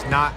It's not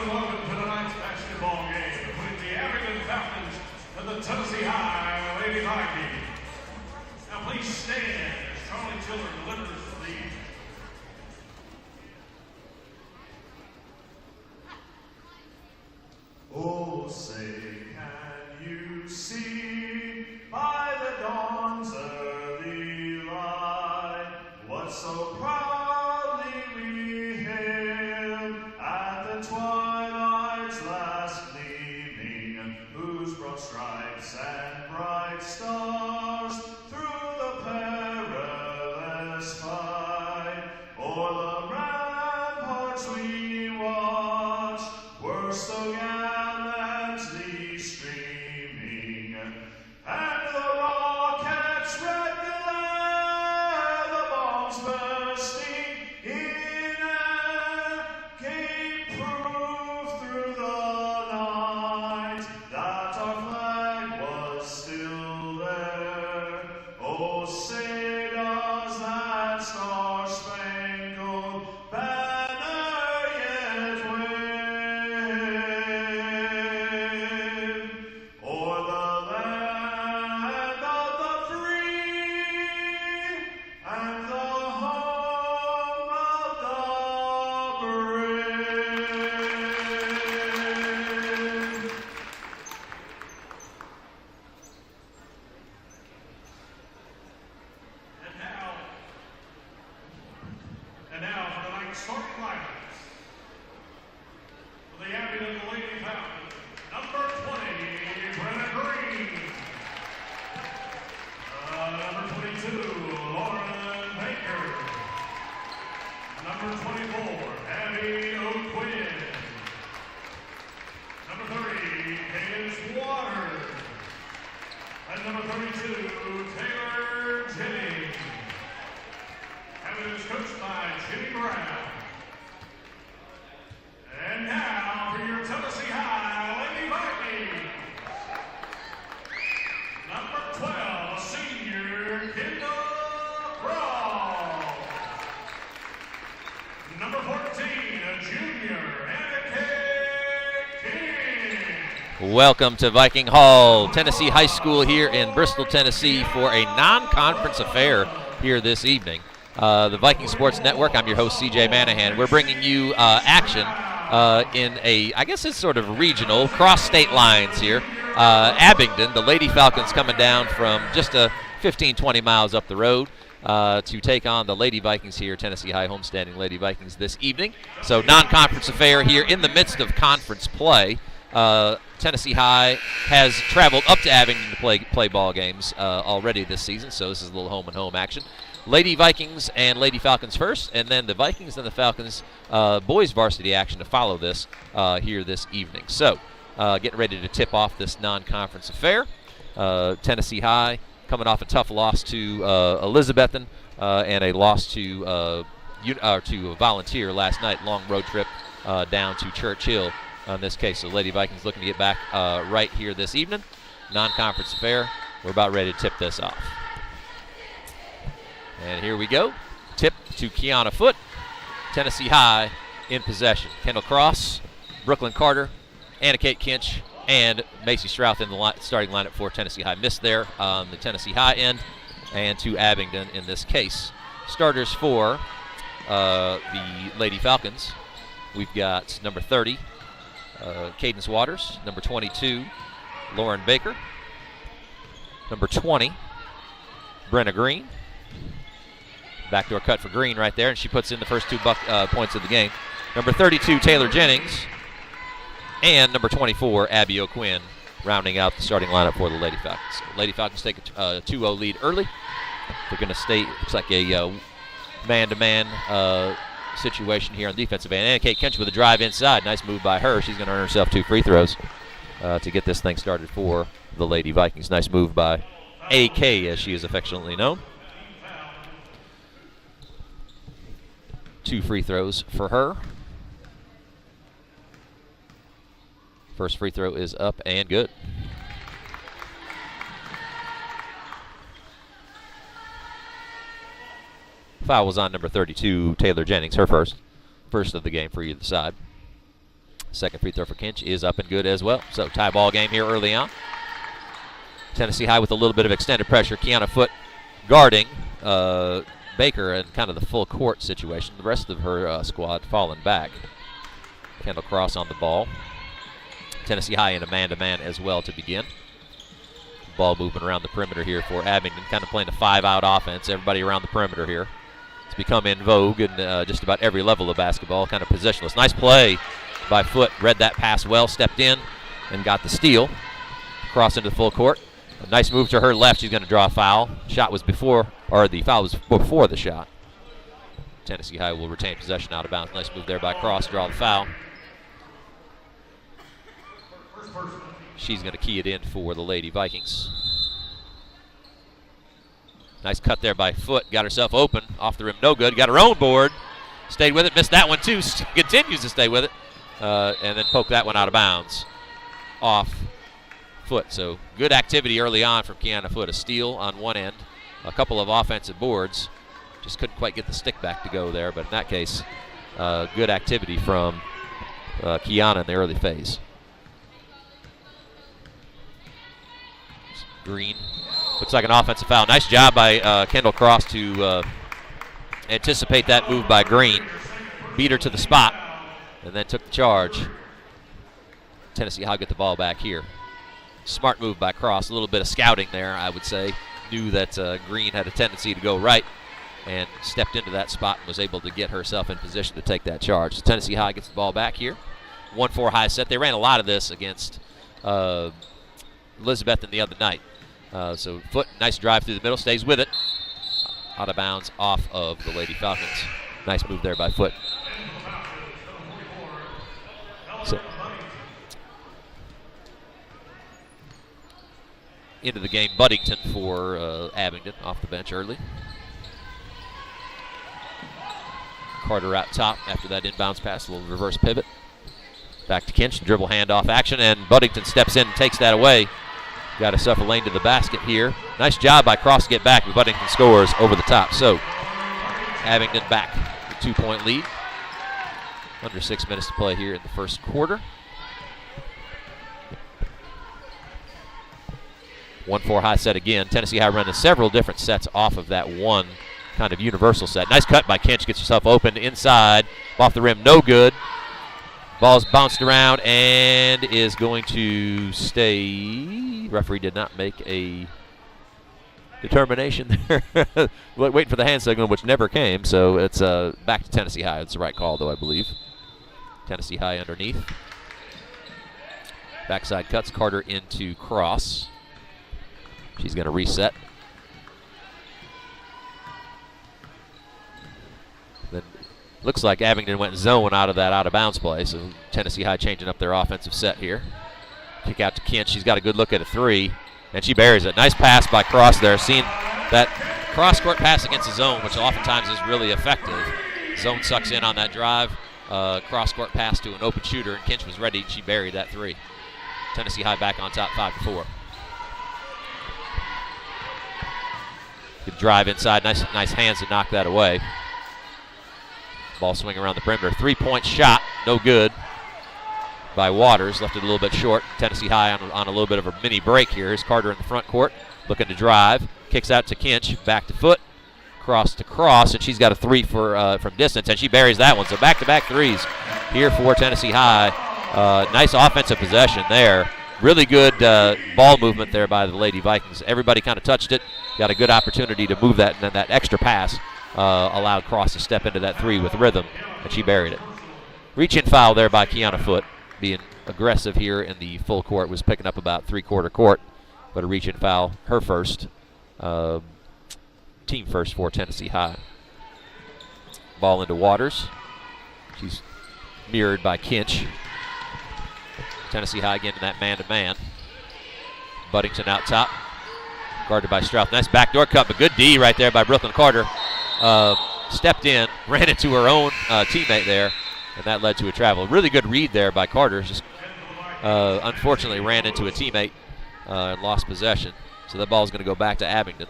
and welcome to tonight's basketball game between the Abingdon Falcons and the Tennessee High Lady Vikings. Now please stand as Charlie Tiller delivers the lead. Oh, say can you see by the dawn's early light what so proudly we hailed at the twilight's last gleaming, whose broad stripes and bright stars through the perilous fight o'er the ramparts we watched were so gallantly streaming, and the rockets red glare, the bombs bursting in air, gave proof through the night that our flag was still there. Oh, say does that star-spangled banner yet wave o'er the land of the free and the home of the brave. And now for tonight's starting lineups. For the Abingdon Lady Falcons, number 20, Brenna Green. Number 22, Lauren Baker. Number 24, Abby O'Quinn. Number 30, Cadence Waters. And number 32, Taylor Jennings. Abingdon is coached by Jimmy Brown. And now for your Tennessee High Lady Vikings. Number 12, senior Kendall Cross. Number 14, a junior Anna King. Welcome to Viking Hall, Tennessee High School here in Bristol, Tennessee for a non-conference affair here this evening. The Viking Sports Network, I'm your host, CJ Manahan. We're bringing you action in I guess it's sort of regional, cross-state lines here. Abingdon, the Lady Falcons coming down from just 15-20 miles up the road to take on the Lady Vikings here, Tennessee High homestanding Lady Vikings this evening. So non-conference affair here in the midst of conference play. Tennessee High has traveled up to Abingdon to play ball games already this season, so this is a little home-and-home action. Lady Vikings and Lady Falcons first, and then the Vikings and the Falcons boys varsity action to follow this here this evening. So getting ready to tip off this non-conference affair. Tennessee High coming off a tough loss to Elizabethan and a loss to Volunteer last night, long road trip down to Churchill in this case. So Lady Vikings looking to get back right here this evening. Non-conference affair. We're about ready to tip this off. And here we go. Tip to Kiana Foote. Tennessee High in possession. Kendall Cross, Brooklyn Carter, Anna Kate Kinch, and Macy Strouth in the starting lineup for Tennessee High. Missed there on the Tennessee High end, and to Abingdon in this case. Starters for the Lady Falcons. We've got number 30, Cadence Waters. Number 22, Lauren Baker. Number 20, Brenna Green. Backdoor cut for Green right there, and she puts in the first 2 points of the game. Number 32, Taylor Jennings. And number 24, Abby O'Quinn, rounding out the starting lineup for the Lady Falcons. Lady Falcons take a 2-0 lead early. They're going to stay, looks like a man-to-man situation here on defensive end. Anna Kate Kinch with a drive inside. Nice move by her. She's going to earn herself 2 free throws to get this thing started for the Lady Vikings. Nice move by AK, as she is affectionately known. 2 free throws for her. First free throw is up and good. Foul was on number 32, Taylor Jennings, her first of the game for either side. Second free throw for Kinch is up and good as well. So tie ball game here early on. Tennessee High with a little bit of extended pressure. Kiana Foote guarding Baker in kind of the full court situation. The rest of her squad falling back. Kendall Cross on the ball. Tennessee High in a man-to-man as well to begin. Ball moving around the perimeter here for Abingdon, kind of playing a 5-out offense. Everybody around the perimeter here. It's become in vogue in just about every level of basketball, kind of positionless. Nice play by Foote. Read that pass well, stepped in, and got the steal. Cross into the full court. A nice move to her left. She's going to draw a foul. Shot was before, or the foul was before the shot. Tennessee High will retain possession out of bounds. Nice move there by Cross. Draw the foul. She's going to key it in for the Lady Vikings. Nice cut there by Foote. Got herself open. Off the rim, no good. Got her own board. Stayed with it. Missed that one too. Continues to stay with it. And then poked that one out of bounds. Off Foote. So good activity early on from Kiana Foote. A steal on one end. A couple of offensive boards. Just couldn't quite get the stick back to go there. But in that case, good activity from Kiana in the early phase. Green. Looks like an offensive foul. Nice job by Kendall Cross to anticipate that move by Green. Beat her to the spot and then took the charge. Tennessee High get the ball back here. Smart move by Cross. A little bit of scouting there, I would say. Knew that Green had a tendency to go right and stepped into that spot and was able to get herself in position to take that charge. So Tennessee High gets the ball back here. 1-4 high set. They ran a lot of this against Elizabeth the other night. So Foote, nice drive through the middle, stays with it. Out of bounds off of the Lady Falcons. Nice move there by Foote. So, into the game, Buddington for Abingdon off the bench early. Carter out top after that inbounds pass, a little reverse pivot. Back to Kinch, dribble handoff action, and Buddington steps in and takes that away. Got herself a lane to the basket here. Nice job by Cross to get back, but Buddington scores over the top. So Abingdon back, a 2-point lead. Under 6 minutes to play here in the first quarter. 1-4 high set again. Tennessee High running several different sets off of that one kind of universal set. Nice cut by Kinch, gets herself open inside. Off the rim, no good. Ball's bounced around and is going to stay. Referee did not make a determination there. Waiting for the hand signal, which never came, so it's back to Tennessee High. It's the right call, though, I believe. Tennessee High underneath. Backside cuts, Carter into Cross. She's going to reset. Then looks like Abingdon went zone out of that out-of-bounds play, so Tennessee High changing up their offensive set here. Kick out to Kinch. She's got a good look at a three, and she buries it. Nice pass by Cross there. Seeing that cross-court pass against the zone, which oftentimes is really effective. Zone sucks in on that drive. Cross-court pass to an open shooter, and Kinch was ready. She buried that three. Tennessee High back on top, 5-4. Good drive inside. Nice hands to knock that away. Ball swing around the perimeter. 3-point shot, no good by Waters. Left it a little bit short. Tennessee High on a little bit of a mini break here. Here's Carter in the front court, looking to drive. Kicks out to Kinch, back to Foote. Cross to Cross, and she's got a three from distance, and she buries that one. So back-to-back threes here for Tennessee High. Nice offensive possession there. Really good ball movement there by the Lady Vikings. Everybody kind of touched it. Got a good opportunity to move that, and then that extra pass allowed Cross to step into that three with rhythm, and she buried it. Reach-in foul there by Kiana Foote. Being aggressive here in the full court, was picking up about three-quarter court, but a reach-in foul, her first, team first for Tennessee High. Ball into Waters. She's mirrored by Kinch. Tennessee High again in that man-to-man. Buddington out top, guarded by Strauss. Nice backdoor cut, but good D right there by Brooklyn Carter. Stepped in, ran into her own teammate there, and that led to a travel. Really good read there by Carter. Just unfortunately ran into a teammate and lost possession. So that ball is going to go back to Abingdon.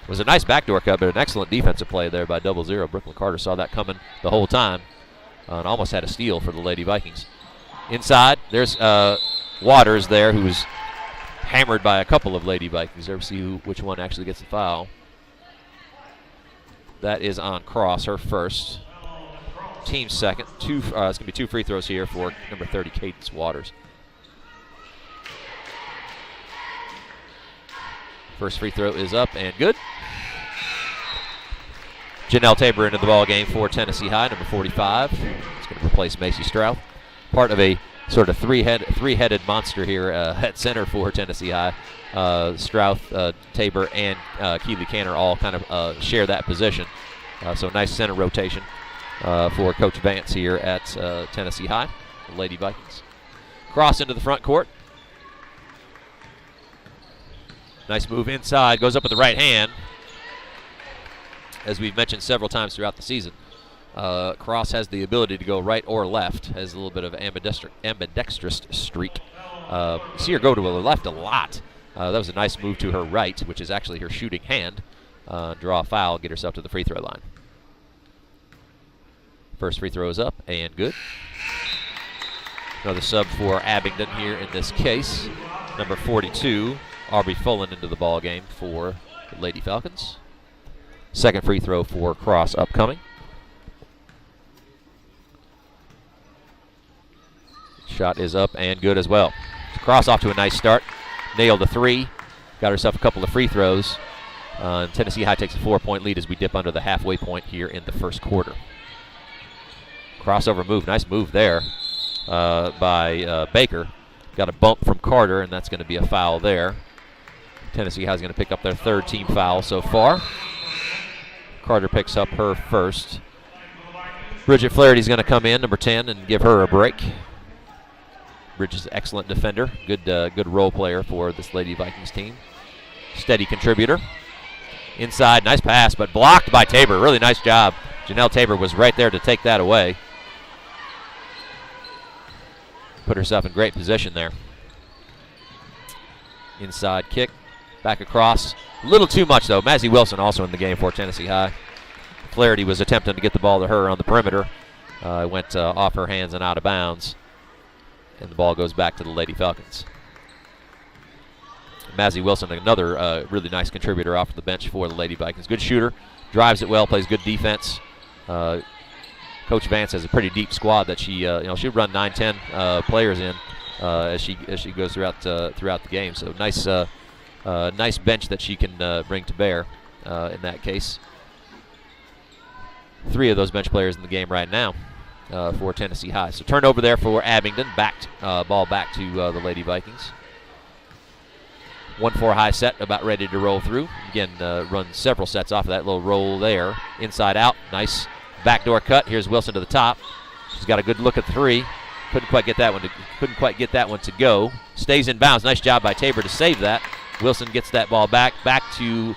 It was a nice backdoor cut, but an excellent defensive play there by 00. Brooklyn Carter saw that coming the whole time and almost had a steal for the Lady Vikings. Inside, there's Waters there, who's hammered by a couple of Lady Vikings. There, see which one actually gets the foul. That is on Cross, her first. Team second. It's going to be 2 free throws here for number 30, Cadence Waters. First free throw is up and good. Janelle Tabor into the ball game for Tennessee High, number 45. It's going to replace Macy Stroud. Part of a sort of three-headed monster here at center for Tennessee High. Stroud, Tabor, and Keeley Canner all kind of share that position. So nice center rotation for Coach Vance here at Tennessee High, the Lady Vikings. Cross into the front court. Nice move inside, goes up with the right hand. As we've mentioned several times throughout the season, Cross has the ability to go right or left, has a little bit of ambidextrous streak. You see her go to the left a lot. That was a nice move to her right, which is actually her shooting hand. Draw a foul, get herself to the free throw line. First free throw is up and good. Another sub for Abingdon here in this case. Number 42, Aubrey Fullen into the ball game for the Lady Falcons. Second free throw for Cross upcoming. Shot is up and good as well. Cross off to a nice start. Nailed a 3. Got herself a couple of free throws. Tennessee High takes a 4-point lead as we dip under the halfway point here in the first quarter. Crossover move. Nice move there by Baker. Got a bump from Carter, and that's going to be a foul there. Tennessee High is going to pick up their 3rd team foul so far. Carter picks up her first. Bridget Flaherty's going to come in, number 10, and give her a break. Bridget's an excellent defender, good role player for this Lady Vikings team. Steady contributor. Inside, nice pass, but blocked by Tabor. Really nice job. Janelle Tabor was right there to take that away. Put herself in great position there. Inside kick, back across. A little too much, though. Mazzy Wilson also in the game for Tennessee High. Flaherty was attempting to get the ball to her on the perimeter. Went off her hands and out of bounds. And the ball goes back to the Lady Falcons. Mazzy Wilson, another really nice contributor off the bench for the Lady Vikings. Good shooter, drives it well, plays good defense. Coach Vance has a pretty deep squad that she'll run 9-10 players in as she goes throughout the game. So nice bench that she can bring to bear in that case. 3 of those bench players in the game right now for Tennessee High. So turnover there for Abingdon. Ball back to the Lady Vikings. 1-4 high set, about ready to roll through. Again, run several sets off of that little roll there. Inside out, nice backdoor cut. Here's Wilson to the top. She's got a good look at 3. Couldn't quite get that one to go. Stays in bounds. Nice job by Tabor to save that. Wilson gets that ball back to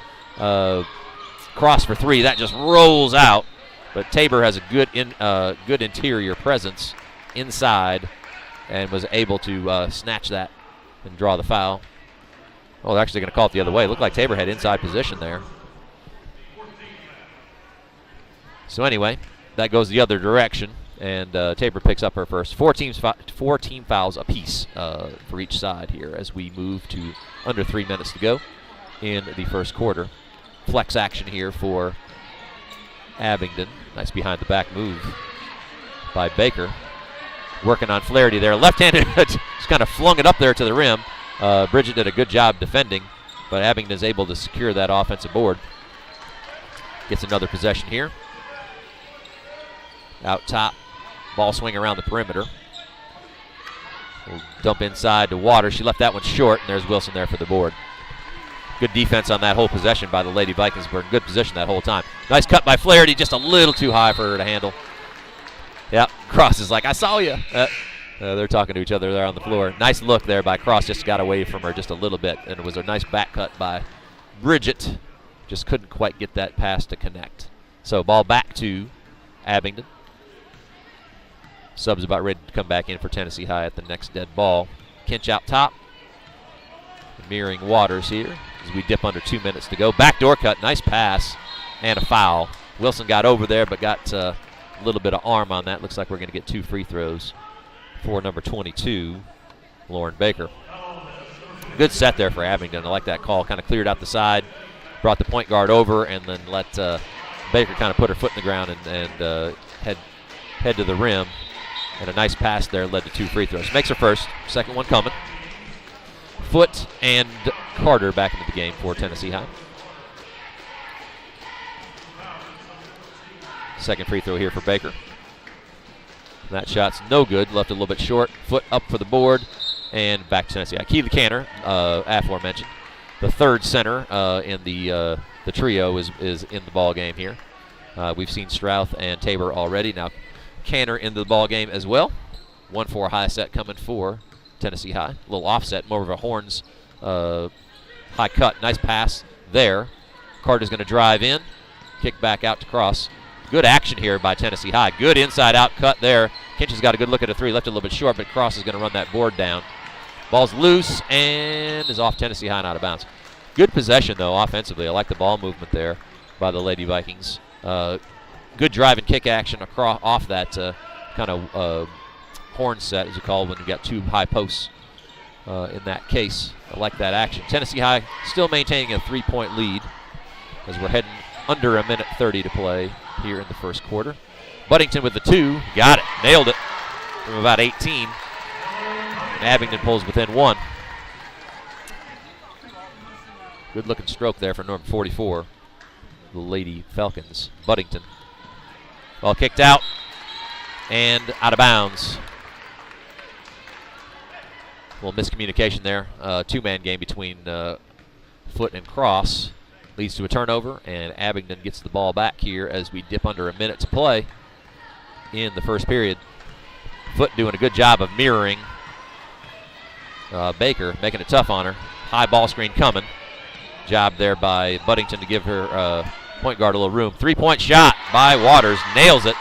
Cross for 3. That just rolls out. But Tabor has a good interior presence inside and was able to snatch that and draw the foul. Oh, they're actually going to call it the other way. It looked like Tabor had inside position there. So anyway, that goes the other direction, and Tabor picks up her first. 4 team fouls apiece for each side here as we move to under 3 minutes to go in the first quarter. Flex action here for Abingdon. Nice behind the back move by Baker. Working on Flaherty there. Left-handed, just kind of flung it up there to the rim. Bridget did a good job defending, but Abingdon's able to secure that offensive board. Gets another possession here. Out top, ball swing around the perimeter. We'll dump inside to Waters. She left that one short, and there's Wilson there for the board. Good defense on that whole possession by the Lady Vikings. Were in good position that whole time. Nice cut by Flaherty, just a little too high for her to handle. Yep, Cross is like, I saw you. They're talking to each other there on the floor. Nice look there by Cross, just got away from her just a little bit, and it was a nice back cut by Bridget. Just couldn't quite get that pass to connect. So ball back to Abingdon. Sub's about ready to come back in for Tennessee High at the next dead ball. Kinch out top. Mirroring Waters here as we dip under 2 minutes to go. Backdoor cut, nice pass, and a foul. Wilson got over there but got A little bit of arm on that. Looks like we're going to get 2 free throws for number 22, Lauren Baker. Good set there for Abingdon. I like that call. Kind of cleared out the side, brought the point guard over, and then let Baker kind of put her foot in the ground and head to the rim. And a nice pass there led to 2 free throws. Makes her first. Second one coming. Foote and Carter back into the game for Tennessee High. Second free throw here for Baker. That shot's no good. Left a little bit short. Foote up for the board. And back to Tennessee High. Keely Canner, aforementioned. The third center in the trio is in the ball game here. We've seen Strouth and Tabor already. Now Canner into the ball game as well. 1-4 high set coming for Tennessee High. A little offset, more of a Horns high cut. Nice pass there. Carter's going to drive in. Kick back out to Cross. Good action here by Tennessee High. Good inside-out cut there. Kinch has got a good look at a 3. Left it a little bit short, but Cross is going to run that board down. Ball's loose and is off Tennessee High and out of bounds. Good possession, though, offensively. I like the ball movement there by the Lady Vikings. Good drive and kick action off that kind of horn set, as you call it, when you got 2 high posts in that case. I like that action. Tennessee High still maintaining a 3-point lead as we're heading under 1:30 to play here in the first quarter. Buddington with the 2. Got it. Nailed it from about 18. And Abingdon pulls within 1. Good looking stroke there for number 44. The Lady Falcons. Buddington. Ball kicked out and out of bounds. A little miscommunication there. 2-man game between Foote and Cross. Leads to a turnover, and Abingdon gets the ball back here as we dip under 1 minute to play in the first period. Foote doing a good job of mirroring Baker, making it tough on her. High ball screen coming. Job there by Buddington to give her point guard a little room. 3-point shot by Waters, nails it,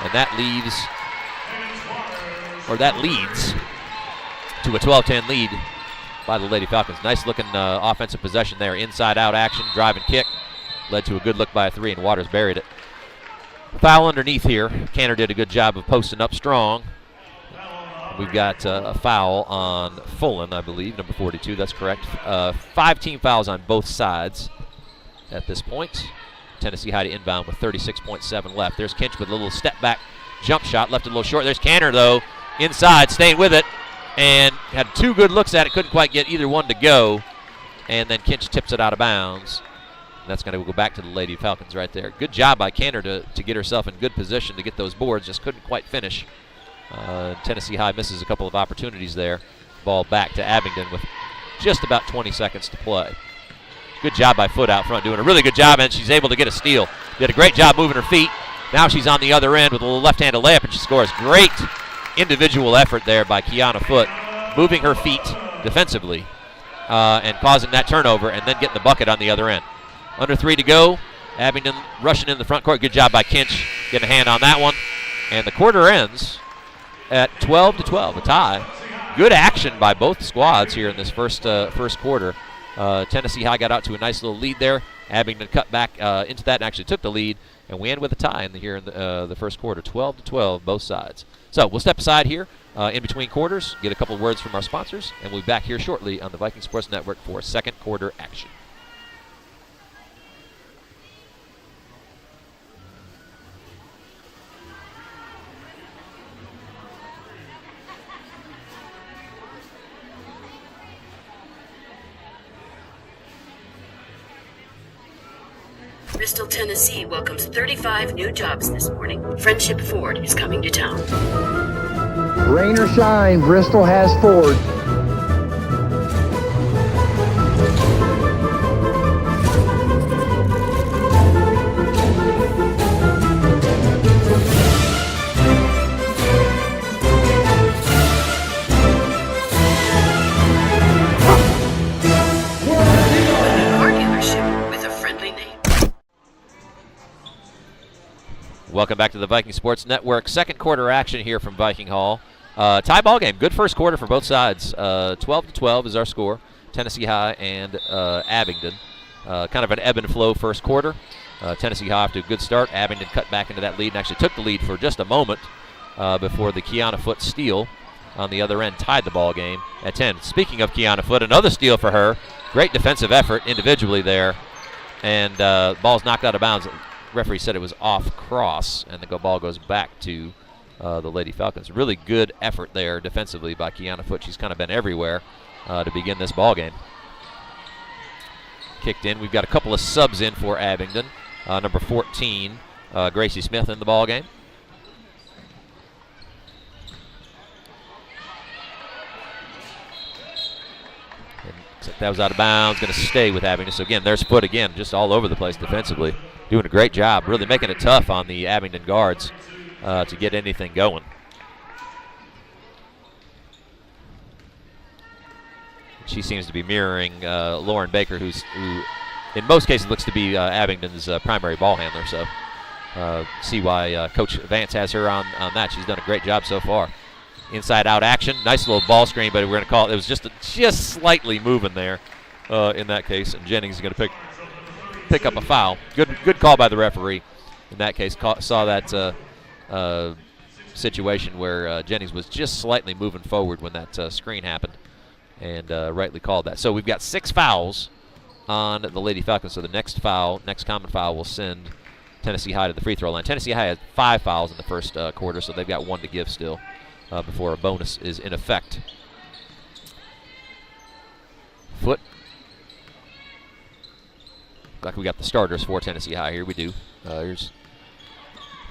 and that leads to a 12-10 lead by the Lady Falcons. Nice looking offensive possession there. Inside out action, drive and kick. Led to a good look by a 3, and Waters buried it. Foul underneath here. Canner did a good job of posting up strong. We've got a foul on Fullen, I believe, number 42. That's correct. 5 team fouls on both sides at this point. Tennessee High to inbound with 36.7 left. There's Kinch with a little step back jump shot. Left it a little short. There's Canner, though, inside, staying with it. And had 2 good looks at it. Couldn't quite get either one to go. And then Kinch tips it out of bounds. And that's going to go back to the Lady Falcons right there. Good job by Canner to get herself in good position to get those boards. Just couldn't quite finish. Tennessee High misses a couple of opportunities there. Ball back to Abingdon with just about 20 seconds to play. Good job by Foote out front, doing a really good job, and she's able to get a steal. Did a great job moving her feet. Now she's on the other end with a little left-handed layup, and she scores. Great individual effort there by Kiana Foote, moving her feet defensively and causing that turnover, and then getting the bucket on the other end. Under 3 to go. Abingdon rushing in the front court. Good job by Kinch getting a hand on that one. And the quarter ends at 12-12, a tie. Good action by both squads here in this first quarter. Tennessee High got out to a nice little lead there. Abingdon cut back into that and actually took the lead. And we end with a tie here in the first quarter, 12-12, both sides. So we'll step aside here in between quarters, get a couple of words from our sponsors, and we'll be back here shortly on the Vikings Sports Network for second quarter action. Bristol, Tennessee welcomes 35 new jobs this morning. Friendship Ford is coming to town. Rain or shine, Bristol has Ford. Welcome back to the Viking Sports Network. Second quarter action here from Viking Hall. Tie ball game. Good first quarter for both sides. 12-12 is our score. Tennessee High and Abingdon. Kind of an ebb and flow first quarter. Tennessee High off to a good start. Abingdon cut back into that lead and actually took the lead for just a moment before the Kiana Foote steal on the other end tied the ball game at 10. Speaking of Kiana Foote, another steal for her. Great defensive effort individually there. And ball's knocked out of bounds. The referee said it was off cross, and the ball goes back to the Lady Falcons. Really good effort there defensively by Kiana Foote. She's kind of been everywhere to begin this ball game. Kicked in. We've got a couple of subs in for Abingdon. Number 14, Gracie Smith in the ball game. That was out of bounds, going to stay with Abingdon. So again, there's Foote again, just all over the place defensively. Doing a great job, really making it tough on the Abingdon guards to get anything going. She seems to be mirroring Lauren Baker, who in most cases looks to be Abingdon's primary ball handler. So see why Coach Vance has her on that. She's done a great job so far. Inside-out action, nice little ball screen, but we're going to call it. It was just slightly moving there in that case, and Jennings is going to pick up a foul. Good call by the referee in that case. Saw that situation where Jennings was just slightly moving forward when that screen happened, and rightly called that. So we've got 6 fouls on the Lady Falcons. So the next common foul will send Tennessee High to the free throw line. Tennessee High had 5 fouls in the first quarter, so they've got 1 to give still. Before a bonus is in effect. Foote. Like we got the starters for Tennessee High here. We do. Here's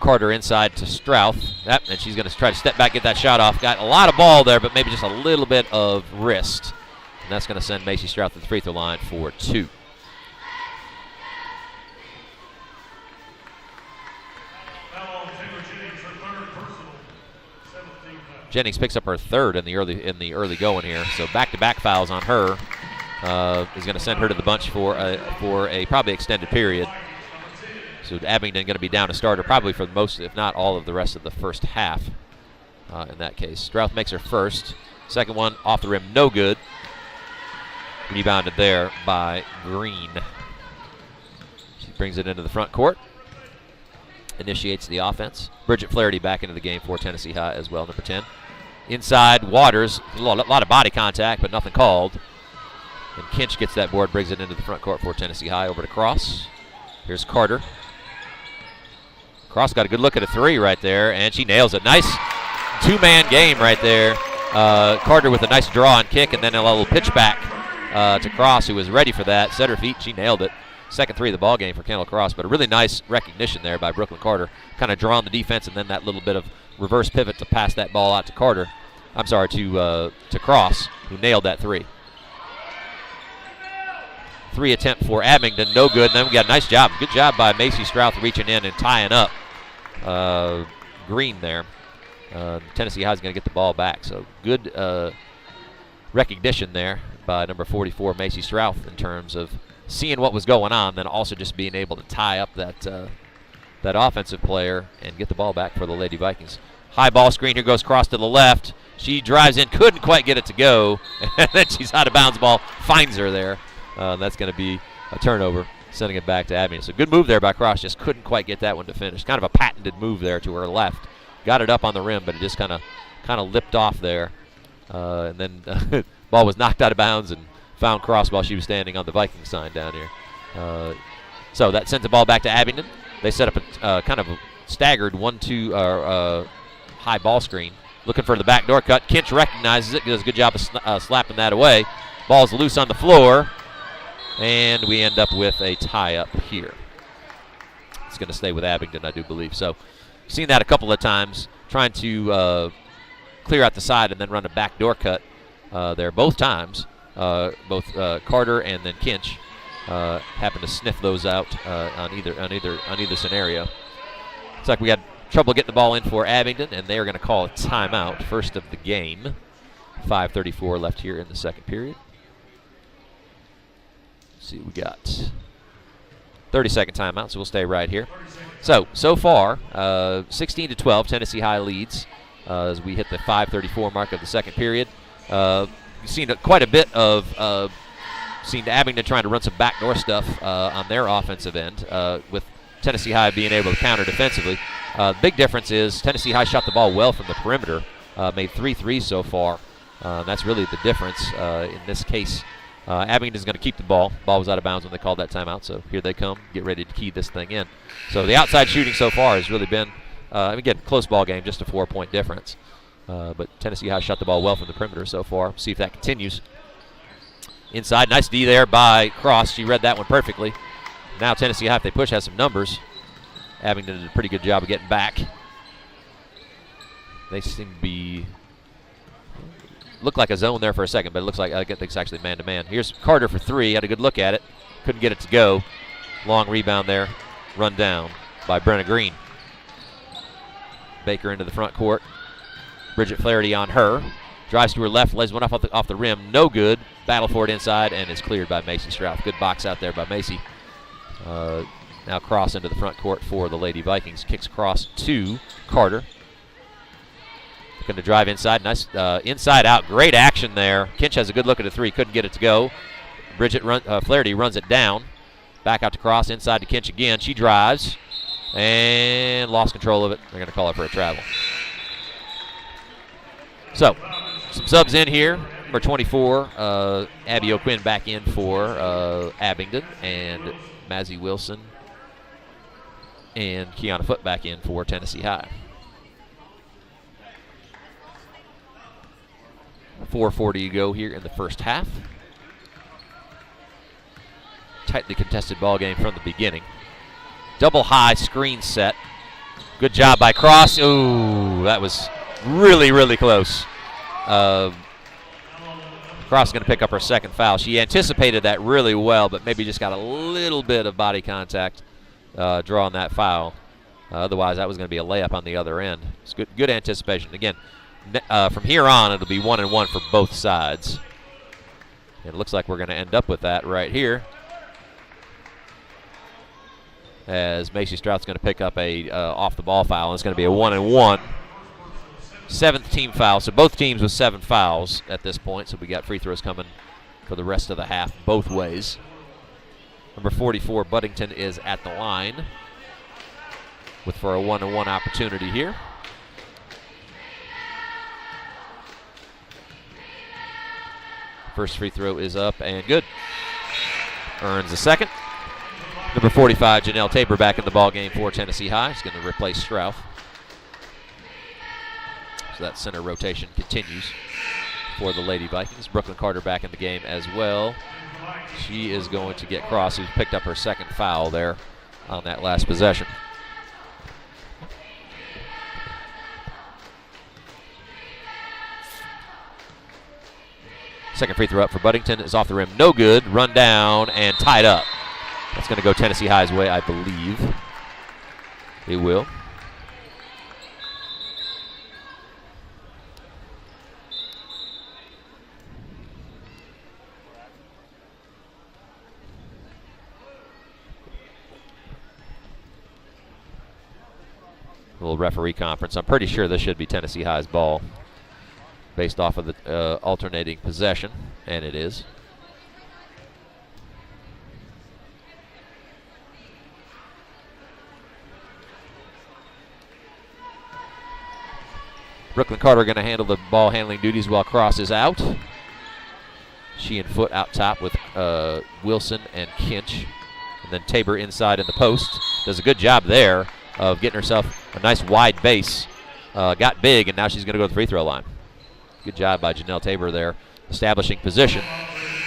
Carter inside to Strouth. Yep, and she's going to try to step back, get that shot off. Got a lot of ball there, but maybe just a little bit of wrist. And that's going to send Macy Strouth to the free throw line for 2. Jennings picks up her 3rd in the early going here, so back-to-back fouls on her is going to send her to the bench for a probably extended period. So Abingdon going to be down a starter probably for most, if not all, of the rest of the first half. In that case, Strouth makes her first. Second one off the rim, no good. Rebounded there by Green. She brings it into the front court. Initiates the offense. Bridget Flaherty back into the game for Tennessee High as well, number 10. Inside, Waters, a lot of body contact, but nothing called. And Kinch gets that board, brings it into the front court for Tennessee High, over to Cross. Here's Carter. Cross got a good look at a 3 right there, and she nails it. Nice 2-man game right there. Carter with a nice draw and kick, and then a little pitch back to Cross, who was ready for that. Set her feet, she nailed it. Second 3 of the ball game for Kendall Cross, but a really nice recognition there by Brooklyn Carter. Kind of drawing the defense, and then that little bit of reverse pivot to pass that ball out to Carter. I'm sorry, to Cross, who nailed that 3. 3 attempt for Abingdon, no good. And then we got a nice job. Good job by Macy Strouth reaching in and tying up Green there. Tennessee High is going to get the ball back. So good recognition there by number 44, Macy Strouth, in terms of seeing what was going on, then also just being able to tie up that offensive player and get the ball back for the Lady Vikings. High ball screen, here goes Cross to the left. She drives in, couldn't quite get it to go, and then she's out of bounds. Ball finds her there. That's going to be a turnover, sending it back to Abingdon. So good move there by Cross, just couldn't quite get that one to finish. Kind of a patented move there to her left. Got it up on the rim, but it just kind of lipped off there. And then ball was knocked out of bounds and found Cross while she was standing on the Vikings sign down here. So that sends the ball back to Abingdon. They set up a kind of a staggered 1-2 high ball screen. Looking for the backdoor cut. Kinch recognizes it, does a good job of slapping that away. Ball's loose on the floor, and we end up with a tie-up here. It's going to stay with Abingdon, I do believe. So seen that a couple of times, trying to clear out the side and then run a backdoor cut there both times. Both Carter and then Kinch happen to sniff those out on either scenario. Looks like we had trouble getting the ball in for Abingdon, and they are going to call a timeout, first of the game. 5:34 left here in the second period. Let's see, we got 30-second timeout, so we'll stay right here. So far, 16-12, Tennessee High leads as we hit the 5:34 mark of the second period. You've seen quite a bit of seen Abingdon trying to run some backdoor stuff on their offensive end with Tennessee High being able to counter defensively. The big difference is Tennessee High shot the ball well from the perimeter, made 3 threes so far. That's really the difference in this case. Abingdon's going to keep the ball. Ball was out of bounds when they called that timeout, so here they come, get ready to key this thing in. So the outside shooting so far has really been, again, close ball game, just a 4-point difference. But Tennessee High shot the ball well from the perimeter so far. See if that continues. Inside, nice D there by Cross. She read that one perfectly. Now Tennessee High, if they push, has some numbers. Abingdon did a pretty good job of getting back. They seem to be, looked like a zone there for a second, but it looks like, I think it's actually man-to-man. Here's Carter for 3, had a good look at it. Couldn't get it to go. Long rebound there, run down by Brenna Green. Baker into the front court. Bridget Flaherty on her. Drives to her left, lays one off the rim, no good. Battle for it inside, and is cleared by Macy Strouf. Good box out there by Macy. Now Cross into the front court for the Lady Vikings. Kicks across to Carter. Going to drive inside. Nice inside out. Great action there. Kinch has a good look at a 3. Couldn't get it to go. Bridget Flaherty runs it down. Back out to Cross. Inside to Kinch again. She drives and lost control of it. They're going to call it for a travel. So, some subs in here. Number 24, Abby O'Quinn back in for Abingdon, and Mazzie Wilson and Kiana Foote back in for Tennessee High. 4:40 to go here in the first half. Tightly contested ball game from the beginning. Double high screen set. Good job by Cross. Ooh, that was really, really close. Cross is going to pick up her second foul. She anticipated that really well, but maybe just got a little bit of body contact drawing that foul. Otherwise, that was going to be a layup on the other end. It's good anticipation. Again, from here on, it'll be 1-1 for both sides. And it looks like we're going to end up with that right here, as Macy Strout's going to pick up a off-the-ball foul, and it's going to be a 1-1. 7th team foul, so both teams with 7 fouls at this point, so we got free throws coming for the rest of the half both ways. Number 44, Buddington, is at the line for a 1-1 opportunity here. First free throw is up and good. Earns a second. Number 45, Janelle Tabor, back in the ball game for Tennessee High. She's going to replace Strouf. So that center rotation continues for the Lady Vikings. Brooklyn Carter back in the game as well. She is going to get Cross, who's picked up her second foul there on that last possession. Second free throw up for Buddington is off the rim. No good. Run down and tied up. That's going to go Tennessee High's way, I believe. It will. A little referee conference. I'm pretty sure this should be Tennessee High's ball based off of the alternating possession, and it is. Brooklyn Carter going to handle the ball handling duties while Cross is out. She and Foote out top with Wilson and Kinch. And then Tabor inside in the post. Does a good job there of getting herself a nice wide base. Got big, and now she's going to go to the free throw line. Good job by Janelle Tabor there, establishing position.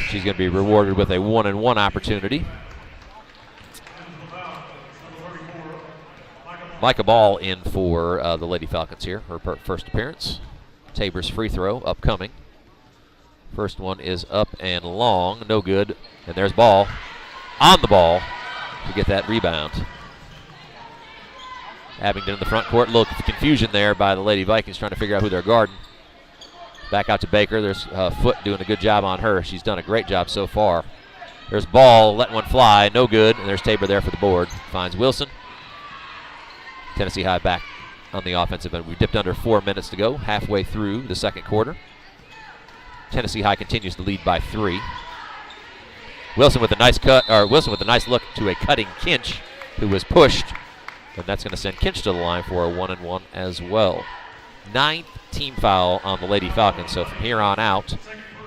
She's going to be rewarded with a 1-on-1 opportunity. Micah Ball in for the Lady Falcons here, her first appearance. Tabor's free throw upcoming. First one is up and long, no good. And there's Ball on the ball to get that rebound. Abingdon in the front court. Little confusion there by the Lady Vikings trying to figure out who they're guarding. Back out to Baker. There's Foote doing a good job on her. She's done a great job so far. There's Ball, letting one fly, no good. And there's Tabor there for the board. Finds Wilson. Tennessee High back on the offensive end. We dipped under 4 minutes to go, halfway through the second quarter. Tennessee High continues to lead by 3. Wilson with a nice cut, or Wilson with a nice look to a cutting Kinch, who was pushed, and that's going to send Kinch to the line for a 1-and-1 as well. 9th team foul on the Lady Falcons, so from here on out,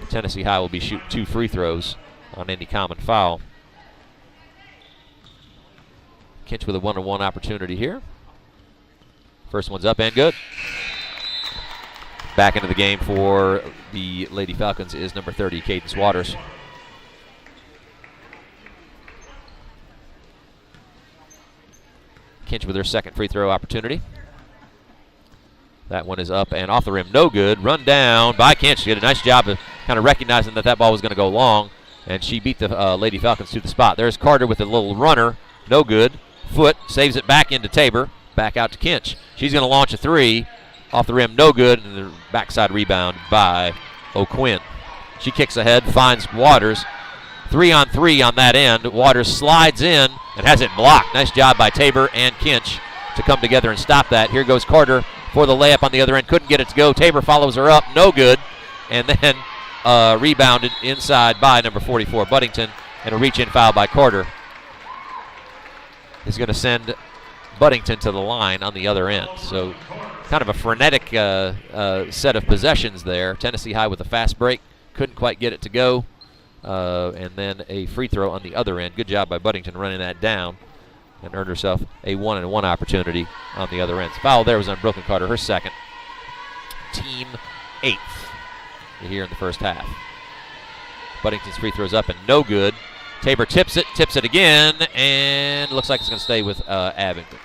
Tennessee High will be shooting 2 free throws on any common foul. Kinch with a 1-on-1 opportunity here. First one's up and good. Back into the game for the Lady Falcons is number 30, Cadence Waters. Kinch with her second free throw opportunity. That one is up and off the rim, no good. Run down by Kinch. She did a nice job of kind of recognizing that ball was going to go long, and she beat the Lady Falcons to the spot. There's Carter with a little runner, no good. Foot saves it back into Tabor, back out to Kinch. She's going to launch a 3, off the rim, no good, and the backside rebound by O'Quinn. She kicks ahead, finds Waters. 3-on-3 on that end. Waters slides in and has it blocked. Nice job by Tabor and Kinch to come together and stop that. Here goes Carter for the layup on the other end. Couldn't get it to go. Tabor follows her up, no good. And then rebounded inside by number 44, Buddington, and a reach-in foul by Carter is going to send Buddington to the line on the other end. So kind of a frenetic set of possessions there. Tennessee High with a fast break. Couldn't quite get it to go. And then a free throw on the other end. Good job by Buddington running that down and earned herself a 1-and-1 opportunity on the other end. Foul there was on Brooklyn Carter, her second. Team 8th here in the first half. Buddington's free throw's up and no good. Tabor tips it again, and looks like it's going to stay with Abingdon.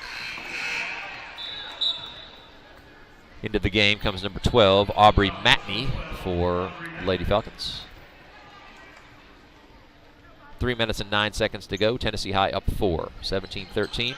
Into the game comes number 12, Aubrey Matney for Lady Falcons. 3 minutes and 9 seconds to go. Tennessee High up 4, 17-13.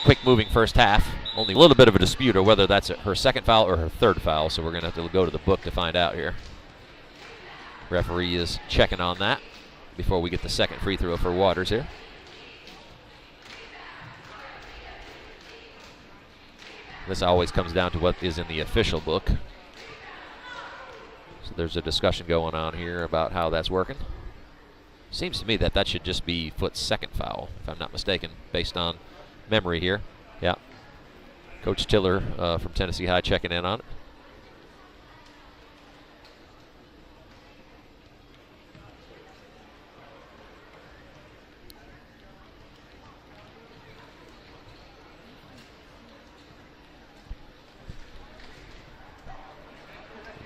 Quick moving first half. Only a little bit of a dispute or whether that's her second foul or her third foul, so we're going to have to go to the book to find out here. Referee is checking on that before we get the second free throw for Waters here. This always comes down to what is in the official book. So there's a discussion going on here about how that's working. Seems to me that should just be Foot's second foul, if I'm not mistaken, based on memory here. Yeah. Coach Tiller from Tennessee High checking in on it.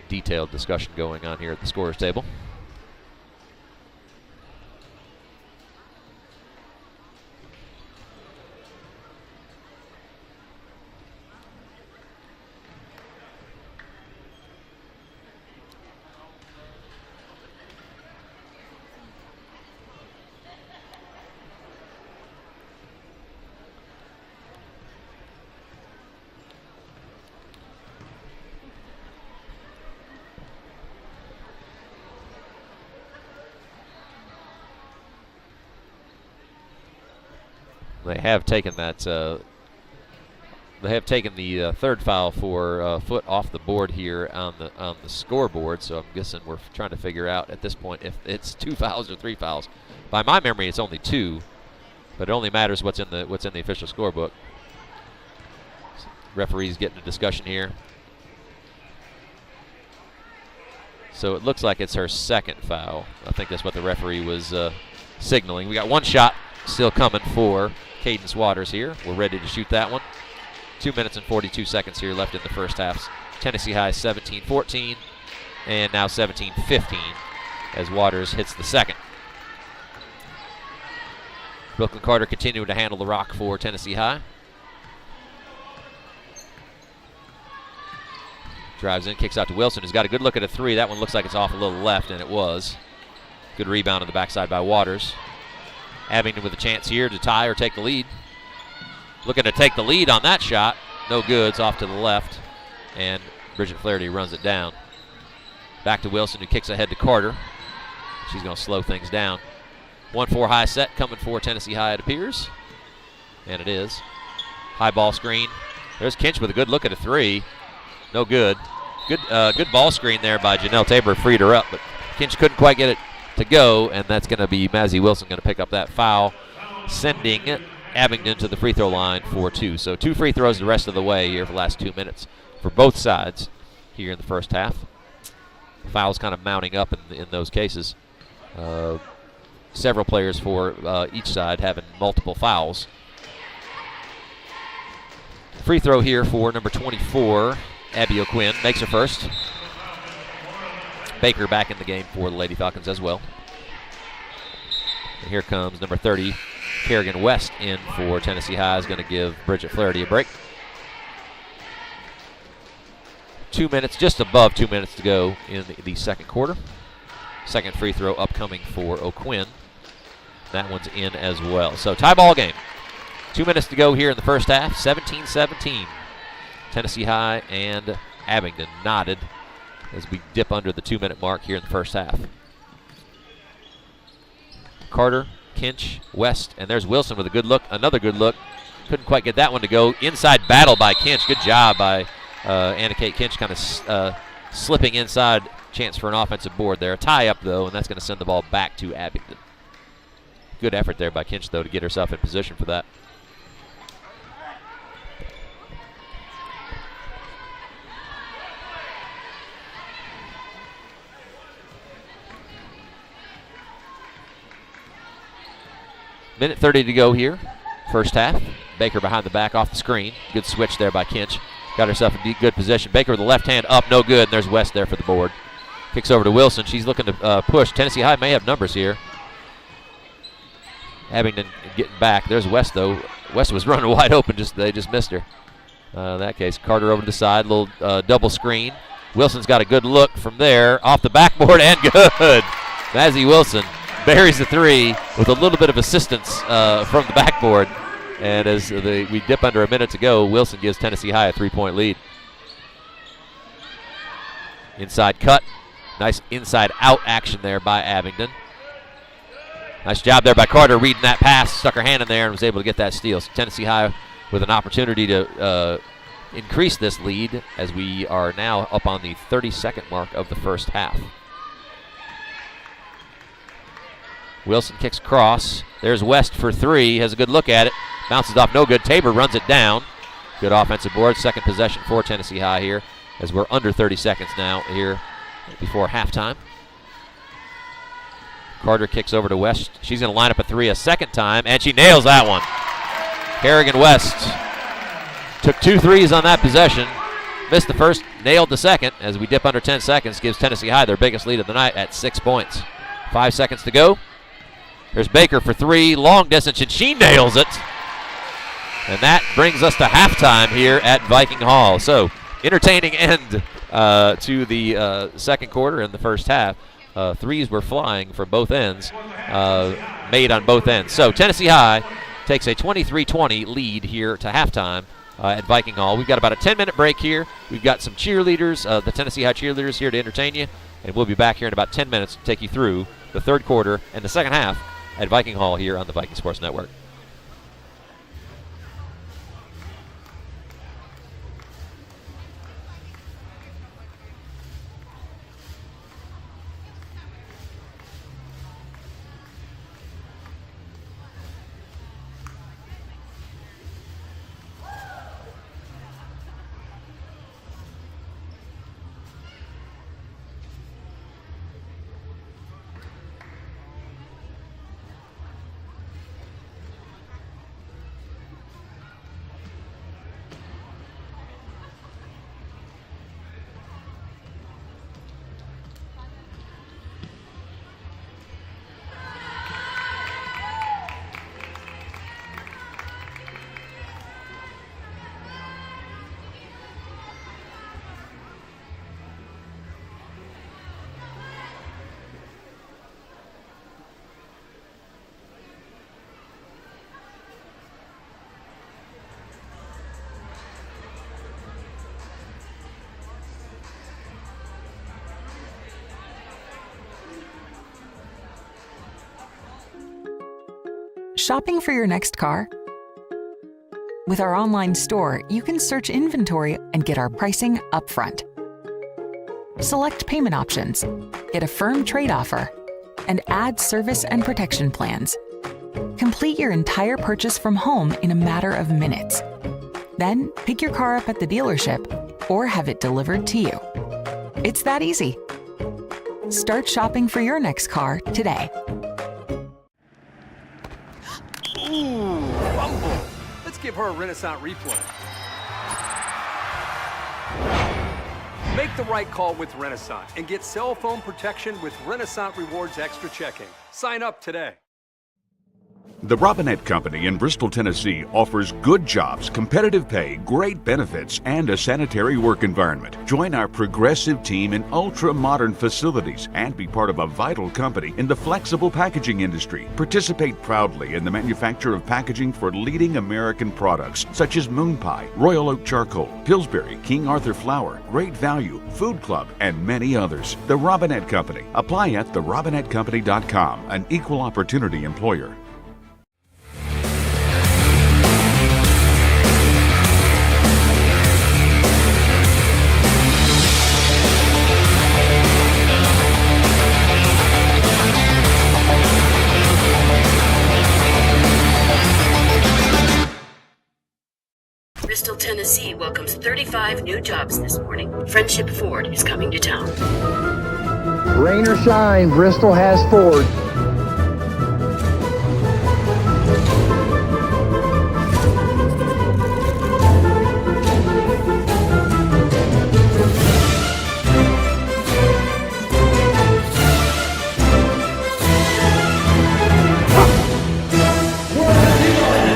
Detailed discussion going on here at the scorer's table. They have taken that. They have taken the third foul for Foot off the board here on the scoreboard. So I'm guessing we're trying to figure out at this point if it's 2 fouls or 3 fouls. By my memory, it's only 2, but it only matters what's in the official scorebook. Referees getting a discussion here. So it looks like it's her second foul. I think that's what the referee was signaling. We got one shot still coming for Cadence Waters here. We're ready to shoot that one. 2 minutes and 42 seconds here left in the first half. Tennessee High 17-14 and now 17-15 as Waters hits the second. Brooklyn Carter continuing to handle the rock for Tennessee High. Drives in, kicks out to Wilson, who's got a good look at a three. That one looks like it's off a little left, and it was. Good rebound on the backside by Waters. Abingdon with a chance here to tie or take the lead. Looking to take the lead on that shot. No good, it's off to the left. And Bridget Flaherty runs it down. Back to Wilson, who kicks ahead to Carter. She's going to slow things down. 1-4 high set coming for Tennessee High, it appears. And it is. High ball screen. There's Kinch with a good look at a three. No good. Good ball screen there by Janelle Tabor, freed her up, but Kinch couldn't quite get it to go, and that's going to be Mazzy Wilson going to pick up that foul, sending Abingdon to the free throw line for 2. So 2 free throws the rest of the way here for the last 2 minutes for both sides here in the first half. Fouls kind of mounting up in those cases. Several players for each side having multiple fouls. Free throw here for number 24, Abby O'Quinn, makes her first. Baker back in the game for the Lady Falcons as well. And here comes number 30, Kerrigan West, in for Tennessee High, is going to give Bridget Flaherty a break. 2 minutes, just above 2 minutes to go in the second quarter. Second free throw upcoming for O'Quinn. That one's in as well. So tie ball game. 2 minutes to go here in the first half, 17-17. Tennessee High and Abingdon knotted as we dip under the 2 minute mark here in the first half. Carter, Kinch, West, and there's Wilson with a good look, another good look. Couldn't quite get that one to go. Inside battle by Kinch. Good job by Anna Kate Kinch, kind of slipping inside. Chance for an offensive board there. A tie up though, and that's going to send the ball back to Abingdon. Good effort there by Kinch though to get herself in position for that. Minute 30 to go here, first half. Baker behind the back off the screen. Good switch there by Kinch. Got herself in good position. Baker with the left hand up, no good, and there's West there for the board. Kicks over to Wilson. She's looking to push. Tennessee High may have numbers here. Abingdon getting back. There's West though. West was running wide open, they just missed her. In that case, Carter over to the side, little double screen. Wilson's got a good look from there, off the backboard, and good. Mazzy Wilson buries the three with a little bit of assistance from the backboard. And as we dip under a minute to go, Wilson gives Tennessee High a 3-point lead. Inside cut. Nice inside-out action there by Abingdon. Nice job there by Carter reading that pass, stuck her hand in there and was able to get that steal. So Tennessee High with an opportunity to increase this lead as we are now up on the 32nd mark of the first half. Wilson kicks across. There's West for three. Has a good look at it. Bounces off, no good. Tabor runs it down. Good offensive board. Second possession for Tennessee High here as we're under 30 seconds now here before halftime. Carter kicks over to West. She's going to line up a three a second time, and she nails that one. Kerrigan West took 2 threes on that possession. Missed the first, nailed the second as we dip under 10 seconds. Gives Tennessee High their biggest lead of the night at 6 points. 5 seconds to go. There's Baker for three, long distance, and she nails it. And that brings us to halftime here at Viking Hall. So, entertaining end to the second quarter and the first half. Threes were flying from both ends, made on both ends. So, Tennessee High takes a 23-20 lead here to halftime at Viking Hall. We've got about a 10-minute break here. We've got some cheerleaders, the Tennessee High cheerleaders here to entertain you. And we'll be back here in about 10 minutes to take you through the third quarter and the second half at Viking Hall here on the Viking Sports Network. Shopping for your next car? With our online store, you can search inventory and get our pricing upfront. Select payment options, get a firm trade offer, and add service and protection plans. Complete your entire purchase from home in a matter of minutes. Then pick your car up at the dealership or have it delivered to you. It's that easy. Start shopping for your next car today. Ooh, fumble. Let's give her a Renaissance replay. Make the right call with Renaissance and get cell phone protection with Renaissance Rewards Extra Checking. Sign up today. The Robinette Company in Bristol, Tennessee offers good jobs, competitive pay, great benefits, and a sanitary work environment. Join our progressive team in ultra-modern facilities and be part of a vital company in the flexible packaging industry. Participate proudly in the manufacture of packaging for leading American products such as Moon Pie, Royal Oak Charcoal, Pillsbury, King Arthur Flour, Great Value, Food Club, and many others. The Robinette Company. Apply at therobinettecompany.com, an equal opportunity employer. Bristol, Tennessee welcomes 35 new jobs this morning. Friendship Ford is coming to town. Rain or shine, Bristol has Ford.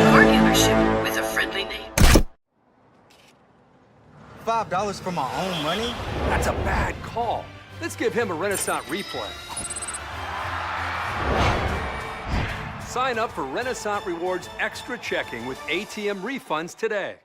Our dealership with a friendly name. $5 for my own money? That's a bad call. Let's give him a Renaissance replay. Sign up for Renaissance Rewards Extra Checking with ATM refunds today.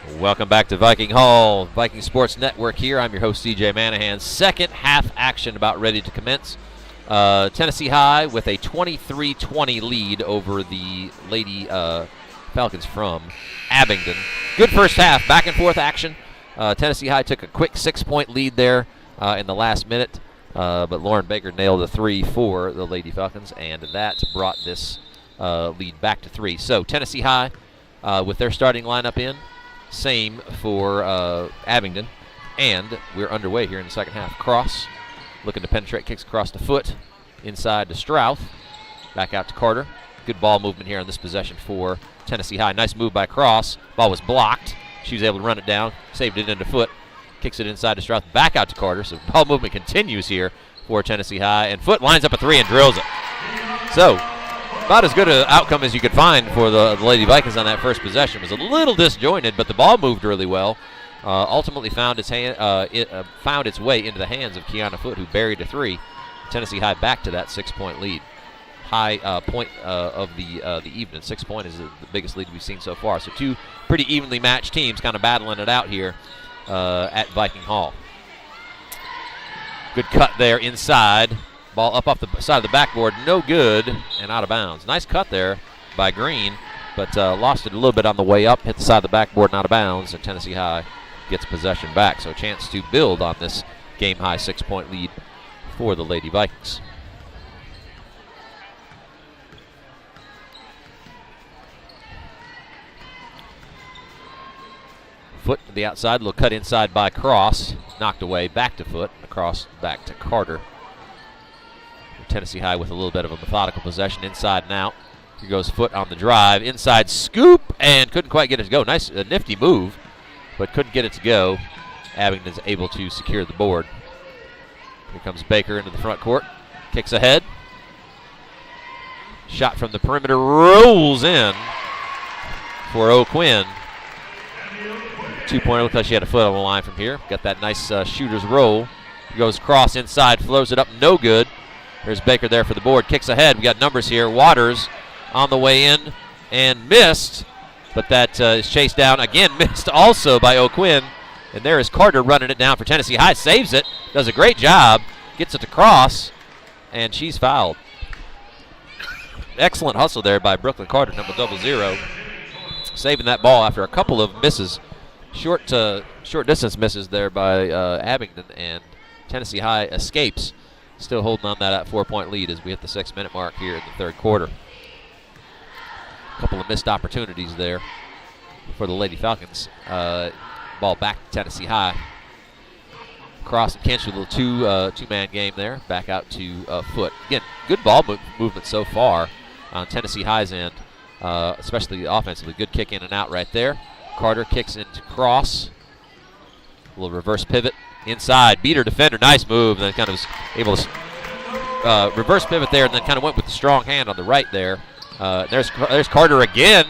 Welcome back to Viking Hall, Viking Sports Network here. I'm your host, CJ Manahan. Second half action about ready to commence. Tennessee High with a 23-20 lead over the Lady Falcons from Abingdon. Good first half, back and forth action. Tennessee High took a quick 6-point lead there in the last minute, but Lauren Baker nailed a 3 for the Lady Falcons, and that brought this lead back to 3. So Tennessee High with their starting lineup in, same for Abingdon, and we're underway here in the second half. Cross, looking to penetrate, kicks across the foot, inside to Strouth, back out to Carter. Good ball movement here on this possession for Tennessee High. Nice move by Cross. Ball was blocked. She was able to run it down, saved it into Foot, kicks it inside to Strouth, back out to Carter. So ball movement continues here for Tennessee High, and Foot lines up a 3 and drills it. So about as good an outcome as you could find for the Lady Vikings on that first possession. It was a little disjointed, but the ball moved really well. Ultimately found its way into the hands of Kiana Foot, who buried a 3. Tennessee High back to that 6-point lead. High point of the evening. 6 point is the biggest lead we've seen so far. So two pretty evenly matched teams kind of battling it out here at Viking Hall. Good cut there inside. Ball up off the side of the backboard, no good, and out of bounds. Nice cut there by Green, but lost it a little bit on the way up, hit the side of the backboard and out of bounds, and Tennessee High gets possession back. So a chance to build on this game-high 6-point lead for the Lady Vikings. Foot to the outside, little cut inside by Cross, knocked away, back to Foot, across back to Carter. Tennessee High with a little bit of a methodical possession inside and out. Here goes Foot on the drive, inside scoop, and couldn't quite get it to go. Nice, nifty move, but couldn't get it to go. Abingdon's able to secure the board. Here comes Baker into the front court, kicks ahead. Shot from the perimeter, rolls in for O'Quinn. 2-pointer, looks like she had a foot on the line from here. Got that nice shooter's roll. He goes cross inside, flows it up, no good. There's Baker there for the board, kicks ahead. We got numbers here. Waters on the way in and missed, but that is chased down again, missed also by O'Quinn. And there is Carter running it down for Tennessee High, saves it, does a great job, gets it to Cross, and she's fouled. Excellent hustle there by Brooklyn Carter, number 00, saving that ball after a couple of misses, short distance misses there by Abingdon, and Tennessee High escapes. Still holding on that 4-point lead as we hit the 6-minute mark here in the third quarter. A couple of missed opportunities there for the Lady Falcons. Ball back to Tennessee High. Cross and Kinch with a little two-man game there. Back out to Foot. Again, good ball movement so far on Tennessee High's end, especially offensively. Good kick in and out right there. Carter kicks into Cross. A little reverse pivot. Inside, beat her defender, nice move, and then kind of was able to reverse pivot there, and then kind of went with the strong hand on the right there. There's Carter again,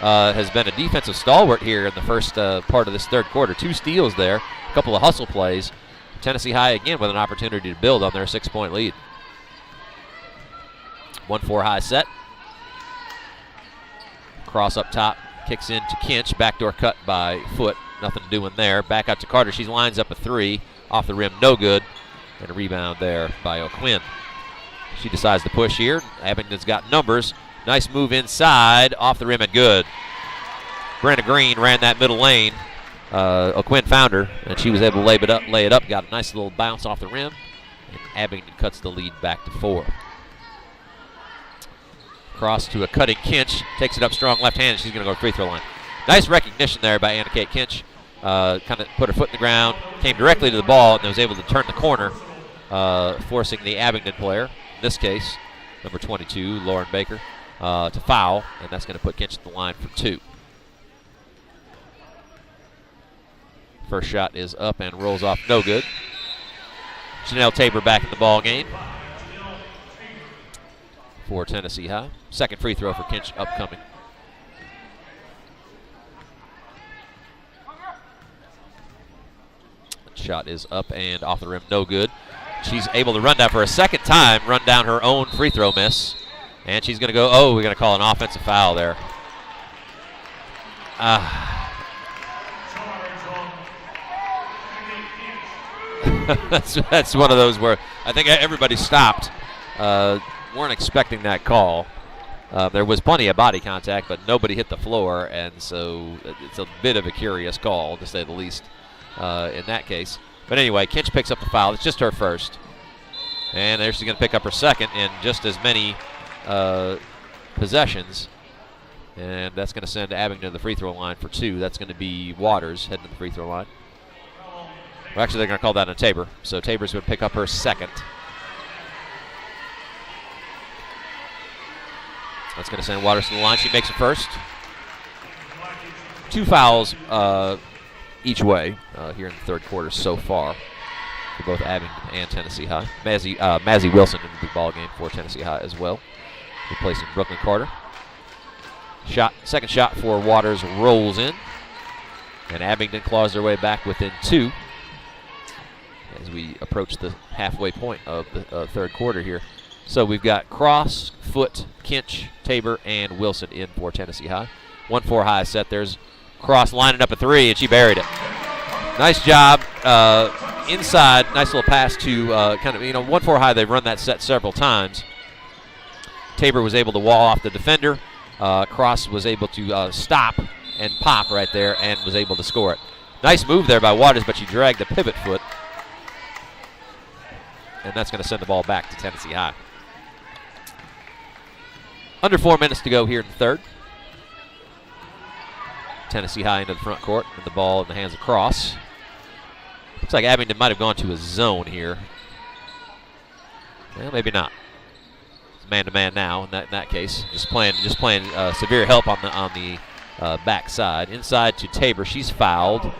has been a defensive stalwart here in the first part of this third quarter. 2 steals there, a couple of hustle plays. Tennessee High again with an opportunity to build on their 6-point lead. 1-4 high set. Cross up top, kicks into Kinch, backdoor cut by Foot. Nothing doing there. Back out to Carter. She lines up a 3 off the rim, no good. And a rebound there by O'Quinn. She decides to push here. Abingdon's got numbers. Nice move inside, off the rim and good. Brenna Green ran that middle lane. O'Quinn found her, and she was able to lay it up. Got a nice little bounce off the rim. And Abingdon cuts the lead back to 4. Cross to a cutting Kinch. Takes it up strong left hand, and she's going to go free throw line. Nice recognition there by Anna Kate Kinch. Kind of put her foot in the ground, came directly to the ball, and was able to turn the corner, forcing the Abingdon player, in this case, number 22, Lauren Baker, to foul, and that's going to put Kinch at the line for 2. First shot is up and rolls off, no good. Chanel Tabor back in the ball game for Tennessee High. Second free throw for Kinch upcoming. Shot is up and off the rim, no good. She's able to run down for a second time, run down her own free throw miss. And she's going to go, we're going to call an offensive foul there. That's one of those where I think everybody stopped. Weren't expecting that call. There was plenty of body contact, but nobody hit the floor, and so it's a bit of a curious call, to say the least, in that case. But anyway, Kinch picks up the foul. It's just her first. And there she's going to pick up her second in just as many possessions. And that's going to send Abingdon to the free throw line for 2. That's going to be Waters heading to the free throw line. Well, actually, they're going to call that on Tabor. So Tabor's going to pick up her second. That's going to send Waters to the line. She makes it first. 2 fouls each way here in the third quarter so far for both Abingdon and Tennessee High. Mazzie Wilson in the big ball game for Tennessee High as well, replacing Brooklyn Carter. Second shot for Waters rolls in, and Abingdon claws their way back within 2 as we approach the halfway point of the third quarter here. So we've got Cross, Foot, Kinch, Tabor, and Wilson in for Tennessee High. 1-4 high set. There's Cross lining up a 3, and she buried it. Nice job inside. Nice little pass to 1-4 high. They've run that set several times. Tabor was able to wall off the defender. Cross was able to stop and pop right there and was able to score it. Nice move there by Waters, but she dragged the pivot foot. And that's going to send the ball back to Tennessee High. Under 4 minutes to go here in the third. Tennessee High into the front court, and the ball in the hands of Cross. Looks like Abingdon might have gone to a zone here. Well, maybe not. It's man-to-man now in that case. Just playing severe help on the back side. Inside to Tabor. She's fouled.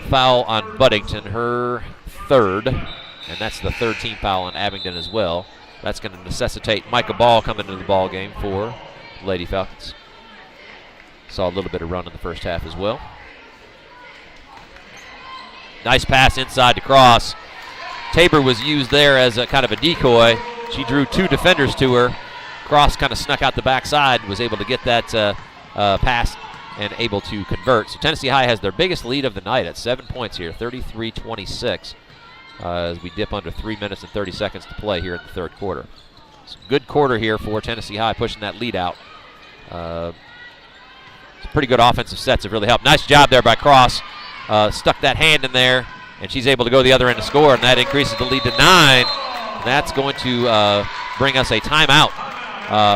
Foul on Buddington, her third, and that's the third team foul on Abingdon as well. That's going to necessitate Micah Ball coming into the ball game for Lady Falcons. Saw a little bit of run in the first half as well. Nice pass inside to Cross. Tabor was used there as a kind of a decoy. She drew 2 defenders to her. Cross kind of snuck out the backside, was able to get that pass and able to convert. So Tennessee High has their biggest lead of the night at 7 points here, 33-26. As we dip under 3 minutes and 30 seconds to play here in the third quarter. So good quarter here for Tennessee High, pushing that lead out. Some pretty good offensive sets have really helped. Nice job there by Cross. Stuck that hand in there, and she's able to go the other end to score, and that increases the lead to 9. And that's going to bring us a timeout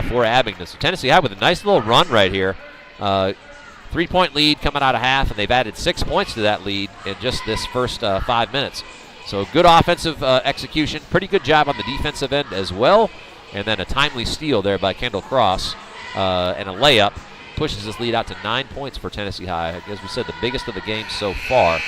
for Abingdon. So Tennessee High with a nice little run right here. 3-point lead coming out of half, and they've added 6 points to that lead in just this first 5 minutes. So good offensive execution, pretty good job on the defensive end as well, and then a timely steal there by Kendall Cross and a layup pushes this lead out to 9 points for Tennessee High. As we said, the biggest of the game so far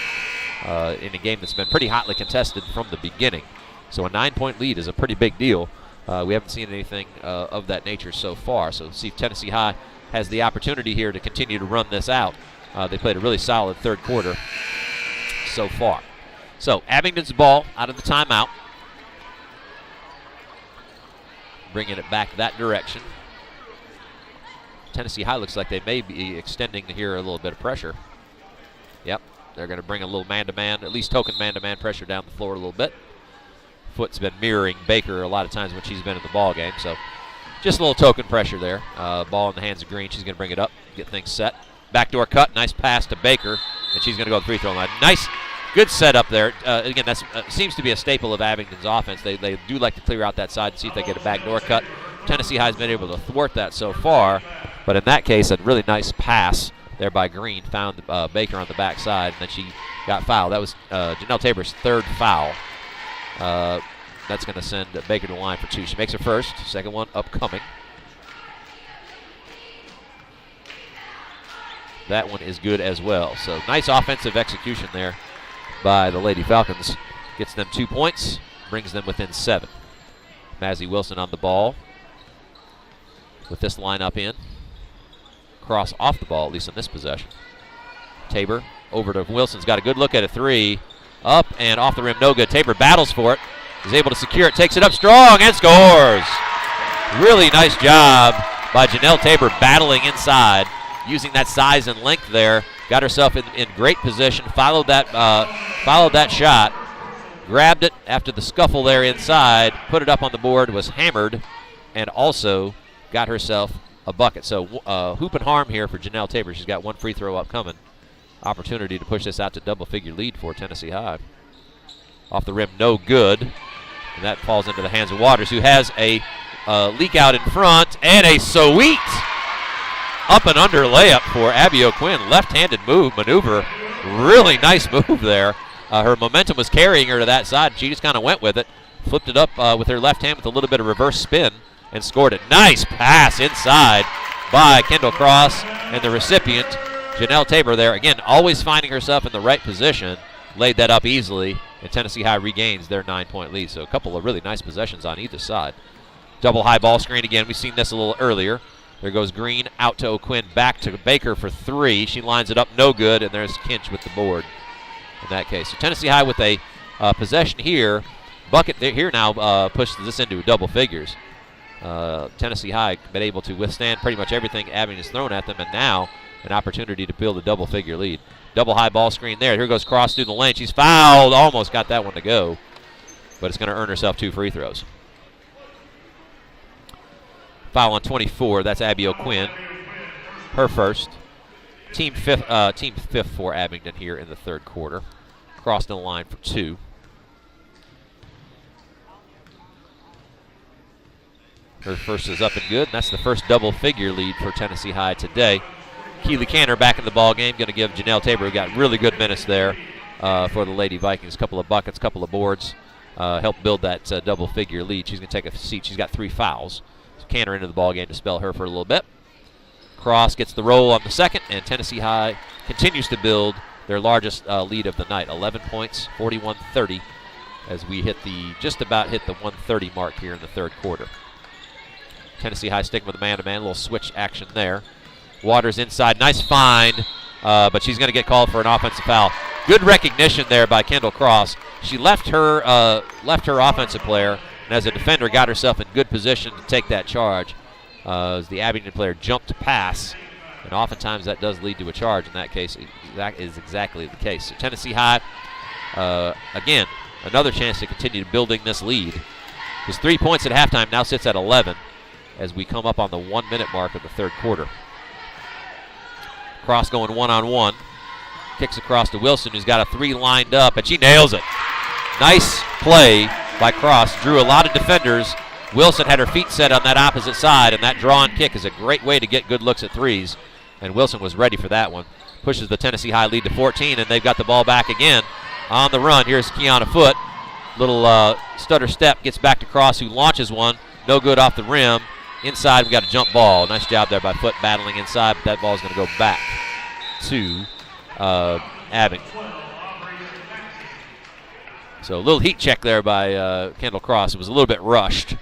in a game that's been pretty hotly contested from the beginning. So a 9-point lead is a pretty big deal. We haven't seen anything of that nature so far. So see if Tennessee High has the opportunity here to continue to run this out. They played a really solid third quarter so far. So Abingdon's ball out of the timeout. Bringing it back that direction. Tennessee High looks like they may be extending here a little bit of pressure. Yep, they're going to bring a little man-to-man, at least token man-to-man pressure down the floor a little bit. Foot's been mirroring Baker a lot of times when she's been in the ball game, so just a little token pressure there. Ball in the hands of Green. She's going to bring it up, get things set. Backdoor cut, nice pass to Baker, and she's going to go to the free throw line. Nice. Good setup there. Again, that seems to be a staple of Abingdon's offense. They do like to clear out that side and see if they get a backdoor cut. Tennessee High's been able to thwart that so far, but in that case, a really nice pass there by Green. Found Baker on the backside, and then she got fouled. That was Janelle Tabor's third foul. That's going to send Baker to the line for 2. She makes her first. Second one upcoming. That one is good as well. So nice offensive execution there by the Lady Falcons. Gets them 2 points, brings them within 7. Mazzie Wilson on the ball with this lineup in. Cross off the ball, at least in this possession. Tabor over to Wilson's got a good look at a 3. Up and off the rim, no good. Tabor battles for it, is able to secure it, takes it up strong and scores. Really nice job by Janelle Tabor battling inside, using that size and length there. Got herself in great position, followed that shot, grabbed it after the scuffle there inside, put it up on the board, was hammered, and also got herself a bucket. So hoop and harm here for Janelle Tabor. She's got one free throw upcoming. Opportunity to push this out to double-figure lead for Tennessee High. Off the rim, no good. And that falls into the hands of Waters, who has a leak out in front, and a sweet up and under layup for Abby O'Quinn. Left-handed maneuver. Really nice move there. Her momentum was carrying her to that side. She just kind of went with it. Flipped it up with her left hand with a little bit of reverse spin and scored it. Nice pass inside by Kendall Cross, and the recipient, Janelle Tabor there. Again, always finding herself in the right position. Laid that up easily, and Tennessee High regains their 9-point lead. So a couple of really nice possessions on either side. Double high ball screen again. We've seen this a little earlier. There goes Green out to O'Quinn, back to Baker for three. She lines it up, no good, and there's Kinch with the board in that case. So Tennessee High with a possession here. Bucket here now pushes this into double figures. Tennessee High been able to withstand pretty much everything Abingdon has thrown at them, and now an opportunity to build a double-figure lead. Double high ball screen there. Here goes Cross through the lane. She's fouled. Almost got that one to go, but it's going to earn herself 2 free throws. Foul on 24. That's Abby O'Quinn. Her first. Team fifth for Abingdon here in the third quarter. Crossed the line for 2. Her first is up and good, and that's the first double-figure lead for Tennessee High today. Keely Cantor back in the ball game, going to give Janelle Tabor, who got really good minutes there for the Lady Vikings. A couple of buckets, couple of boards, helped build that double-figure lead. She's going to take a seat. She's got 3 fouls. So Cantor into the ball game to spell her for a little bit. Cross gets the roll on the second, and Tennessee High continues to build their largest lead of the night, 11 points, 41-30, as we just about hit the 130 mark here in the third quarter. Tennessee High sticking with a man-to-man, a little switch action there. Waters inside, nice find, but she's going to get called for an offensive foul. Good recognition there by Kendall Cross. She left her offensive player, and as a defender got herself in good position to take that charge. As the Abingdon player jumped to pass, and oftentimes that does lead to a charge. In that case, that is exactly the case. So Tennessee High, again, another chance to continue building this lead. It was 3 points at halftime, now sits at 11 as we come up on the 1-minute mark of the third quarter. Cross going one-on-one. Kicks across to Wilson, who's got a 3 lined up, and she nails it. Nice play by Cross. Drew a lot of defenders. Wilson had her feet set on that opposite side, and that draw and kick is a great way to get good looks at threes. And Wilson was ready for that one. Pushes the Tennessee High lead to 14, and they've got the ball back again on the run. Here's Kiana Foote. Little stutter step, gets back to Cross, who launches one. No good off the rim. Inside, we got a jump ball. Nice job there by Foote battling inside, but that ball's going to go back to Abingdon. So a little heat check there by Kendall Cross. It was a little bit rushed,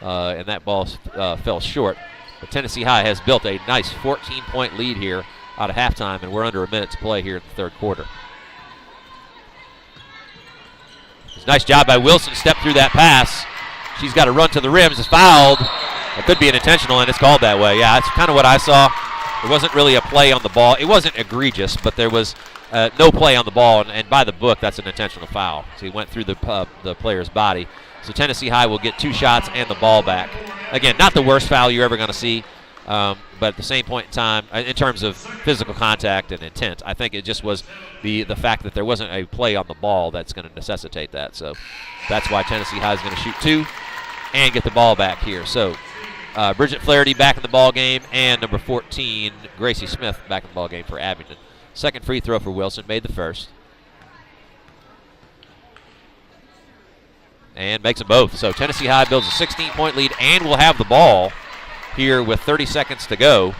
and that ball fell short. But Tennessee High has built a nice 14-point lead here out of halftime, and we're under a minute to play here in the third quarter. It's a nice job by Wilson, step through that pass. She's got to run to the rim. It's fouled. It could be an intentional, and it's called that way. Yeah, that's kind of what I saw. There wasn't really a play on the ball. It wasn't egregious, but there was no play on the ball, and by the book, that's an intentional foul. So he went through the player's body. So Tennessee High will get 2 shots and the ball back. Again, not the worst foul you're ever going to see, but at the same point in time, in terms of physical contact and intent, I think it just was the fact that there wasn't a play on the ball that's going to necessitate that. So that's why Tennessee High is going to shoot 2 and get the ball back here. So Bridget Flaherty back in the ball game, and number 14, Gracie Smith, back in the ball game for Abingdon. Second free throw for Wilson, made the first. And makes them both. So Tennessee High builds a 16-point lead and will have the ball here with 30 seconds to go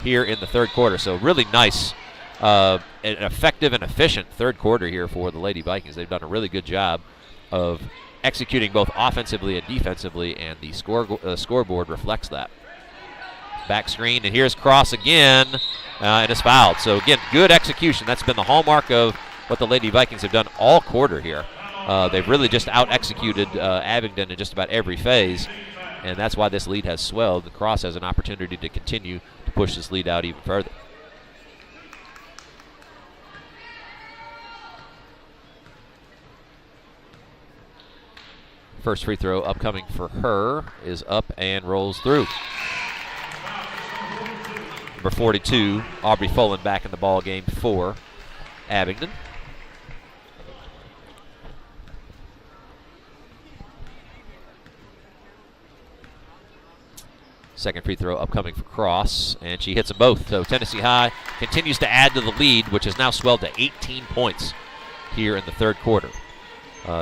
here in the third quarter. So really nice, an effective and efficient third quarter here for the Lady Vikings. They've done a really good job of executing both offensively and defensively, and the scoreboard reflects that. Back screen, and here's Cross again, and it's fouled. So again, good execution. That's been the hallmark of what the Lady Vikings have done all quarter here. They've really just out-executed Abingdon in just about every phase, and that's why this lead has swelled. The Cross has an opportunity to continue to push this lead out even further. First free throw upcoming for her is up and rolls through. Number 42, Aubrey Fullen, back in the ball game for Abingdon. Second free throw upcoming for Cross, and she hits them both. So Tennessee High continues to add to the lead, which has now swelled to 18 points here in the third quarter.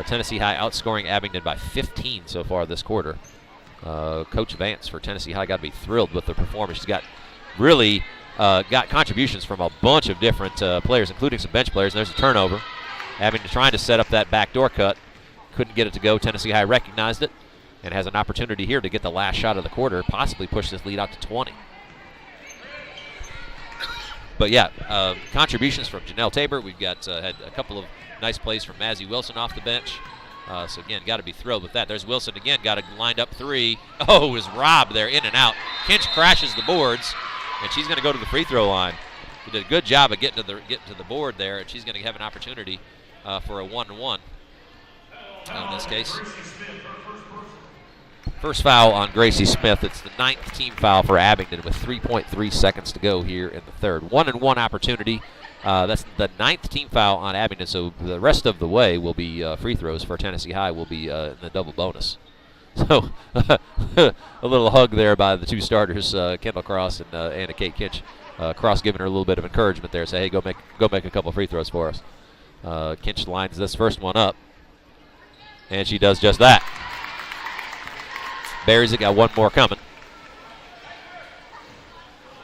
Tennessee High outscoring Abingdon by 15 so far this quarter. Coach Vance for Tennessee High got to be thrilled with the performance. She's got really got contributions from a bunch of different players, including some bench players. And there's a turnover. Abingdon trying to set up that backdoor cut. Couldn't get it to go. Tennessee High recognized it and has an opportunity here to get the last shot of the quarter, possibly push this lead out to 20. But yeah, contributions from Janelle Tabor. We've got had a couple of nice plays from Mazzie Wilson off the bench. So again, got to be thrilled with that. There's Wilson again, got a lined up three. Oh, is Robb there, in and out. Kinch crashes the boards, and she's going to go to the free throw line. She did a good job of getting to the board there, and she's going to have an opportunity for a 1-1 in this case. First foul on Gracie Smith. It's the 9th team foul for Abingdon with 3.3 seconds to go here in the third. 1-and-1 opportunity. That's the 9th team foul on Abingdon, so the rest of the way will be free throws for Tennessee High will be in the double bonus. So a little hug there by the two starters, Kendall Cross and Anna Kate Kinch. Cross giving her a little bit of encouragement there, say, hey, go make a couple free throws for us. Kinch lines this first one up, and she does just that. Buries it, got one more coming.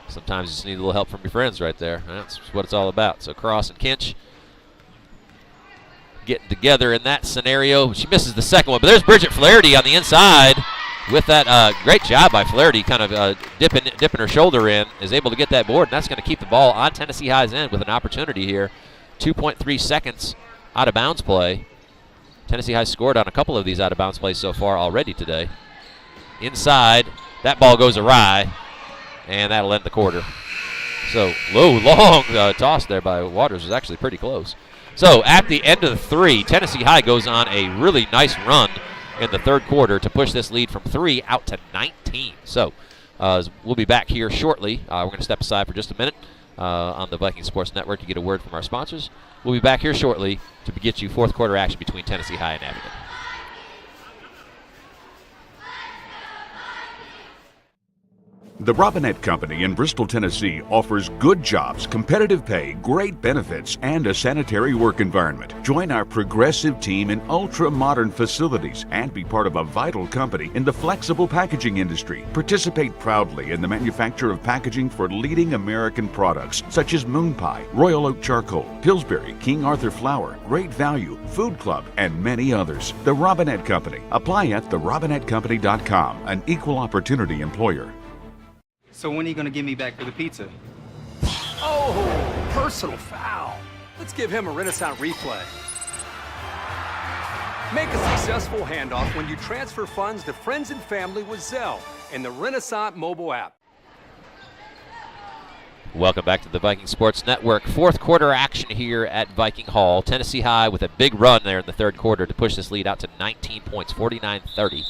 Sometimes you just need a little help from your friends right there. That's what it's all about. So Cross and Kinch getting together in that scenario. She misses the second one, but there's Bridget Flaherty on the inside with that great job by Flaherty, kind of dipping her shoulder in, is able to get that board, and that's going to keep the ball on Tennessee High's end with an opportunity here. 2.3 seconds out of bounds play. Tennessee High scored on a couple of these out of bounds plays so far already today. Inside, that ball goes awry, and that'll end the quarter. So long toss there by Waters was actually pretty close. So at the end of the three, Tennessee High goes on a really nice run in the third quarter to push this lead from 3 out to 19. So we'll be back here shortly. We're going to step aside for just a minute on the Vikings Sports Network to get a word from our sponsors. We'll be back here shortly to get you fourth quarter action between Tennessee High and Abingdon. The Robinette Company in Bristol, Tennessee offers good jobs, competitive pay, great benefits, and a sanitary work environment. Join our progressive team in ultra-modern facilities and be part of a vital company in the flexible packaging industry. Participate proudly in the manufacture of packaging for leading American products such as Moon Pie, Royal Oak Charcoal, Pillsbury, King Arthur Flour, Great Value, Food Club, and many others. The Robinette Company. Apply at therobinettecompany.com, an equal opportunity employer. So when are you gonna give me back for the pizza? Oh, personal foul. Let's give him a Renaissance replay. Make a successful handoff when you transfer funds to friends and family with Zelle and the Renaissance mobile app. Welcome back to the Viking Sports Network. Fourth quarter action here at Viking Hall. Tennessee High with a big run there in the third quarter to push this lead out to 19 points, 49-30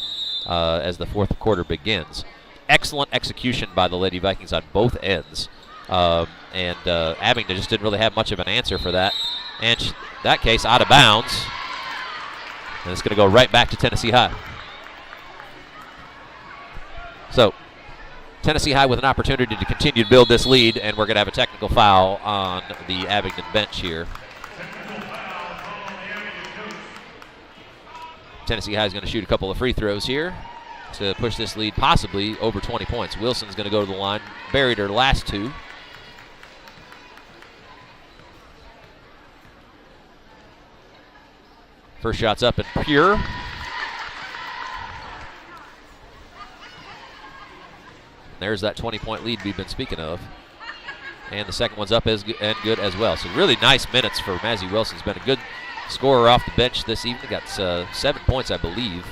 as the fourth quarter begins. Excellent execution by the Lady Vikings on both ends. Abingdon just didn't really have much of an answer for that. And in that case, out of bounds. And it's going to go right back to Tennessee High. So Tennessee High with an opportunity to continue to build this lead, and we're going to have a technical foul on the Abingdon bench here. Tennessee High is going to shoot a couple of free throws here to push this lead possibly over 20 points. Wilson's going to go to the line, buried her last two. First shot's up and pure. There's that 20-point lead we've been speaking of. And the second one's up and good as well. So really nice minutes for Mazzie Wilson. He's been a good scorer off the bench this evening. Got 7 points, I believe.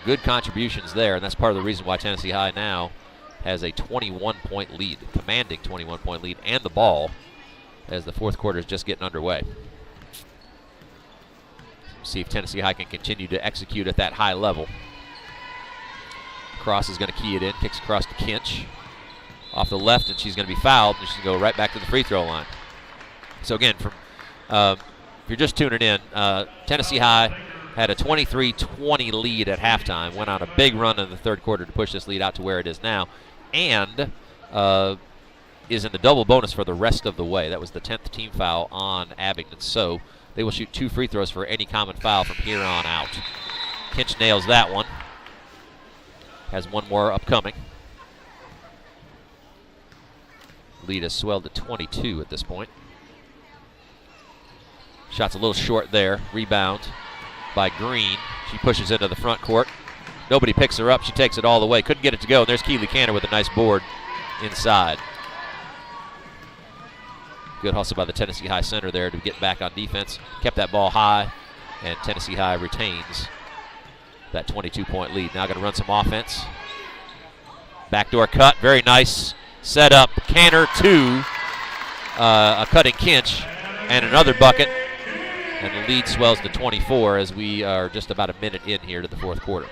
Good contributions there, and that's part of the reason why Tennessee High now has a 21-point lead, commanding 21-point lead, and the ball as the fourth quarter is just getting underway. See if Tennessee High can continue to execute at that high level. Cross is going to key it in, kicks across to Kinch. Off the left, and she's going to be fouled, and she's going to go right back to the free throw line. So again, from if you're just tuning in, Tennessee High had a 23-20 lead at halftime, went on a big run in the third quarter to push this lead out to where it is now, and is in the double bonus for the rest of the way. That was the 10th team foul on Abingdon. So they will shoot 2 free throws for any common foul from here on out. Kinch nails that one. Has one more upcoming. Lead has swelled to 22 at this point. Shot's a little short there. Rebound by Green. She pushes into the front court. Nobody picks her up. She takes it all the way. Couldn't get it to go. And there's Keely Cantor with a nice board inside. Good hustle by the Tennessee High center there to get back on defense. Kept that ball high, and Tennessee High retains that 22-point lead. Now going to run some offense. Backdoor cut. Very nice. Set up. Cantor to a cutting Kinch and another bucket. And the lead swells to 24 as we are just about a minute in here to the fourth quarter.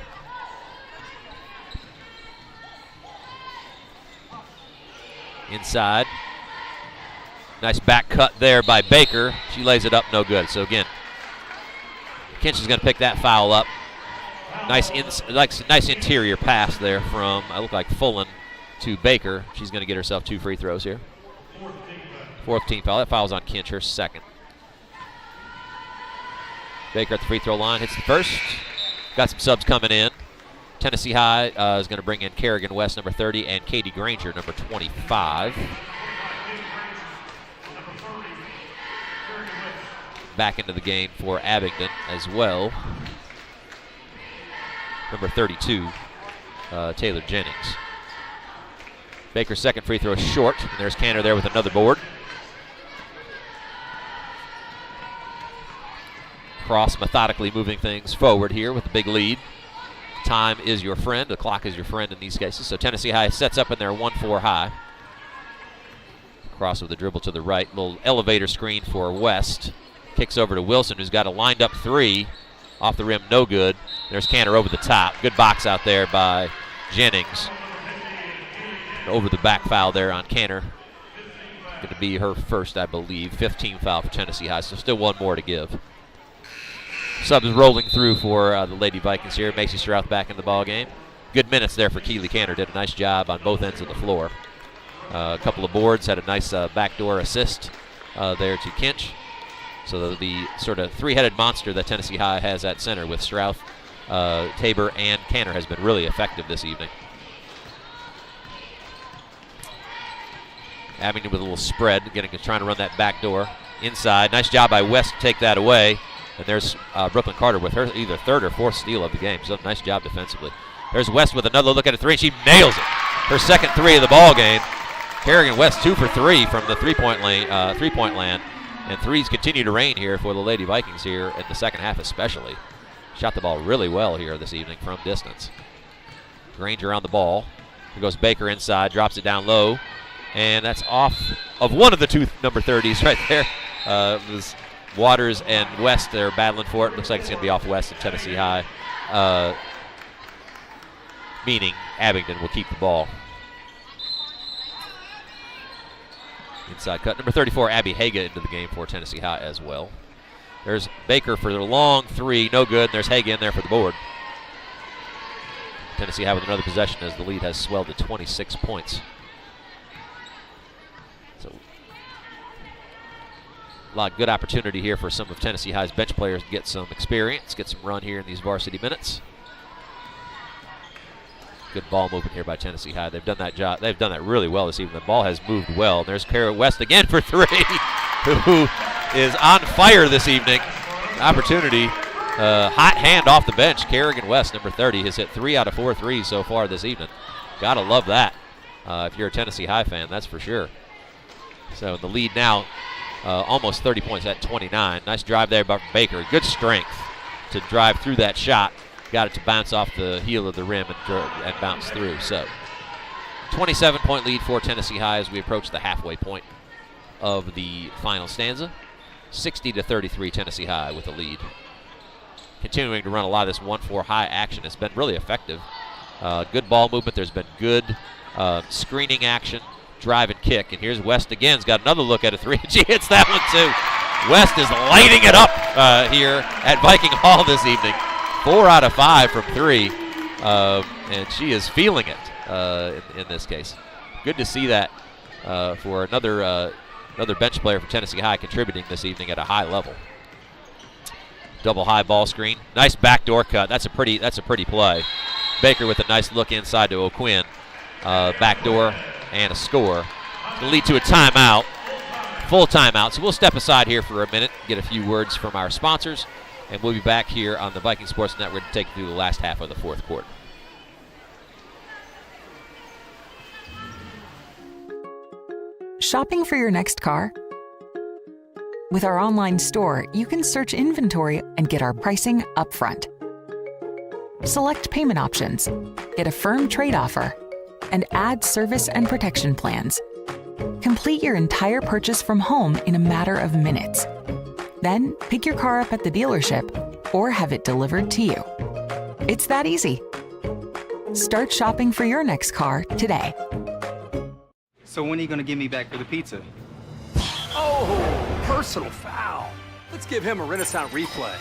Inside. Nice back cut there by Baker. She lays it up, no good. So again, Kinch is going to pick that foul up. Nice interior pass there from, I look like Fullen to Baker. She's going to get herself 2 free throws here. 4th team foul. That foul's on Kinch, her second. Baker at the free throw line, hits the first. Got some subs coming in. Tennessee High is going to bring in Kerrigan West, number 30, and Katie Granger, number 25. Back into the game for Abingdon as well. Number 32, Taylor Jennings. Baker's second free throw is short, and there's Cantor there with another board. Cross methodically moving things forward here with the big lead. Time is your friend. The clock is your friend in these cases. So Tennessee High sets up in their 1-4 high. Cross with a dribble to the right. Little elevator screen for West. Kicks over to Wilson, who's got a lined up 3. Off the rim, no good. There's Cantor over the top. Good box out there by Jennings. Over the back foul there on Cantor. Going to be her first, I believe. 15 foul for Tennessee High, so still one more to give. Subs rolling through for the Lady Vikings here. Macy Strouth back in the ball game. Good minutes there for Keely Cantor. Did a nice job on both ends of the floor. A couple of boards, had a nice backdoor assist there to Kinch. So the sort of 3-headed monster that Tennessee High has at center with Strouth, Tabor, and Cantor has been really effective this evening. Abingdon with a little spread, trying to run that back door inside. Nice job by West to take that away. And there's Brooklyn Carter with her either 3rd or 4th steal of the game. So nice job defensively. There's West with another look at a 3, and she nails it. Her second 3 of the ball game. Kerrigan West 2 for 3 from the three-point land. And threes continue to rain here for the Lady Vikings here in the second half especially. Shot the ball really well here this evening from distance. Granger on the ball. Here goes Baker inside, drops it down low. And that's off of one of the 2 number 30s right there. It was Waters and West, they're battling for it. Looks like it's going to be off West and Tennessee High. Meaning Abingdon will keep the ball. Inside cut. Number 34, Abby Haga into the game for Tennessee High as well. There's Baker for the long 3, no good. And there's Haga in there for the board. Tennessee High with another possession as the lead has swelled to 26 points. So a lot of good opportunity here for some of Tennessee High's bench players to get some experience, get some run here in these varsity minutes. Good ball movement here by Tennessee High. They've done that job. They've done that really well this evening. The ball has moved well. And there's Kara West again for 3, who is on fire this evening. Opportunity. Hot hand off the bench. Kerrigan West, number 30, has hit 3 out of 4 threes so far this evening. Gotta love that. If you're a Tennessee High fan, that's for sure. So the lead now, almost 30 points at 29. Nice drive there by Baker. Good strength to drive through that shot. Got it to bounce off the heel of the rim and bounce through. So 27-point lead for Tennessee High as we approach the halfway point of the final stanza. 60-33 Tennessee High with the lead. continuing to run a lot of this 1-4 high action. It's been really effective. Good ball movement. There's been good screening action, drive and kick. And here's West again. He's got another look at a three. She hits that one too. West is lighting it up here at Viking Hall this evening. 4 out of 5 from 3, and she is feeling it in this case. Good to see that for another bench player for Tennessee High contributing this evening at a high level. Double high ball screen, nice backdoor cut. That's a pretty play. Baker with a nice look inside to O'Quinn. Backdoor and a score. It's going to lead to a timeout. Full timeout. So we'll step aside here for a minute, get a few words from our sponsors, and we'll be back here on the Viking Sports Network to take you through the last half of the fourth quarter. Shopping for your next car? With our online store, you can search inventory and get our pricing up front. Select payment options, get a firm trade offer, and add service and protection plans. Complete your entire purchase from home in a matter of minutes. Then pick your car up at the dealership or have it delivered to you. It's that easy. Start shopping for your next car today. So when are you going to give me back for the pizza? Oh, personal foul. Let's give him a Renaissance replay.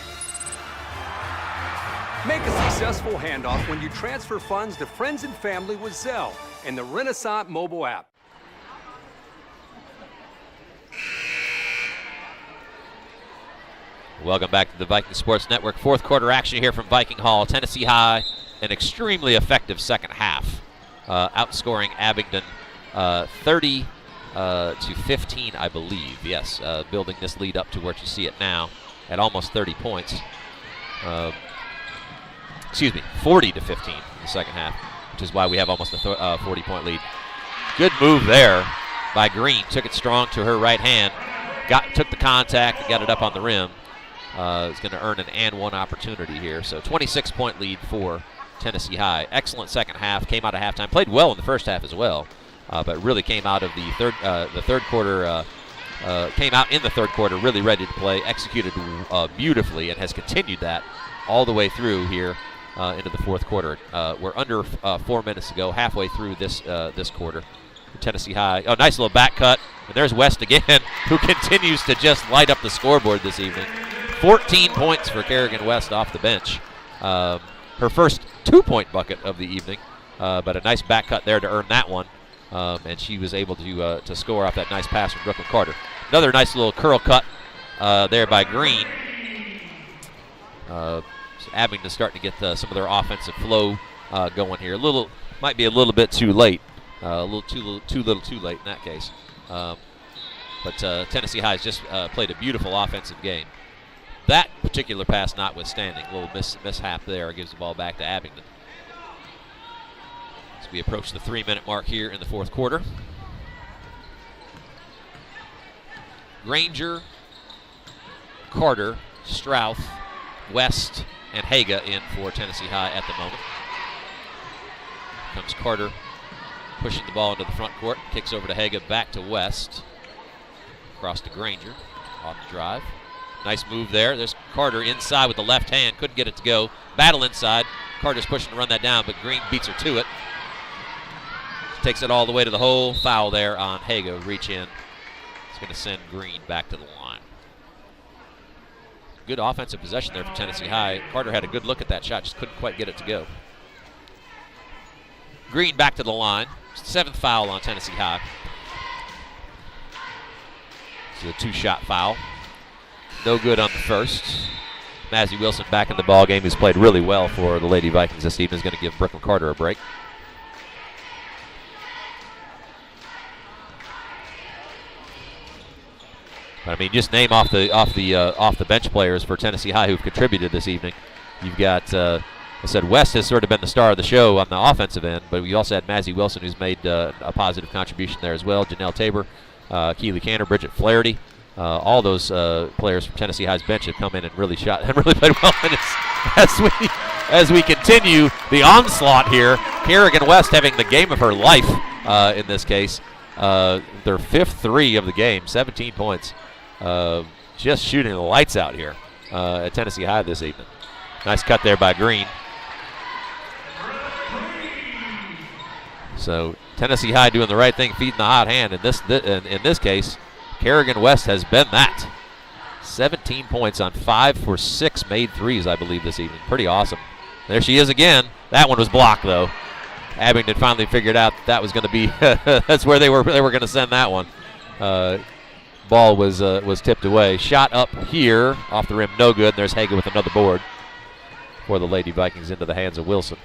Make a successful handoff when you transfer funds to friends and family with Zelle and the Renaissance mobile app. Welcome back to the Viking Sports Network. Fourth quarter action here from Viking Hall. Tennessee High, an extremely effective second half, outscoring Abingdon 30 to 15, I believe. Yes, building this lead up to where you see it now at almost 30 points. 40 to 15 in the second half, which is why we have almost a 40-point lead. Good move there by Green. Took it strong to her right hand. Took the contact and got it up on the rim. Is going to earn an and one opportunity here. So 26-point lead for Tennessee High. Excellent second half. Came out of halftime. Played well in the first half as well, but really came out of the third quarter. Came out in the third quarter really ready to play. Executed beautifully and has continued that all the way through here into the fourth quarter. We're under 4 minutes to go, halfway through this quarter. Tennessee High. Oh, nice little back cut. And there's West again, who continues to just light up the scoreboard this evening. 14 points for Kerrigan West off the bench. Her first 2-point bucket of the evening, but a nice back cut there to earn that one. And she was able to score off that nice pass from Brooklyn Carter. Another nice little curl cut there by Green. So Abingdon starting to get some of their offensive flow going here. Might be a little bit too late. A little too late in that case. But Tennessee High has just played a beautiful offensive game. That particular pass notwithstanding, a little mishap there, gives the ball back to Abingdon. As we approach the 3-minute mark here in the fourth quarter. Granger, Carter, Strouth, West, and Haga in for Tennessee High at the moment. Comes Carter, pushing the ball into the front court, kicks over to Haga, back to West. Across to Granger, off the drive. Nice move there. There's Carter inside with the left hand, couldn't get it to go. Battle inside. Carter's pushing to run that down, but Green beats her to it. Takes it all the way to the hole. Foul there on Haga, reach in. It's going to send Green back to the line. Good offensive possession there for Tennessee High. Carter had a good look at that shot, just couldn't quite get it to go. Green back to the line. 7th foul on Tennessee High. So a 2-shot foul. No good on the first. Mazzy Wilson back in the ball game, who's played really well for the Lady Vikings this evening, is going to give Brooklyn Carter a break. But I mean, just name off the bench players for Tennessee High who've contributed this evening. You've got, I said, West has sort of been the star of the show on the offensive end, but we also had Mazzy Wilson, who's made a positive contribution there as well. Janelle Tabor, Keely Cantor, Bridget Flaherty. All those players from Tennessee High's bench have come in and really shot and really played well. And as we continue the onslaught here, Kerrigan West having the game of her life in this case. Their 5th 3 of the game, 17 points. Just shooting the lights out here at Tennessee High this evening. Nice cut there by Green. So Tennessee High doing the right thing, feeding the hot hand. In this case, Kerrigan West has been that. 17 points on 5 for 6 made threes, I believe, this evening. Pretty awesome. There she is again. That one was blocked, though. Abingdon finally figured out that was going to be that's where they were going to send that one. Ball was tipped away. Shot up here off the rim, no good. And there's Haga with another board for the Lady Vikings into the hands of Wilson.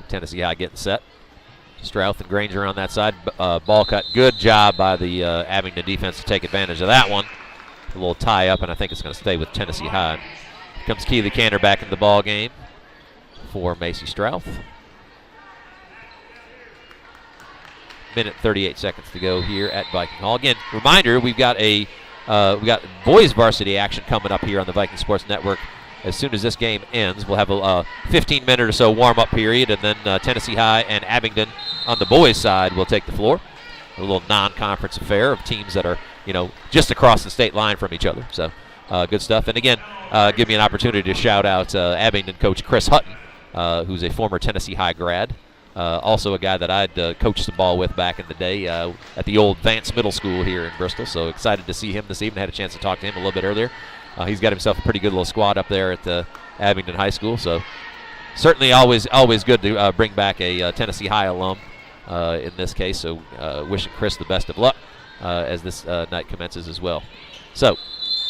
Tennessee High getting set. Strouth and Granger on that side. Ball cut. Good job by the Abingdon defense to take advantage of that one. A little tie up, and I think it's going to stay with Tennessee High. Here comes Keely Cantor back in the ball game for Macy Strouth. Minute 38 seconds to go here at Viking Hall. Again, reminder, we got boys varsity action coming up here on the Viking Sports Network. As soon as this game ends, we'll have a 15-minute or so warm-up period, and then Tennessee High and Abingdon on the boys' side will take the floor. A little non-conference affair of teams that are, just across the state line from each other. So good stuff. And again, give me an opportunity to shout out Abingdon coach Chris Hutton, who's a former Tennessee High grad. Also a guy that I'd coached some ball with back in the day at the old Vance Middle School here in Bristol. So excited to see him this evening. Had a chance to talk to him a little bit earlier. He's got himself a pretty good little squad up there at Abingdon High School. So certainly always good to bring back a Tennessee High alum in this case. So wishing Chris the best of luck as this night commences as well. So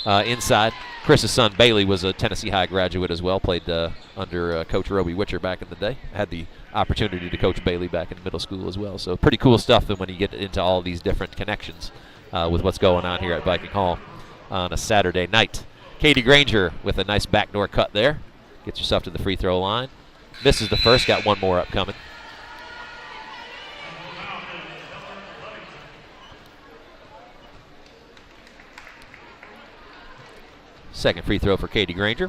inside, Chris's son Bailey was a Tennessee High graduate as well. Played under Coach Roby Witcher back in the day. Had the opportunity to coach Bailey back in middle school as well. So pretty cool stuff when you get into all these different connections with what's going on here at Viking Hall on a Saturday night. Katie Granger with a nice backdoor cut there. Gets herself to the free throw line. Misses the first, got one more upcoming. Second free throw for Katie Granger.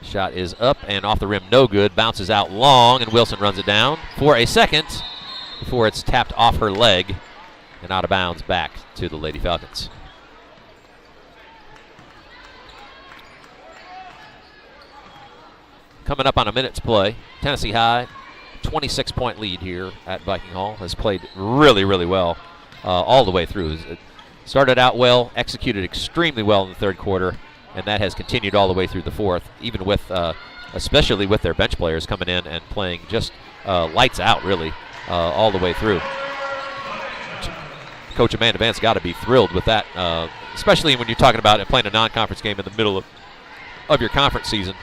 Shot is up and off the rim, no good. Bounces out long, and Wilson runs it down for a second before it's tapped off her leg and out of bounds back to the Lady Falcons. Coming up on a minute's play, Tennessee High, 26-point lead here at Viking Hall. Has played really, really well all the way through. It started out well, executed extremely well in the third quarter, and that has continued all the way through the fourth, even with, especially with their bench players coming in and playing just lights out, really, all the way through. Coach Amanda Vance got to be thrilled with that, especially when you're talking about playing a non-conference game in the middle of your conference season.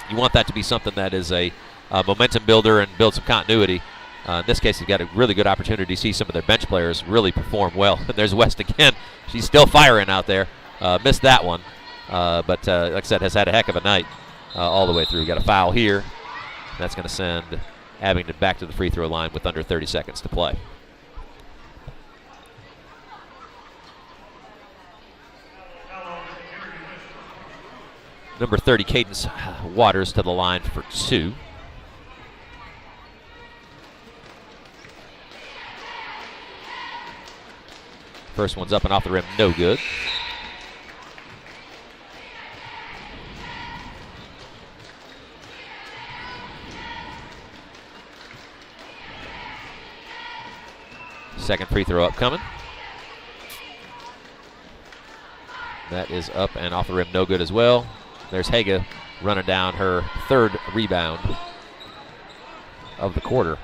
You want that to be something that is a momentum builder and build some continuity. In this case, you've got a really good opportunity to see some of their bench players really perform well. There's West again. She's still firing out there. Missed that one. But like I said, has had a heck of a night all the way through. Got a foul here. That's going to send Abingdon back to the free throw line with under 30 seconds to play. Number 30, Cadence Waters to the line for two. First one's up and off the rim, no good. Second free throw upcoming. That is up and off the rim, no good as well. There's Haga running down her third rebound of the quarter.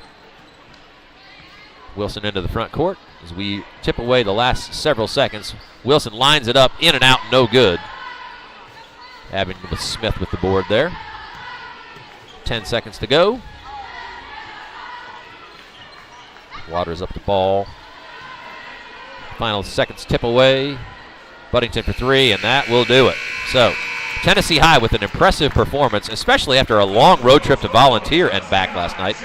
Wilson into the front court as we chip away the last several seconds. Wilson lines it up, in and out, no good. Abingdon with Smith with the board there. 10 seconds to go. Waters up the ball. Final seconds tip away. Buddington for three, and that will do it. So Tennessee High with an impressive performance, especially after a long road trip to Volunteer and back last night.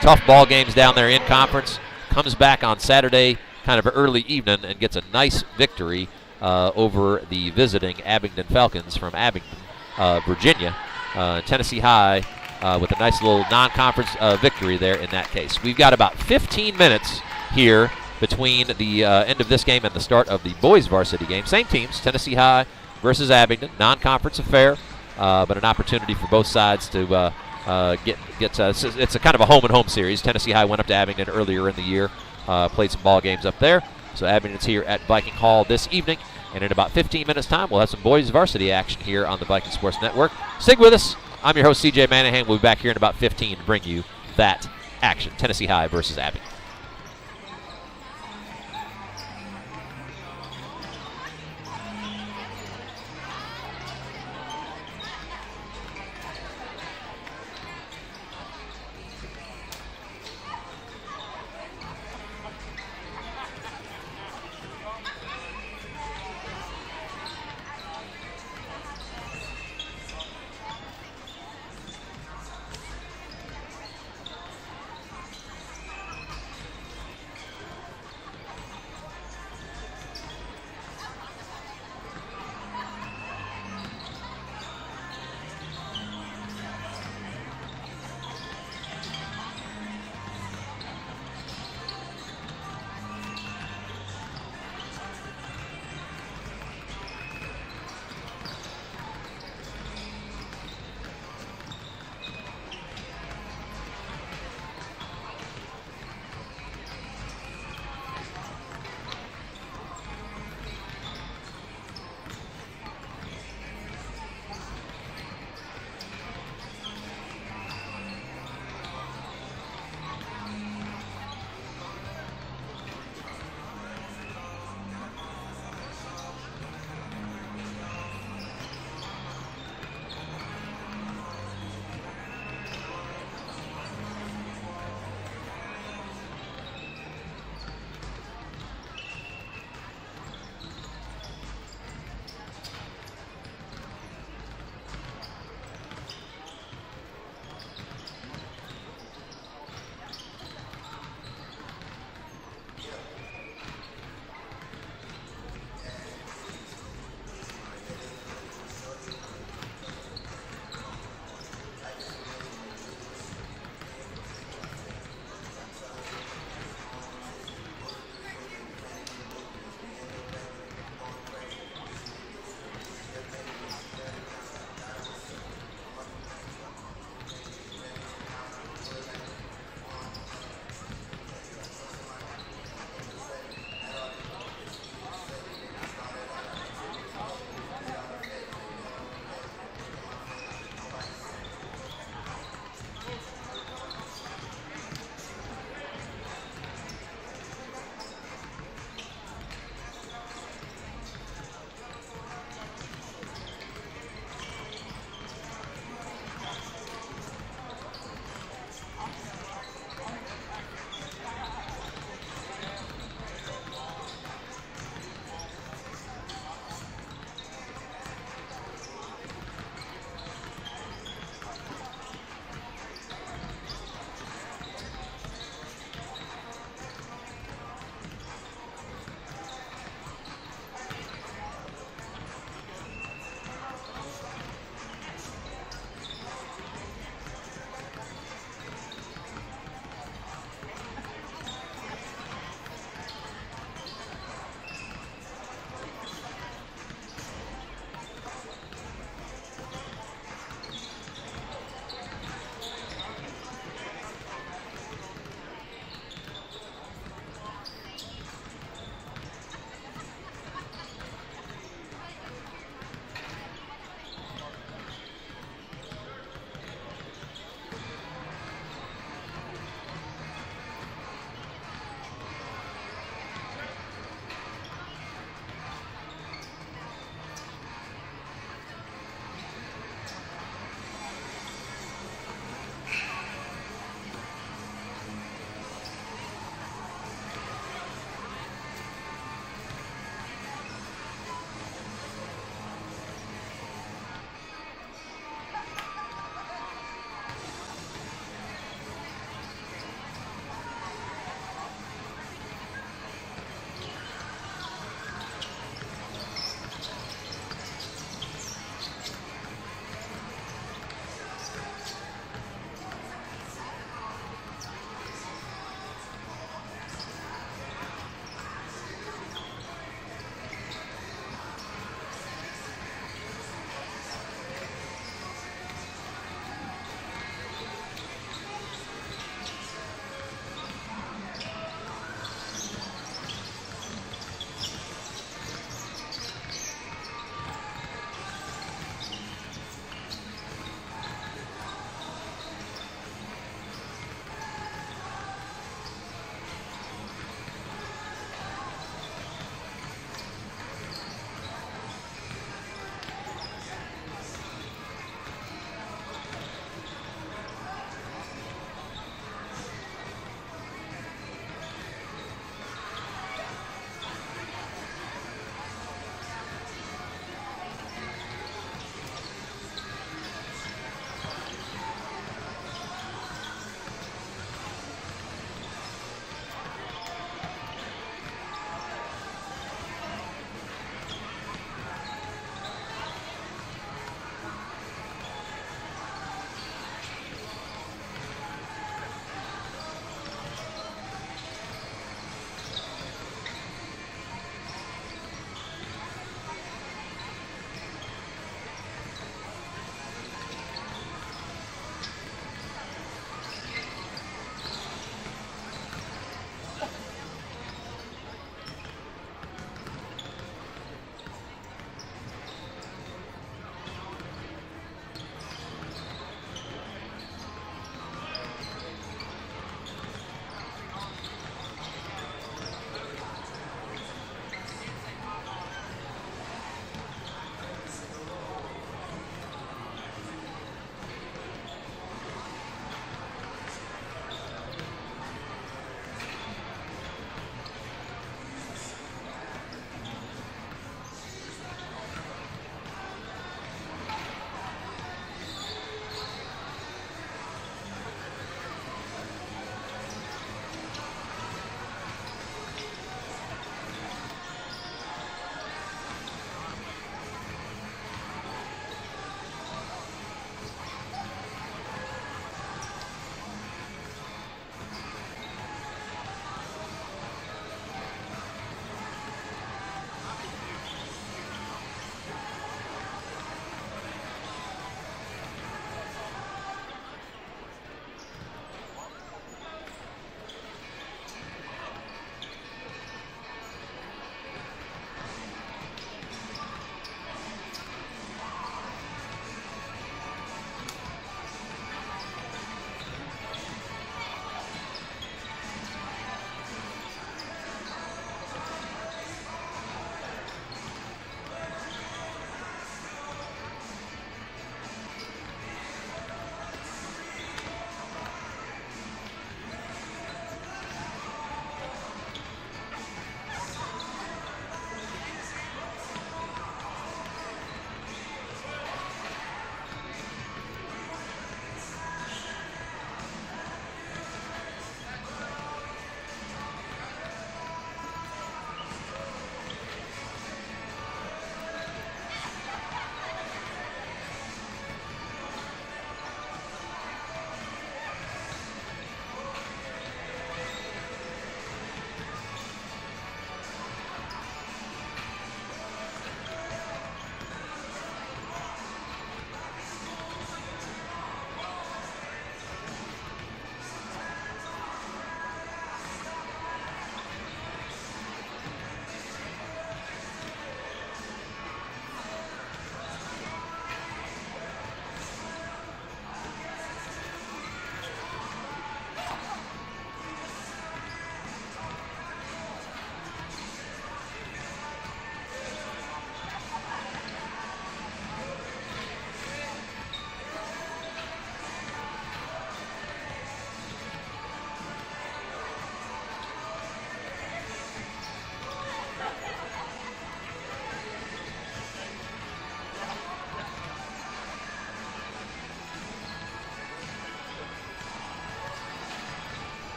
Tough ball games down there in conference. Comes back on Saturday, kind of early evening, and gets a nice victory over the visiting Abingdon Falcons from Abingdon, Virginia. Tennessee High with a nice little non-conference victory there in that case. We've got about 15 minutes here between the end of this game and the start of the boys varsity game. Same teams, Tennessee High versus Abingdon, non-conference affair, but an opportunity for both sides to it's a kind of a home-and-home series. Tennessee High went up to Abingdon earlier in the year, played some ball games up there. So Abingdon's here at Viking Hall this evening, and in about 15 minutes' time, we'll have some boys varsity action here on the Viking Sports Network. Stick with us. I'm your host, CJ Manahan. We'll be back here in about 15 to bring you that action. Tennessee High versus Abingdon.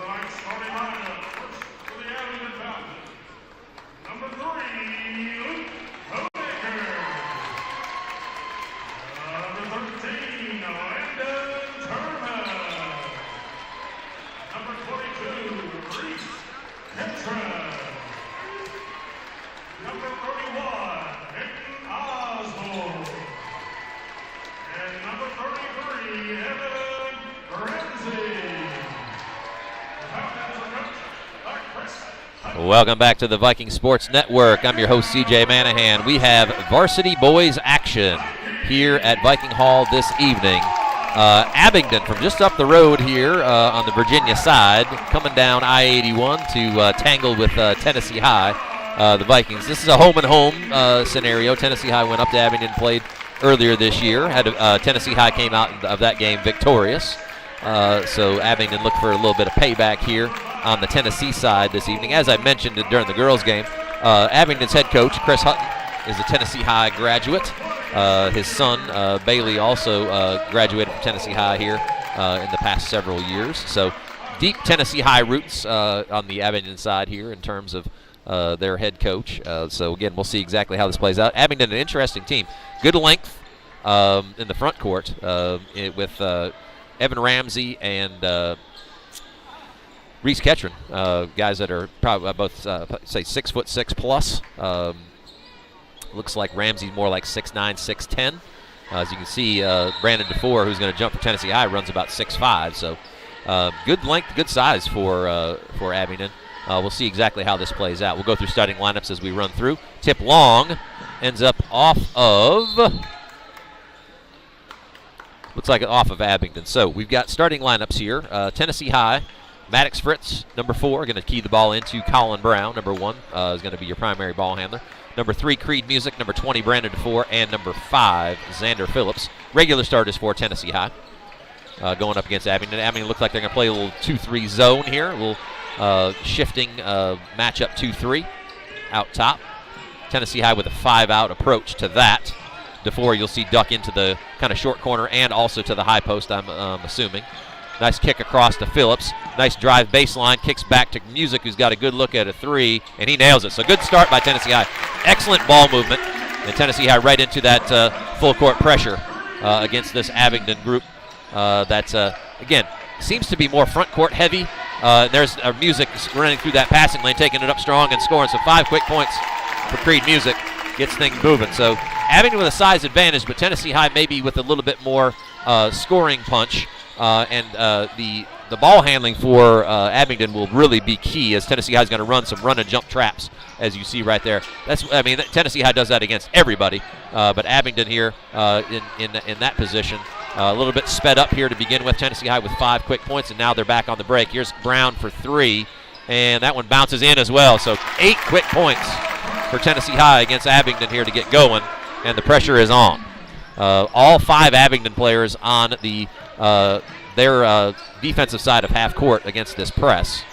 tonight's starting lineup. First for the Abingdon Falcons, number 3, Luke Honaker. Number 13, Landon Turner. Number 22, Reese Petra. Number 31, Hinton Osborne. And number 33, Evan Ramsey. The Falcons are coached by Chris. Welcome back to the Vikings Sports Network. I'm your host, CJ Manahan. We have varsity boys action here at Viking Hall this evening. Abingdon from just up the road here on the Virginia side, coming down I-81 to tangle with Tennessee High. The Vikings. This is a home-and-home scenario. Tennessee High went up to Abingdon, played earlier this year. Tennessee High came out of that game victorious. So Abingdon looked for a little bit of payback here on the Tennessee side this evening. As I mentioned during the girls' game, Abingdon's head coach, Chris Hutton, is a Tennessee High graduate. His son, Bailey, also graduated from Tennessee High here in the past several years. So deep Tennessee High roots on the Abingdon side here in terms of their head coach. So again, we'll see exactly how this plays out. Abingdon, an interesting team. Good length in the front court with Evan Ramsey and Reese Ketron, guys that are probably both say 6'6" plus. Looks like Ramsey's more like 6'9", 6'10". As you can see, Brandon DeFore, who's going to jump for Tennessee High, runs about 6'5". So good length, good size for Abingdon. We'll see exactly how this plays out. We'll go through starting lineups as we run through. Tip long ends up off of, looks like off of Abingdon. So we've got starting lineups here. Tennessee High, Maddox Fritz, number 4, going to key the ball into Colin Brown. Number 1 is going to be your primary ball handler. Number 3, Creed Music. Number 20, Brandon DeFore. And number 5, Xander Phillips. Regular starters for Tennessee High. Going up against Abingdon. Abingdon looks like they're going to play a little 2-3 zone here. A little shifting matchup 2-3 out top. Tennessee High with a 5-out approach to that. DeFore, you'll see duck into the kind of short corner and also to the high post, I'm assuming. Nice kick across to Phillips. Nice drive baseline. Kicks back to Music, who's got a good look at a 3, and he nails it. So good start by Tennessee High. Excellent ball movement. And Tennessee High right into that full court pressure against this Abingdon group that's, again, seems to be more front court heavy. There's Music running through that passing lane, taking it up strong and scoring. So 5 quick points for Creed Music. Gets things moving. So Abingdon with a size advantage, but Tennessee High maybe with a little bit more scoring punch. And the ball handling for Abingdon will really be key, as Tennessee High is going to run some run and jump traps, as you see right there. Tennessee High does that against everybody, but Abingdon here in that position, a little bit sped up here to begin with. Tennessee High with 5 quick points, and now they're back on the break. Here's Brown for 3, and that one bounces in as well. So 8 quick points for Tennessee High against Abingdon here to get going, and the pressure is on. All 5 Abingdon players on their defensive side of half court against this press.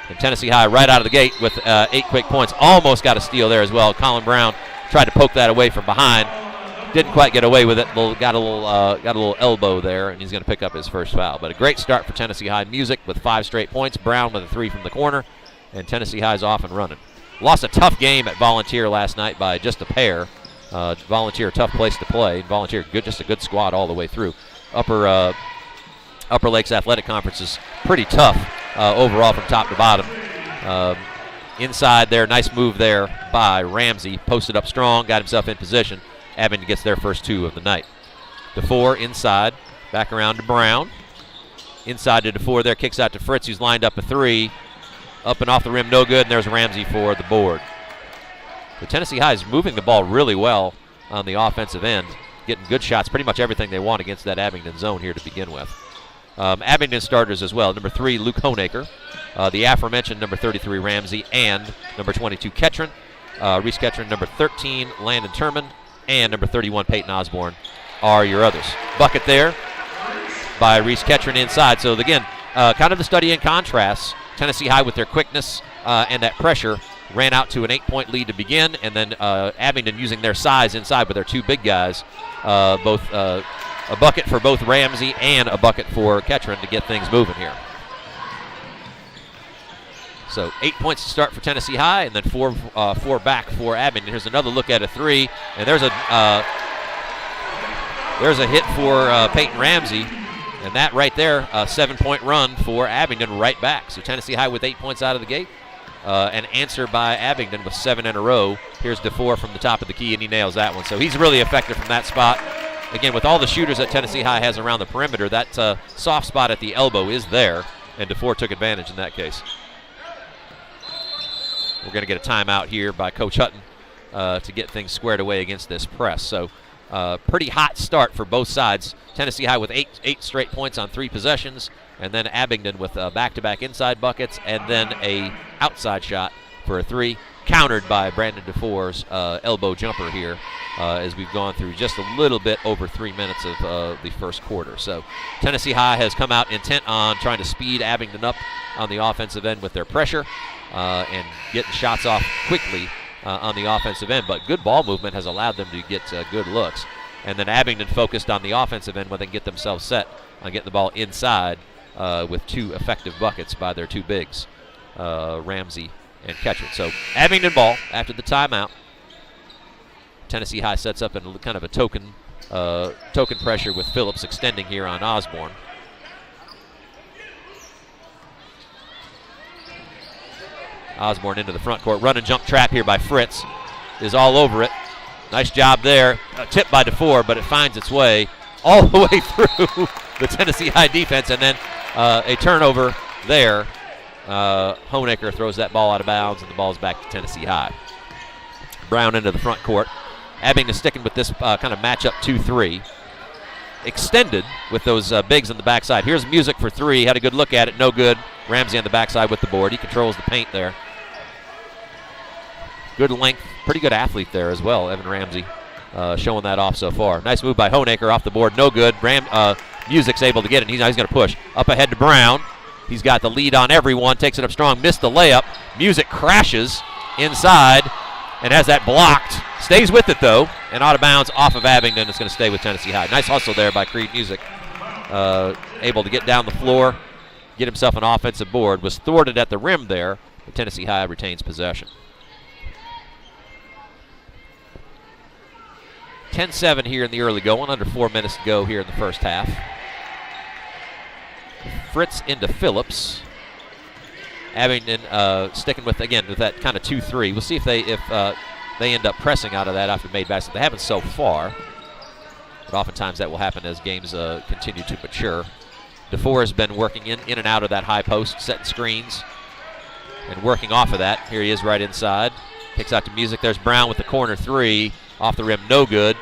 And Tennessee High right out of the gate with 8 quick points. Almost got a steal there as well. Colin Brown tried to poke that away from behind. Didn't quite get away with it. Got a little elbow there, and he's going to pick up his first foul. But a great start for Tennessee High. Music with 5 straight points. Brown with a 3 from the corner. And Tennessee High's off and running. Lost a tough game at Volunteer last night by just a pair. Volunteer, tough place to play. Volunteer, just a good squad all the way through. Upper Lakes Athletic Conference is pretty tough overall from top to bottom. Inside there, nice move there by Ramsey. Posted up strong, got himself in position. Abingdon gets their first 2 of the night. DeFore inside, back around to Brown. Inside to DeFore there, kicks out to Fritz, who's lined up a 3. Up and off the rim, no good, and there's Ramsey for the board. The Tennessee High is moving the ball really well on the offensive end, getting good shots, pretty much everything they want against that Abingdon zone here to begin with. Abingdon starters as well. Number 3, Luke Honaker. The aforementioned number 33, Ramsey, and number 22, Ketron. Reese Ketron, number 13, Landon Turman, and number 31, Peyton Osborne are your others. Bucket there by Reese Ketron inside. So again, kind of the study in contrast. Tennessee High with their quickness and that pressure ran out to an 8-point lead to begin, and then Abingdon using their size inside with their 2 big guys, both a bucket for both Ramsey and a bucket for Ketron to get things moving here. So 8 points to start for Tennessee High, and then four back for Abingdon. Here's another look at a three, and there's a hit for Peyton Ramsey, and that right there, a 7-point run for Abingdon right back. So Tennessee High with 8 points out of the gate. An answer by Abingdon with 7 in a row. Here's DeFore from the top of the key, and he nails that one. So he's really effective from that spot. Again, with all the shooters that Tennessee High has around the perimeter, that soft spot at the elbow is there, and DeFore took advantage in that case. We're going to get a timeout here by Coach Hutton to get things squared away against this press. So pretty hot start for both sides. Tennessee High with eight straight points on 3 possessions, and then Abingdon with back-to-back inside buckets, and then a outside shot for a 3, countered by Brandon DeFore's elbow jumper here as we've gone through just a little bit over 3 minutes of the first quarter. So Tennessee High has come out intent on trying to speed Abingdon up on the offensive end with their pressure and getting shots off quickly on the offensive end, but good ball movement has allowed them to get good looks. And then Abingdon focused on the offensive end when they get themselves set on getting the ball inside with 2 effective buckets by their 2 bigs, Ramsey and Ketchert. So Abingdon ball after the timeout. Tennessee High sets up in kind of a token pressure with Phillips extending here on Osborne. Osborne into the front court. Run and jump trap here by Fritz is all over it. Nice job there. Tipped by DeFore, but it finds its way all the way through the Tennessee High defense, and then a turnover there. Honecker throws that ball out of bounds, and the ball's back to Tennessee High. Brown into the front court. Abingdon sticking with this kind of matchup 2-3. Extended with those bigs on the backside. Here's Music for 3. Had a good look at it. No good. Ramsey on the backside with the board. He controls the paint there. Good length. Pretty good athlete there as well, Evan Ramsey, showing that off so far. Nice move by Honecker off the board. No good. Music's able to get it. He's going to push. Up ahead to Brown. He's got the lead on everyone. Takes it up strong. Missed the layup. Music crashes inside and has that blocked. Stays with it, though, and out of bounds off of Abingdon. It's going to stay with Tennessee High. Nice hustle there by Creed Music. Able to get down the floor, get himself an offensive board. Was thwarted at the rim there, but Tennessee High retains possession. 10-7 here in the early going. Under 4 minutes to go here in the first half. Fritz into Phillips. Abingdon sticking with, again, with that kind of 2-3. We'll see if they end up pressing out of that after made baskets. They haven't so far, but oftentimes that will happen as games continue to mature. DeFore has been working in and out of that high post, setting screens and working off of that. Here he is right inside. Kicks out to Music. There's Brown with the corner 3. Off the rim, no good.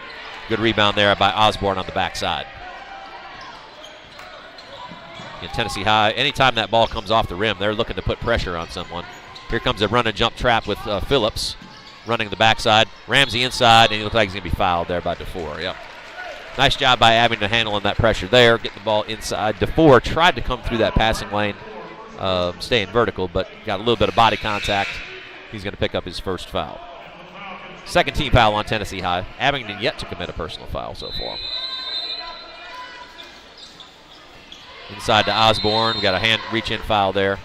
Good rebound there by Osborne on the backside. In Tennessee High, anytime that ball comes off the rim, they're looking to put pressure on someone. Here comes a run and jump trap with Phillips running the backside. Ramsey inside, and he looks like he's going to be fouled there by DeFore. Yep. Nice job by Abingdon handling that pressure there, getting the ball inside. DeFore tried to come through that passing lane, staying vertical, but got a little bit of body contact. He's going to pick up his first foul. Second team foul on Tennessee High. Abingdon yet to commit a personal foul so far. Inside to Osborne. We got a hand reach-in foul there.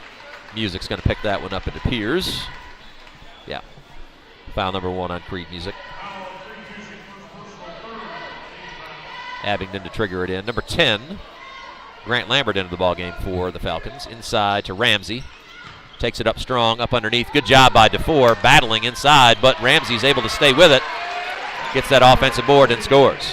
Music's going to pick that one up, it appears. Yeah. Foul number 1 on Creed Music. Abingdon to trigger it in. Number 10, Grant Lambert into the ballgame for the Falcons. Inside to Ramsey. Takes it up strong, up underneath. Good job by DeFore, battling inside, but Ramsey's able to stay with it. Gets that offensive board and scores.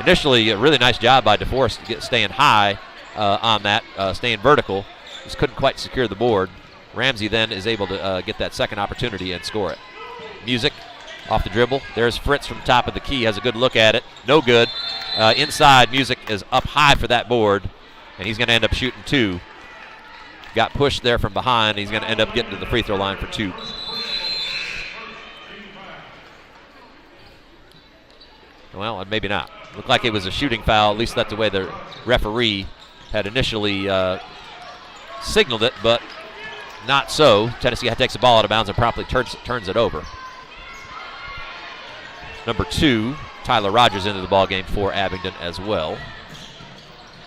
Initially, a really nice job by DeFore staying high on that, staying vertical. Just couldn't quite secure the board. Ramsey then is able to get that second opportunity and score it. Music off the dribble. There's Fritz from top of the key, has a good look at it. No good. Inside, Music is up high for that board, and he's going to end up shooting 2. Got pushed there from behind. He's going to end up getting to the free throw line for 2. Well, maybe not. Looked like it was a shooting foul. At least that's the way the referee had initially signaled it, but not so. Tennessee takes the ball out of bounds and promptly turns it over. Number 2, Tyler Rogers into the ballgame for Abingdon as well.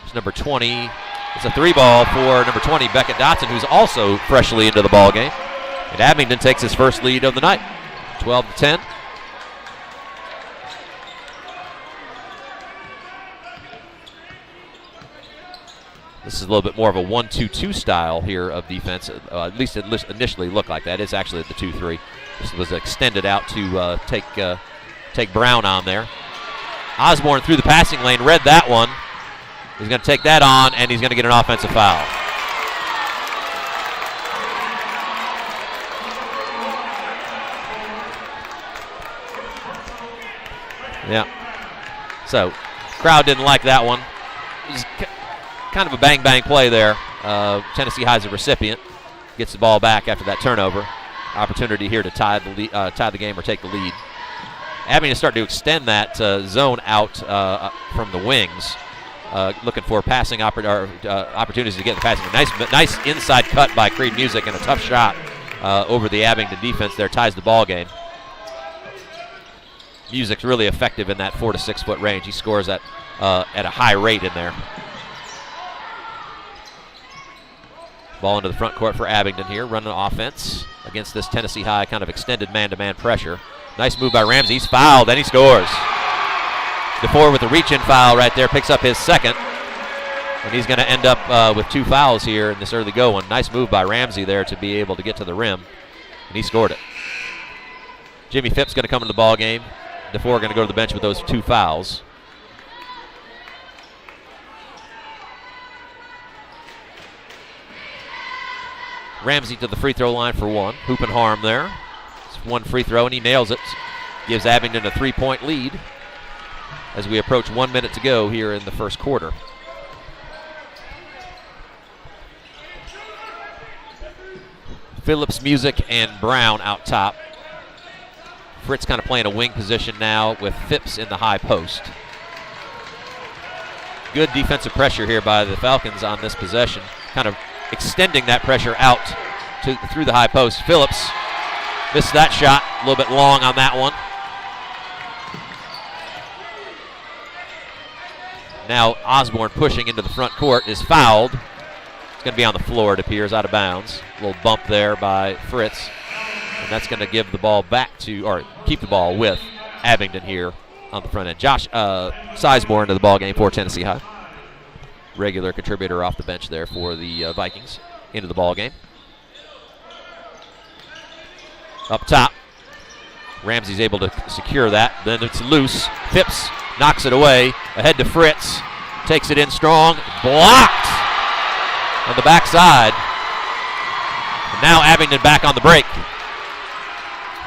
It's number 20, It's a 3-ball for number 20, Beckett Dotson, who's also freshly into the ball game. And Abingdon takes his first lead of the night, 12-10. This is a little bit more of a 1-2-2 style here of defense. At least it initially looked like that. It's actually the 2-3. This was extended out to take Brown on there. Osborne through the passing lane, read that one. He's going to take that on, and he's going to get an offensive foul. Yeah. So, crowd didn't like that one. It was kind of a bang-bang play there. Tennessee High's a recipient. Gets the ball back after that turnover. Opportunity here to tie the game or take the lead. Abingdon starting to extend that zone out from the wings. Looking for passing opportunities to get the passing. Nice inside cut by Creed Music and a tough shot over the Abingdon defense there. Ties the ball game. Music's really effective in that 4 to 6 foot range. He scores at a high rate in there. Ball into the front court for Abingdon here, running offense against this Tennessee High kind of extended man-to-man pressure. Nice move by Ramsey. He's fouled, and he scores. DeFore with the reach-in foul right there, picks up his second. And he's going to end up with 2 fouls here in this early going. Nice move by Ramsey there to be able to get to the rim, and he scored it. Jimmy Phipps going to come into the ball game. DeFore going to go to the bench with those 2 fouls. Ramsey to the free throw line for 1. Hoop and harm there. It's 1 free throw, and he nails it. Gives Abingdon a 3-point lead as we approach 1 minute to go here in the first quarter. Phillips, Music, and Brown out top. Fritz kind of playing a wing position now with Phipps in the high post. Good defensive pressure here by the Falcons on this possession, kind of extending that pressure out through the high post. Phillips missed that shot, a little bit long on that one. Now Osborne pushing into the front court is fouled. It's going to be on the floor, it appears, out of bounds. A little bump there by Fritz. And that's going to give the ball back to, or keep the ball with Abingdon here on the front end. Josh Sizemore into the ball game for Tennessee High. Regular contributor off the bench there for the Vikings into the ball game. Up top, Ramsey's able to secure that. Then it's loose. Phipps knocks it away. Ahead to Fritz. Takes it in strong. Blocked on the backside. And now Abingdon back on the break.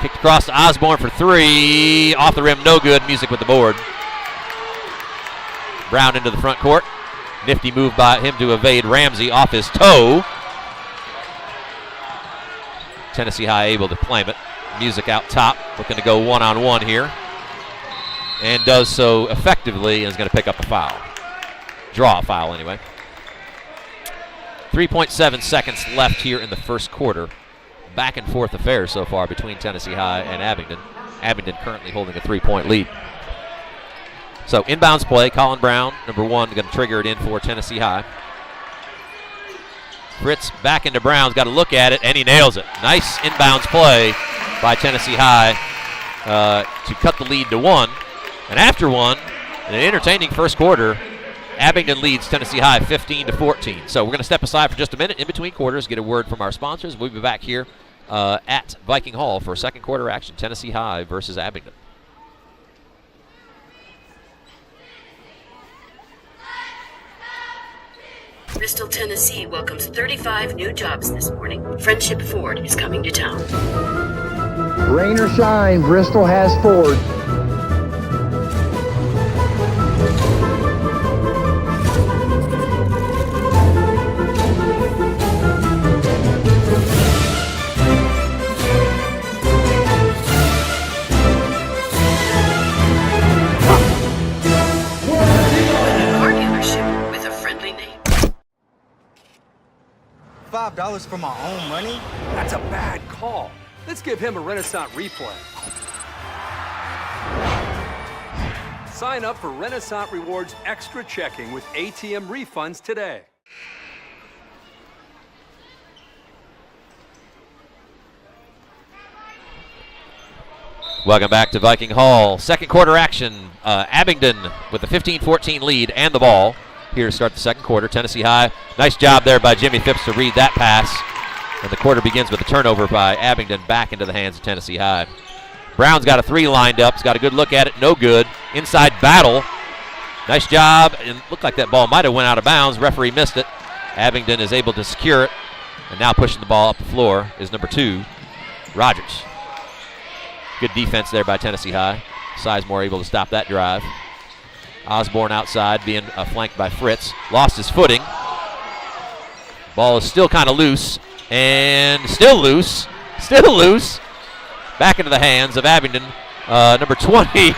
Kicked across to Osborne for 3. Off the rim, no good. Music with the board. Brown into the front court. Nifty move by him to evade Ramsey off his toe. Tennessee High able to claim it. Music out top, looking to go one-on-one here. And does so effectively and is going to pick up a foul. Draw a foul anyway. 3.7 seconds left here in the first quarter. Back and forth affair so far between Tennessee High and Abingdon. Abingdon currently holding a 3-point lead. So inbounds play, Colin Brown, number 1, going to trigger it in for Tennessee High. Fritz back into Brown's got to look at it, and he nails it. Nice inbounds play by Tennessee High to cut the lead to 1. And after 1, in an entertaining first quarter, Abingdon leads Tennessee High 15-14. So we're going to step aside for just a minute in between quarters, get a word from our sponsors. We'll be back here at Viking Hall for second quarter action, Tennessee High versus Abingdon. Bristol, Tennessee welcomes 35 new jobs this morning. Friendship Ford is coming to town. Rain or shine, Bristol has Ford. Car dealership with a friendly name. $5 for my own money? That's a bad call. Let's give him a Renaissance replay. Sign up for Renaissance Rewards Extra Checking with ATM refunds today. Welcome back to Viking Hall. Second quarter action. Abingdon with a 15-14 lead and the ball here to start the second quarter. Tennessee High, nice job there by Jimmy Phipps to read that pass. And the quarter begins with a turnover by Abingdon back into the hands of Tennessee High. Brown's got a three lined up. He's got a good look at it. No good. Inside battle. Nice job. And looked like that ball might have went out of bounds. Referee missed it. Abingdon is able to secure it. And now pushing the ball up the floor is number 2, Rogers. Good defense there by Tennessee High. Sizemore able to stop that drive. Osborne outside being flanked by Fritz. Lost his footing. Ball is still kind of loose. And still loose. Still loose. Back into the hands of Abingdon. Number 20,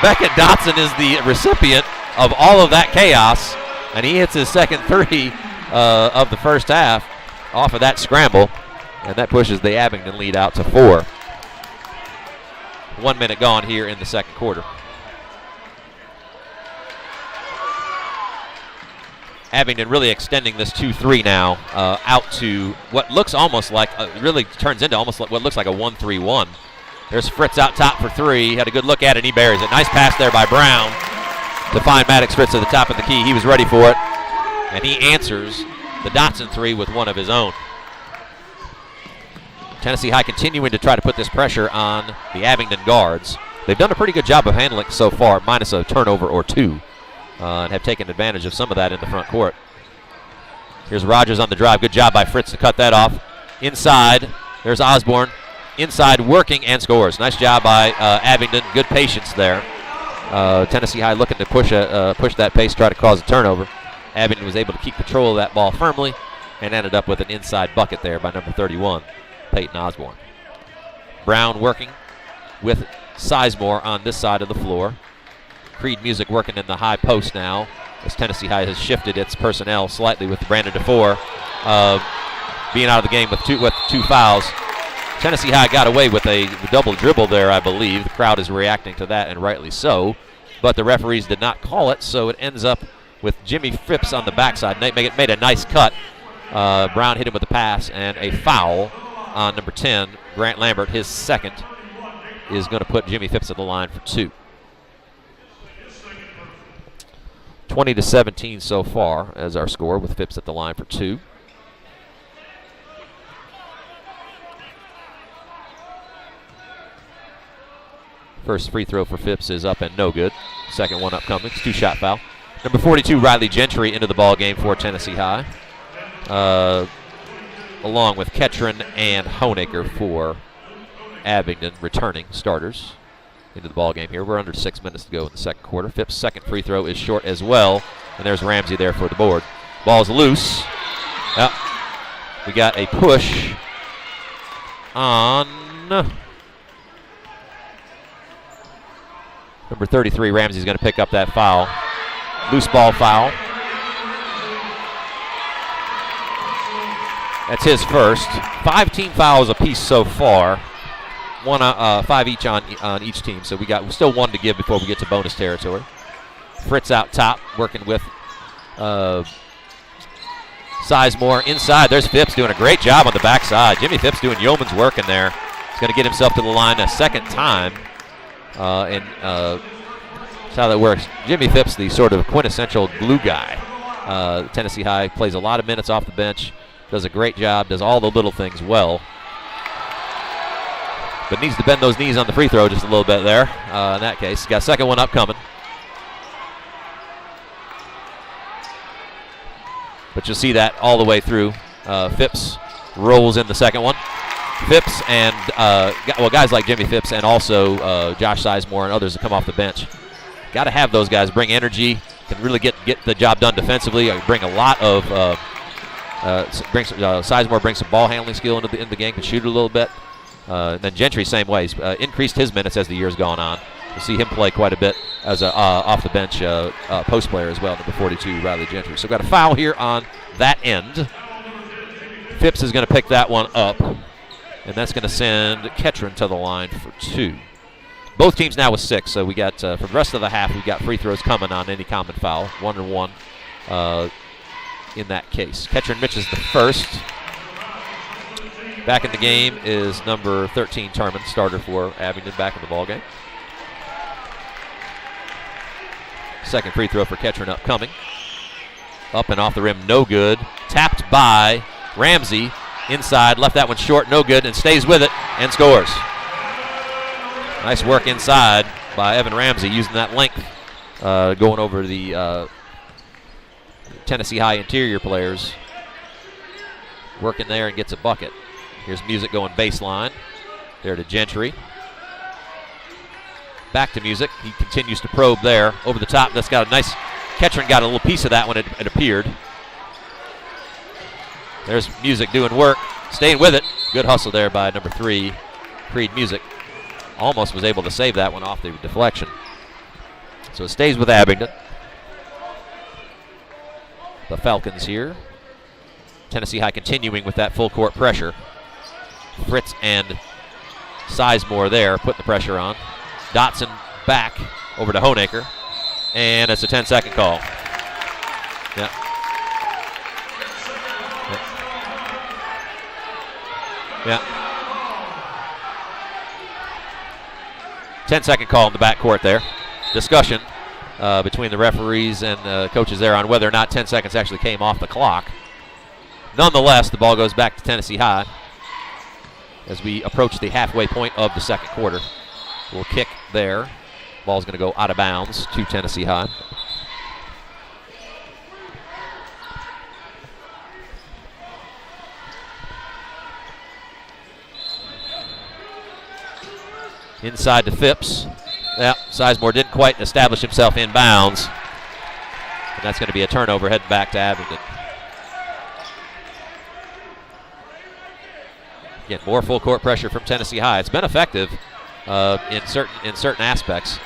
Beckett Dotson is the recipient of all of that chaos. And he hits his second three of the first half off of that scramble. And that pushes the Abingdon lead out to 4. 1 minute gone here in the second quarter. Abingdon really extending this 2-3 now out to what looks almost like, really turns into almost like what looks like a 1-3-1. There's Fritz out top for 3. Had a good look at it, and he buries it. Nice pass there by Brown to find Maddox Fritz at the top of the key. He was ready for it, and he answers the Dotson 3 with one of his own. Tennessee High continuing to try to put this pressure on the Abingdon guards. They've done a pretty good job of handling so far, minus a turnover or 2, and have taken advantage of some of that in the front court. Here's Rogers on the drive. Good job by Fritz to cut that off. Inside, there's Osborne. Inside, working and scores. Nice job by Abingdon. Good patience there. Tennessee High looking to push that pace, try to cause a turnover. Abingdon was able to keep control of that ball firmly and ended up with an inside bucket there by number 31. Peyton Osborne. Brown working with Sizemore on this side of the floor. Creed Music working in the high post now as Tennessee High has shifted its personnel slightly with Brandon DeFore being out of the game with two fouls. Tennessee High got away with a double dribble there, I believe. The crowd is reacting to that, and rightly so. But the referees did not call it, so it ends up with Jimmy Phipps on the backside. Made a nice cut. Brown hit him with a pass and a foul on number 10, Grant Lambert. His second is going to put Jimmy Phipps at the line for 2. 20-17 so far as our score, with Phipps at the line for 2. First free throw for Phipps is up and no good. Second one upcoming. It's 2-shot foul. Number 42, Riley Gentry, into the ball game for Tennessee High. Along with Ketron and Honaker for Abingdon, returning starters into the ball game here. We're under 6 minutes to go in the second quarter. Phipps' second free throw is short as well, and there's Ramsey there for the board. Ball's loose. Yep. We got a push on number 33. Ramsey's going to pick up that foul. Loose ball foul. That's his first. 5 team fouls apiece so far. 5 each on each team. So we got still 1 to give before we get to bonus territory. Fritz out top, working with Sizemore inside. There's Phipps doing a great job on the backside. Jimmy Phipps doing yeoman's work in there. He's going to get himself to the line a second time. That's how that works. Jimmy Phipps, the sort of quintessential glue guy. Tennessee High plays a lot of minutes off the bench. Does a great job, does all the little things well. But needs to bend those knees on the free throw just a little bit there. In that case, got a second one upcoming. But you'll see that all the way through. Phipps rolls in the second one. Phipps and, guys like Jimmy Phipps and also Josh Sizemore and others that come off the bench. Got to have those guys bring energy, can really get the job done defensively, bring a lot of, Sizemore brings some ball handling skill into the game, can shoot it a little bit. And then Gentry, same way. He's increased his minutes as the year's gone on. We'll see him play quite a bit as a off-the-bench post player as well, number 42, Riley Gentry. So got a foul here on that end. Phipps is going to pick that one up, and that's going to send Ketron to the line for 2. Both teams now with 6, so we got, for the rest of the half, we've got free throws coming on any common foul, 1-1. in that case. Ketron Mitch is the first. Back in the game is number 13, Tarman, starter for Abingdon, back in the ballgame. Second free throw for Ketron upcoming. Up and off the rim, no good. Tapped by Ramsey. Inside, left that one short, no good, and stays with it and scores. Nice work inside by Evan Ramsey, using that length, going over the Tennessee High interior players. Working there and gets a bucket. Here's Music going baseline. There to Gentry. Back to Music. He continues to probe there. Over the top. That's got a nice. Ketron got a little piece of that when it appeared. There's Music doing work. Staying with it. Good hustle there by number 3, Creed Music. Almost was able to save that one off the deflection. So it stays with Abingdon. The Falcons here. Tennessee High continuing with that full court pressure. Fritz and Sizemore there, putting the pressure on. Dotson back over to Honaker, and it's a 10-second call. Yeah. 10-second call in the backcourt there. Discussion between the referees and coaches there on whether or not 10 seconds actually came off the clock. Nonetheless, the ball goes back to Tennessee High as we approach the halfway point of the second quarter. We'll kick there. Ball's going to go out of bounds to Tennessee High. Inside to Phipps. Yeah, Sizemore didn't quite establish himself in bounds. And that's going to be a turnover heading back to Abingdon. Again, more full court pressure from Tennessee High. It's been effective in certain aspects.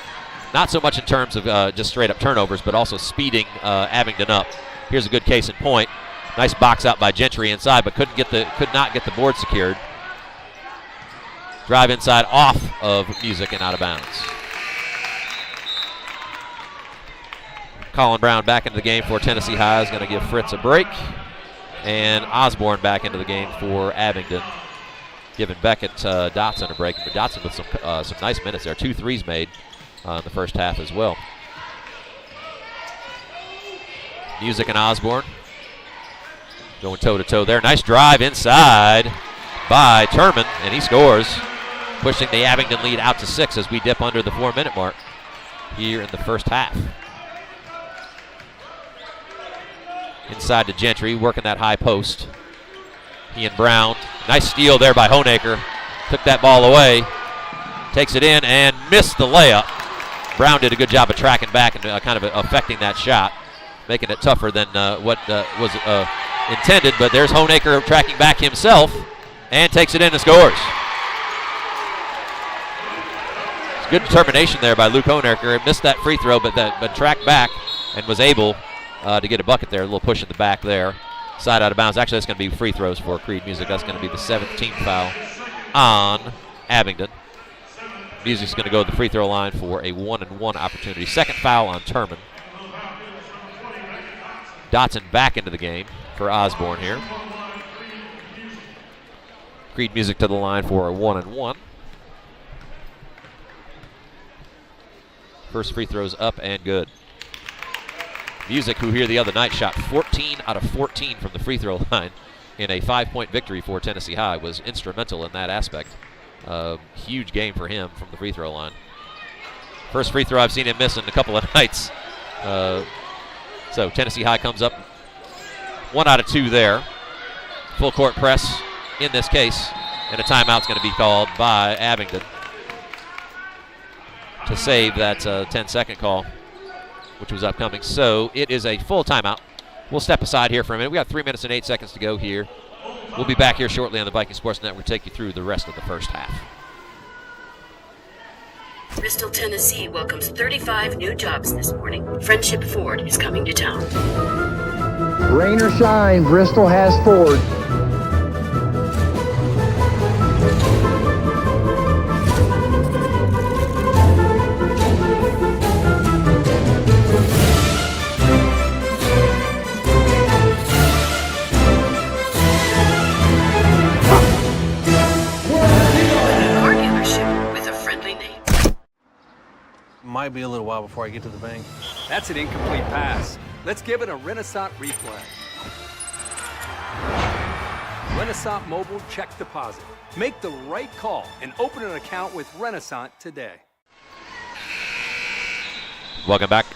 Not so much in terms of just straight up turnovers, but also speeding Abingdon up. Here's a good case in point. Nice box out by Gentry inside, but could not get the board secured. Drive inside off of Music and out of bounds. Colin Brown back into the game for Tennessee High is going to give Fritz a break. And Osborne back into the game for Abingdon, giving Beckett Dotson a break. But Dotson with some nice minutes there. 2 threes made in the first half as well. Music and Osborne going toe-to-toe there. Nice drive inside by Turman, and he scores, pushing the Abingdon lead out to 6 as we dip under the 4-minute mark here in the first half. Inside to Gentry, working that high post. He and Brown. Nice steal there by Honaker. Took that ball away. Takes it in and missed the layup. Brown did a good job of tracking back and kind of affecting that shot, making it tougher than what was intended. But there's Honaker tracking back himself and takes it in and scores. It's good determination there by Luke Honaker. Missed that free throw, but tracked back and was able to get a bucket there. A little push in the back there. Side out of bounds. Actually, that's going to be free throws for Creed Music. That's going to be the 17th foul on Abingdon. Music's going to go to the free throw line for a 1-and-1 opportunity. Second foul on Turman. Dotson back into the game for Osborne here. Creed Music to the line for a 1-and-1. First free throw's up and good. Music, who here the other night shot 14 out of 14 from the free throw line in a 5-point victory for Tennessee High, was instrumental in that aspect. Huge game for him from the free throw line. First free throw I've seen him miss in a couple of nights. So Tennessee High comes up 1 out of 2 there. Full court press in this case, and a timeout's going to be called by Abingdon to save that 10-second call, which was upcoming. So it is a full timeout. We'll step aside here for a minute. We got 3 minutes and 8 seconds to go here. We'll be back here shortly on the Vikings Sports Network to take you through the rest of the first half. Bristol, Tennessee welcomes 35 new jobs this morning. Friendship Ford is coming to town. Rain or shine, Bristol has Ford. between the... Might be a little while before I get to the bank. That's an incomplete pass. Let's give it a Renaissance replay. Renaissance Mobile Check Deposit. Make the right call and open an account with Renaissance today. Welcome back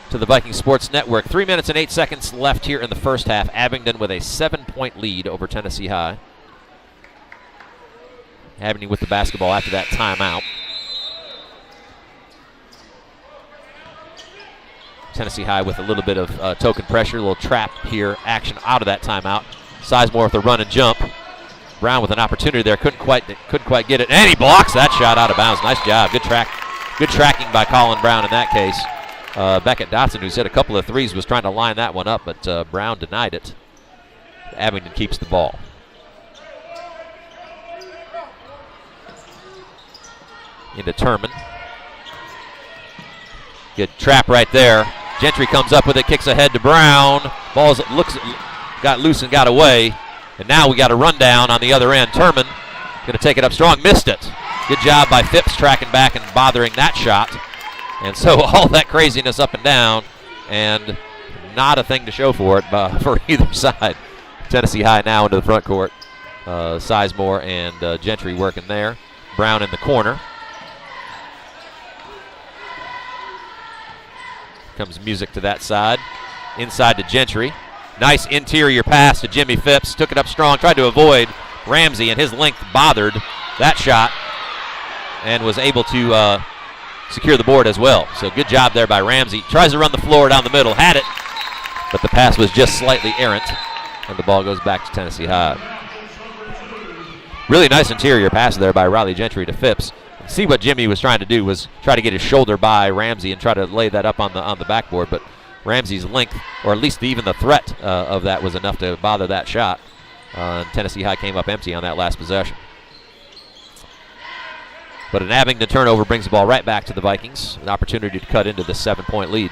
to the Vikings Sports Network. 3 minutes and 8 seconds left here in the first half. Abingdon with a 7-point lead over Tennessee High. Abingdon with the basketball after that timeout. Tennessee High with a little bit of token pressure, a little trap here, action out of that timeout. Sizemore with a run and jump. Brown with an opportunity there, couldn't quite get it, and he blocks that shot out of bounds. Nice job, good tracking by Colin Brown in that case. Beckett Dotson, who's hit a couple of threes, was trying to line that one up, but Brown denied it. Abingdon keeps the ball. Into Turman. Good trap right there. Gentry comes up with it, kicks ahead to Brown. Ball's got loose and got away. And now we got a rundown on the other end. Turman going to take it up strong, missed it. Good job by Phipps tracking back and bothering that shot. And so all that craziness up and down, and not a thing to show for it for either side. Tennessee High now into the front court. Sizemore and Gentry working there. Brown in the corner. Comes Music to that side. Inside to Gentry. Nice interior pass to Jimmy Phipps. Took it up strong, tried to avoid Ramsey, and his length bothered that shot and was able to secure the board as well. So good job there by Ramsey. Tries to run the floor down the middle, had it, but the pass was just slightly errant, and the ball goes back to Tennessee High. Really nice interior pass there by Riley Gentry to Phipps. See what Jimmy was trying to do was try to get his shoulder by Ramsey and try to lay that up on the backboard, but Ramsey's length, or at least even the threat of that, was enough to bother that shot. And Tennessee High came up empty on that last possession. But an Abingdon turnover brings the ball right back to the Vikings. An opportunity to cut into the 7-point lead.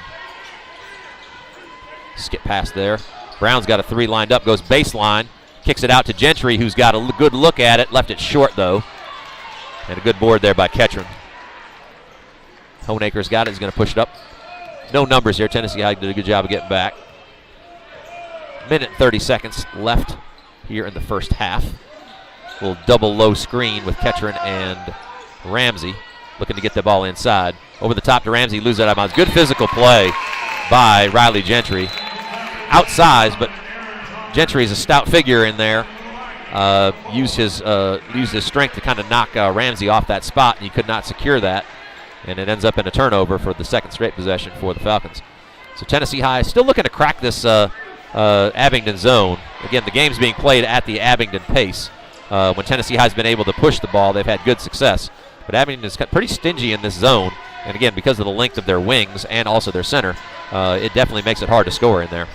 Skip pass there. Brown's got a three lined up, goes baseline, kicks it out to Gentry, who's got a good look at it, left it short though. And a good board there by Ketron. Honeacre's got it, he's going to push it up. No numbers here. Tennessee High did a good job of getting back. Minute and 30 seconds left here in the first half. A little double low screen with Ketron and Ramsey looking to get the ball inside. Over the top to Ramsey, lose that out of bounds. Good physical play by Riley Gentry. Outsized, but Gentry is a stout figure in there. Used his strength to kind of knock Ramsey off that spot, and he could not secure that. And it ends up in a turnover for the second straight possession for the Falcons. So Tennessee High still looking to crack this Abingdon zone. Again, the game's being played at the Abingdon pace. When Tennessee High's been able to push the ball, they've had good success. But Abingdon is pretty stingy in this zone. And again, because of the length of their wings and also their center, it definitely makes it hard to score in there.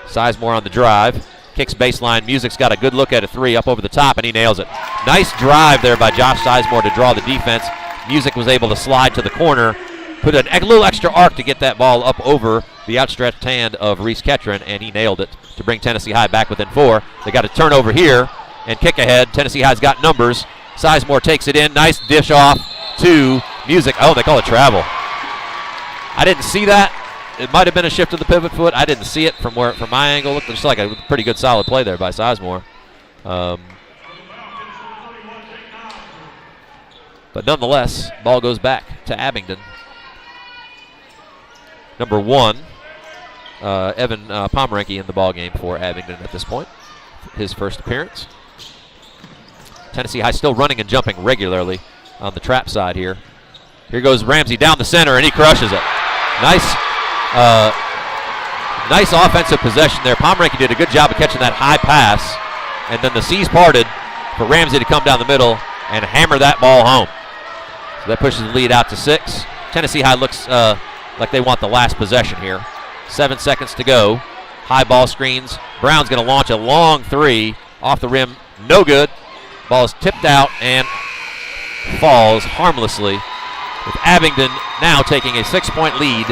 Sizemore on the drive. Kicks baseline. Music's got a good look at a three up over the top, and he nails it. Nice drive there by Josh Sizemore to draw the defense. Music was able to slide to the corner, put a little extra arc to get that ball up over the outstretched hand of Reese Ketron, and he nailed it to bring Tennessee High back within 4. They got a turnover here and kick ahead. Tennessee High's got numbers. Sizemore takes it in. Nice dish off to Music. Oh, they call it travel. I didn't see that. It might have been a shift of the pivot foot. I didn't see it from my angle. It looked just like a pretty good solid play there by Sizemore. But nonetheless, ball goes back to Abingdon. Number 1, Evan Pomeranke in the ball game for Abingdon at this point. His first appearance. Tennessee High still running and jumping regularly on the trap side here. Here goes Ramsey down the center, and he crushes it. Nice offensive possession there. Pomeranke did a good job of catching that high pass, and then the seas parted for Ramsey to come down the middle and hammer that ball home. So that pushes the lead out to 6. Tennessee High looks like they want the last possession here. 7 seconds to go. High ball screens. Brown's going to launch a long three off the rim. No good. Ball is tipped out and falls harmlessly, with Abingdon now taking a 6-point lead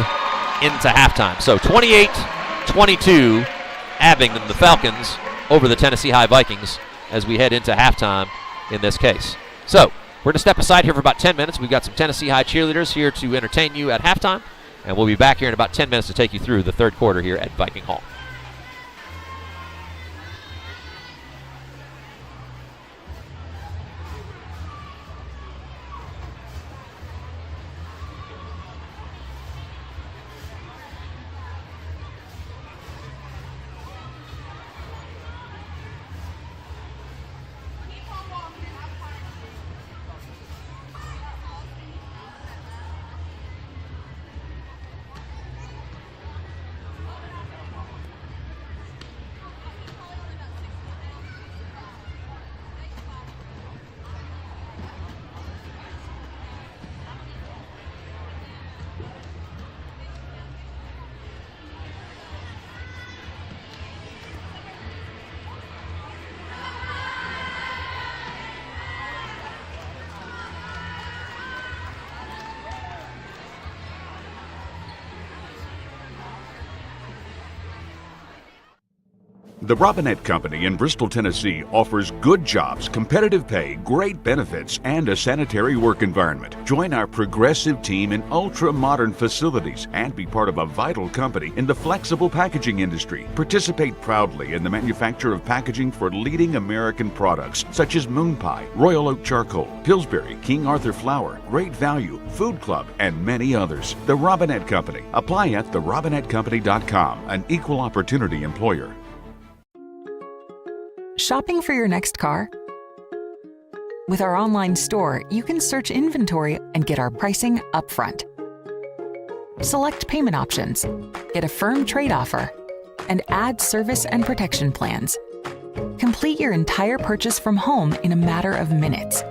into halftime. So 28-22, Abingdon, the Falcons, over the Tennessee High Vikings as we head into halftime in this case. So We're going to step aside here for about 10 minutes. We've got some Tennessee High cheerleaders here to entertain you at halftime, and we'll be back here in about 10 minutes to take you through the third quarter here at Viking Hall. The Robinette Company in Bristol, Tennessee offers good jobs, competitive pay, great benefits, and a sanitary work environment. Join our progressive team in ultra-modern facilities and be part of a vital company in the flexible packaging industry. Participate proudly in the manufacture of packaging for leading American products such as Moon Pie, Royal Oak Charcoal, Pillsbury, King Arthur Flour, Great Value, Food Club, and many others. The Robinette Company. Apply at therobinettecompany.com, an equal opportunity employer. Shopping for your next car? With our online store, you can search inventory and get our pricing upfront. Select payment options, get a firm trade offer, and add service and protection plans. Complete your entire purchase from home in a matter of minutes.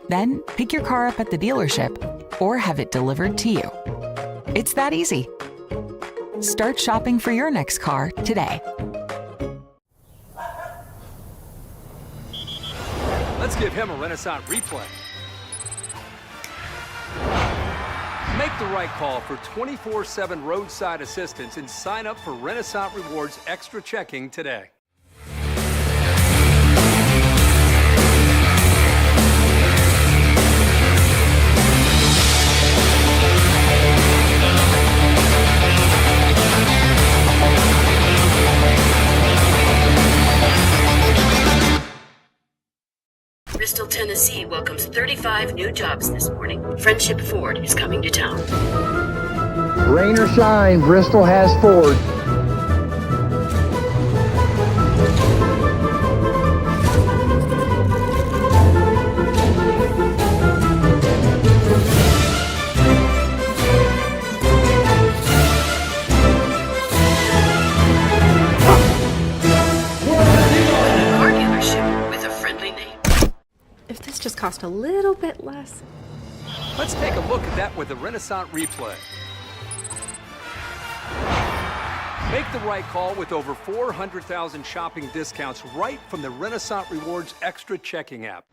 Then pick your car up at the dealership or have it delivered to you. It's that easy. Start shopping for your next car today. Let's give him a Renaissance replay. Make the right call for 24/7 roadside assistance and sign up for Renaissance Rewards Extra Checking today. Bristol, Tennessee welcomes 35 new jobs this morning. Friendship Ford is coming to town. Rain or shine, Bristol has Ford. A car dealership with a friendly name. If this just cost a little bit less. Let's take a look at that with the Renaissance replay. Make the right call with over 400,000 shopping discounts right from the Renaissance Rewards Extra Checking app.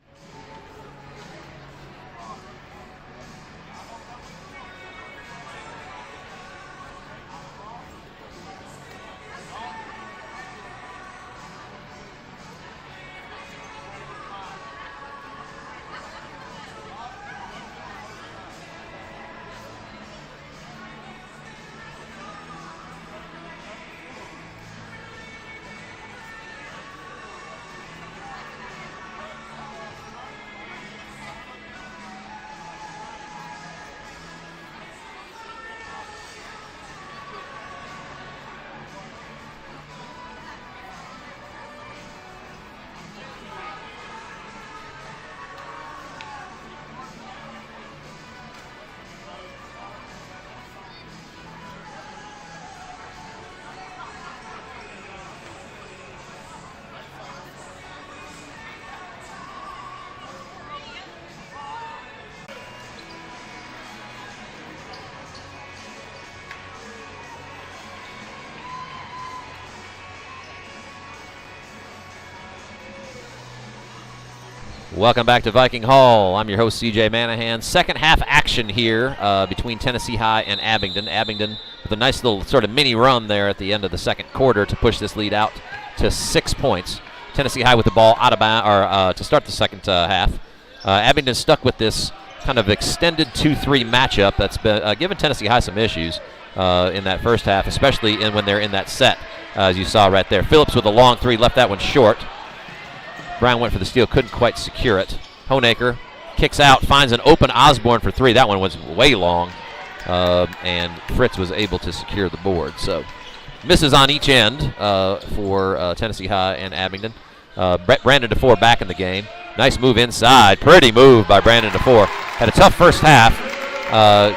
Welcome back to Viking Hall. I'm your host, CJ Manahan. Second half action here between Tennessee High and Abingdon. Abingdon with a nice little sort of mini run there at the end of the second quarter to push this lead out to 6 points. Tennessee High with the ball out of bounds, or to start the second half. Abingdon stuck with this kind of extended 2-3 matchup that's been given Tennessee High some issues in that first half, especially when they're in that set, as you saw right there. Phillips with a long three, left that one short. Brown went for the steal, couldn't quite secure it. Honaker kicks out, finds an open Osborne for three. That one was way long, and Fritz was able to secure the board. So misses on each end for Tennessee High and Abingdon. Brandon DeFore back in the game. Nice move inside. Pretty move by Brandon DeFore. Had a tough first half.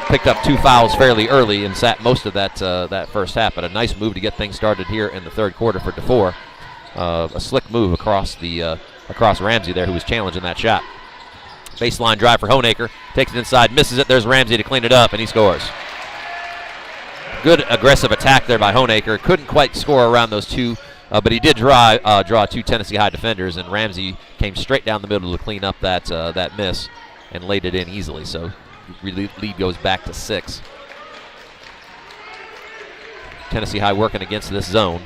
Picked up 2 fouls fairly early and sat most of that first half. But a nice move to get things started here in the third quarter for DeFore. A slick move across Ramsey there, who was challenging that shot. Baseline drive for Honaker. Takes it inside, misses it. There's Ramsey to clean it up, and he scores. Good aggressive attack there by Honaker. Couldn't quite score around those two, but he did draw 2 Tennessee High defenders, and Ramsey came straight down the middle to clean up that miss and laid it in easily. So lead goes back to 6. Tennessee High working against this zone.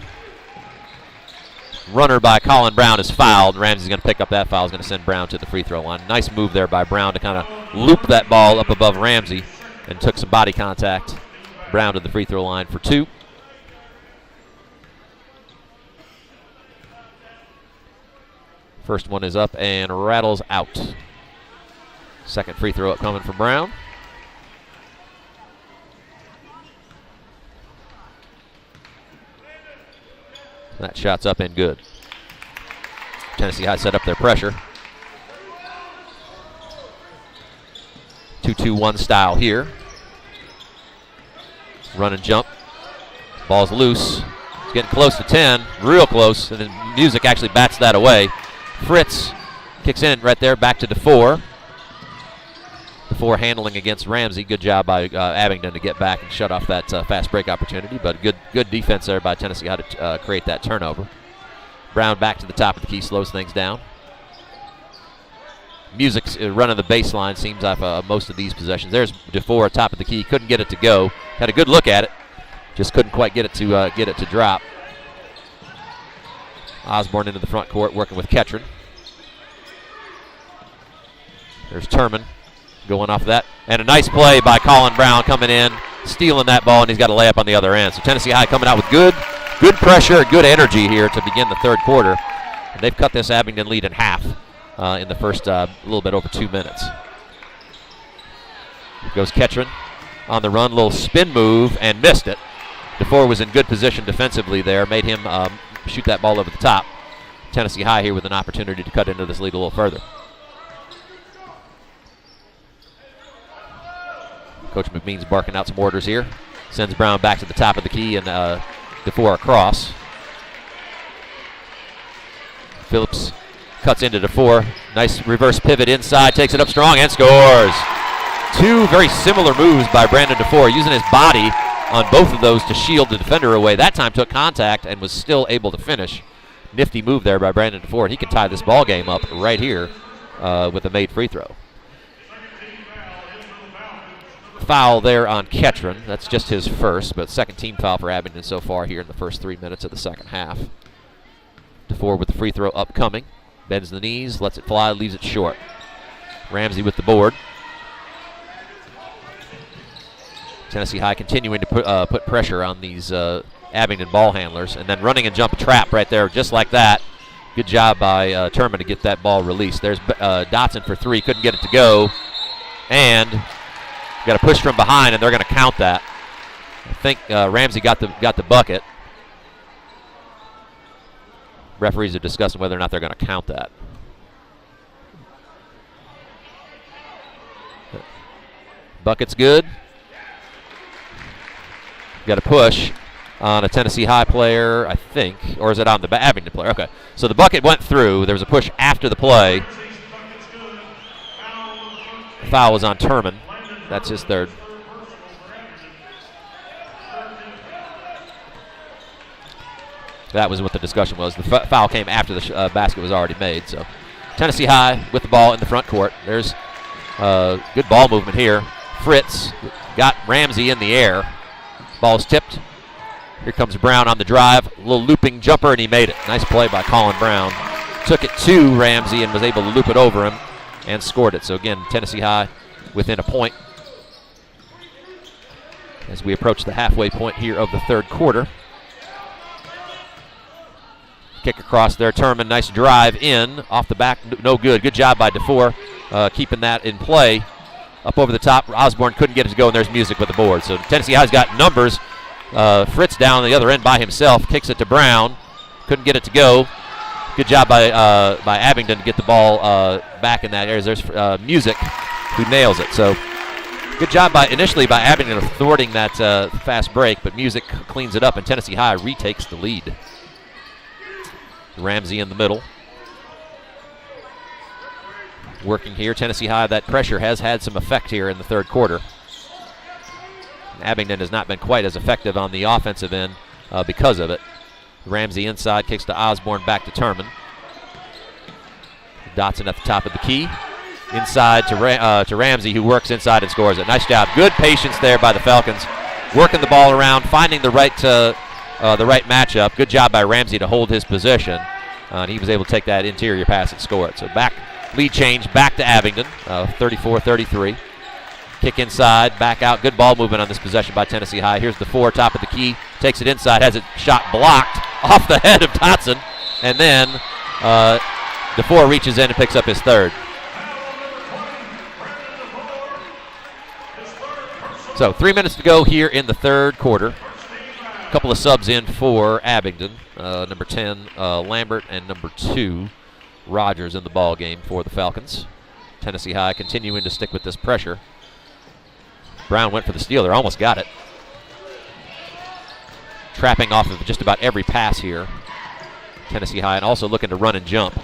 Runner by Colin Brown is fouled. Ramsey's going to pick up that foul. Is going to send Brown to the free throw line. Nice move there by Brown to kind of loop that ball up above Ramsey and took some body contact. Brown to the free throw line for 2. First one is up and rattles out. Second free throw up coming for Brown. That shot's up and good. Tennessee High set up their pressure. 2-2-1 style here. Run and jump. Ball's loose. It's getting close to 10, real close, and then Music actually bats that away. Fritz kicks in right there, back to DeFore. DeFore handling against Ramsey. Good job by Abingdon to get back and shut off that fast break opportunity, but good defense there by Tennessee High to create that turnover. Brown back to the top of the key, slows things down. Music's running the baseline, seems like most of these possessions. There's DeFore top of the key, couldn't get it to go. Had a good look at it, just couldn't quite get it to drop. Osborne into the front court, working with Ketron. There's Turman going off of that. And a nice play by Colin Brown coming in, stealing that ball, and he's got a layup on the other end. So Tennessee High coming out with good pressure, good energy here to begin the third quarter. And they've cut this Abingdon lead in half in the first little bit over 2 minutes. Here goes Ketron on the run, little spin move, and missed it. DeFore was in good position defensively there, made him shoot that ball over the top. Tennessee High here with an opportunity to cut into this lead a little further. Coach McBean's barking out some orders here. Sends Brown back to the top of the key and DeFore across. Phillips cuts into DeFore. Nice reverse pivot inside, takes it up strong and scores. 2 very similar moves by Brandon DeFore, using his body on both of those to shield the defender away. That time took contact and was still able to finish. Nifty move there by Brandon DeFore, and he can tie this ball game up right here with a made free throw. Foul there on Ketron. That's just his first, but second team foul for Abingdon so far here in the first 3 minutes of the second half. DeFore with the free throw upcoming. Bends the knees, lets it fly, leaves it short. Ramsey with the board. Tennessee High continuing to put pressure on these Abingdon ball handlers, and then running and jump trap right there just like that. Good job by Turman to get that ball released. There's Dotson for 3, couldn't get it to go, and got a push from behind, and they're going to count that. I think Ramsey got the bucket. Referees are discussing whether or not they're going to count that. Bucket's good. Got a push on a Tennessee High player, I think, or is it on the Abingdon player? Okay, so the bucket went through. There was a push after the play. The foul was on Turman. That's his third. That was what the discussion was. The foul came after the basket was already made. So Tennessee High with the ball in the front court. There's good ball movement here. Fritz got Ramsey in the air. Ball's tipped. Here comes Brown on the drive. A little looping jumper, and he made it. Nice play by Colin Brown. Took it to Ramsey and was able to loop it over him. and scored it. So again, Tennessee High within a point as we approach the halfway point here of the third quarter. Kick across there, Turman, nice drive in, off the back, no good. Good job by DeFore keeping that in play. Up over the top, Osborne couldn't get it to go, and there's music with the board. So Tennessee High's got numbers. Fritz down the other end by himself, kicks it to Brown, couldn't get it to go. Good job by Abingdon to get the ball back in that area. There's Music who nails it. So good job initially by Abingdon of thwarting that fast break, but Music cleans it up, and Tennessee High retakes the lead. Ramsey in the middle. Working here, Tennessee High, that pressure has had some effect here in the third quarter. Abingdon has not been quite as effective on the offensive end because of it. Ramsey inside, kicks to Osborne, back to Turman. Dotson at the top of the key. Inside to Ramsey, who works inside and scores it. Nice job. Good patience there by the Falcons. Working the ball around, finding the right matchup. Good job by Ramsey to hold his position. And he was able to take that interior pass and score it. So lead change back to Abingdon, 34-33. Kick inside, back out. Good ball movement on this possession by Tennessee High. Here's DeFore, top of the key. Takes it inside, has it shot blocked off the head of Dotson. And then DeFore reaches in and picks up his third. So 3 minutes to go here in the third quarter. A couple of subs in for Abingdon. Number 10, Lambert, and number 2, Rogers in the ball game for the Falcons. Tennessee High continuing to stick with this pressure. Brown went for the steal there, almost got it. Trapping off of just about every pass here. Tennessee High, and also looking to run and jump.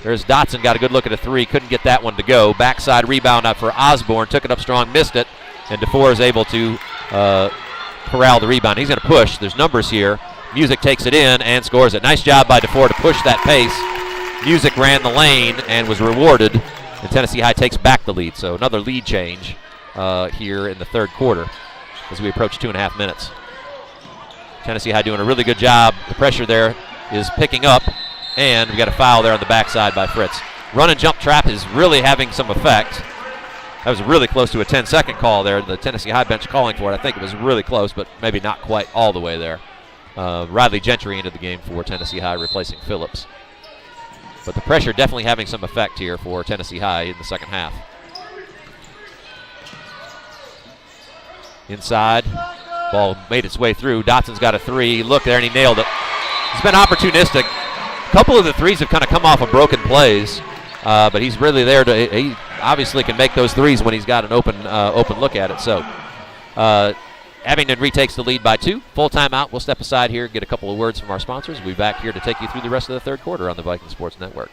There's Dotson, got a good look at a three, couldn't get that one to go. Backside rebound out for Osborne, took it up strong, missed it, and DeFore is able to corral the rebound. He's going to push. There's numbers here. Music takes it in and scores it. Nice job by DeFore to push that pace. Music ran the lane and was rewarded, and Tennessee High takes back the lead. So another lead change here in the third quarter as we approach 2.5 minutes. Tennessee High doing a really good job. The pressure there is picking up, and we got a foul there on the backside by Fritz. Run and jump trap is really having some effect. That was really close to a 10-second call there. The Tennessee High bench calling for it. I think it was really close, but maybe not quite all the way there. Riley Gentry into the game for Tennessee High, replacing Phillips. But the pressure definitely having some effect here for Tennessee High in the second half. Inside, ball made its way through. Dotson's got a three. Look there, and he nailed it. He's been opportunistic. A couple of the threes have kind of come off of broken plays, but he's really there to. He obviously can make those threes when he's got an open look at it. So Abingdon retakes the lead by 2. Full timeout. We'll step aside here, get a couple of words from our sponsors. We'll be back here to take you through the rest of the third quarter on the Vikings Sports Network.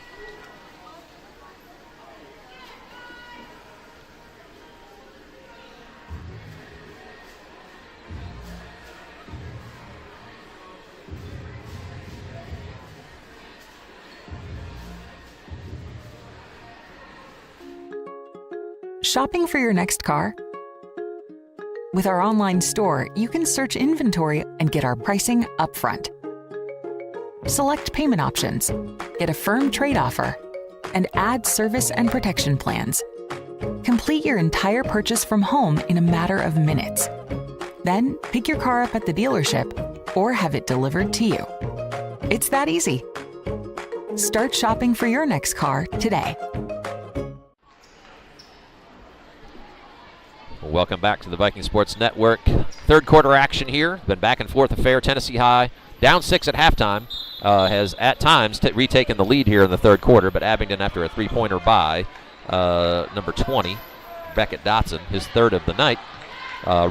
Shopping for your next car? With our online store, you can search inventory and get our pricing upfront. Select payment options, get a firm trade offer, and add service and protection plans. Complete your entire purchase from home in a matter of minutes. Then pick your car up at the dealership or have it delivered to you. It's that easy. Start shopping for your next car today. Welcome back to the Viking Sports Network. Third quarter action here. Been back and forth affair. Tennessee High down 6 at halftime. Has at times retaken the lead here in the third quarter, but Abingdon, after a three-pointer by number 20, Beckett Dotson, his third of the night,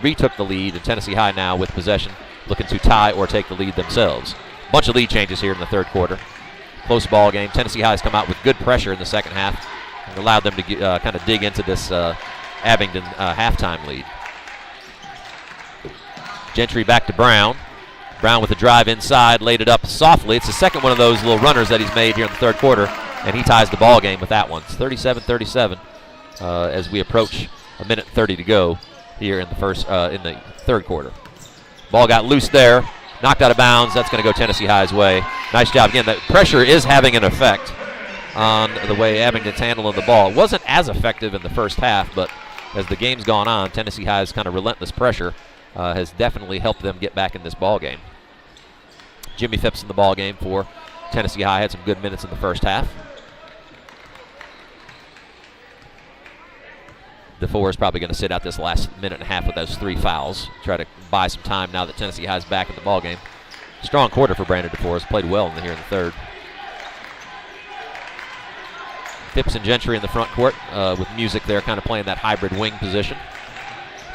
retook the lead, and Tennessee High now with possession, looking to tie or take the lead themselves. Bunch of lead changes here in the third quarter. Close ball game. Tennessee High has come out with good pressure in the second half and allowed them to kind of dig into this Abingdon halftime lead. Gentry back to Brown. Brown with a drive inside, laid it up softly. It's the second one of those little runners that he's made here in the third quarter, and he ties the ball game with that one. It's 37-37 as we approach a minute 30 to go here in the third quarter. Ball got loose there, knocked out of bounds. That's going to go Tennessee High's way. Nice job again. That pressure is having an effect. on the way Abingdon's handling the ball. It wasn't as effective in the first half, but as the game's gone on, Tennessee High's kind of relentless pressure has definitely helped them get back in this ball game. Jimmy Phipps in the ball game for Tennessee High had some good minutes in the first half. DeFore is probably going to sit out this last minute and a half with those 3 fouls. Try to buy some time now that Tennessee High's back in the ball game. Strong quarter for Brandon DeFore. Has played well here in the third. Phipps and Gentry in the front court with Music there, kind of playing that hybrid wing position.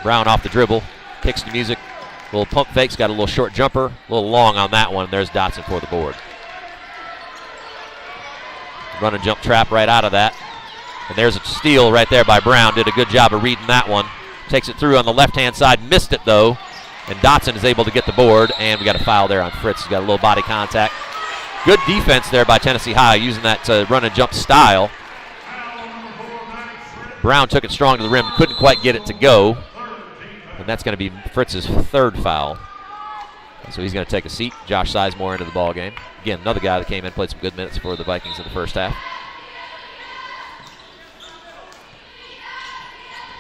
Brown off the dribble, kicks to Music. Little pump fakes, got a little short jumper, a little long on that one. There's Dotson for the board. Run and jump trap right out of that. And there's a steal right there by Brown. Did a good job of reading that one. Takes it through on the left-hand side, missed it though. And Dotson is able to get the board, and we got a foul there on Fritz. He's got a little body contact. Good defense there by Tennessee High, using that run and jump style. Brown took it strong to the rim, couldn't quite get it to go. And that's going to be Fritz's 3rd foul. So he's going to take a seat. Josh Sizemore into the ball game. Again, another guy that came in, played some good minutes for the Vikings in the first half.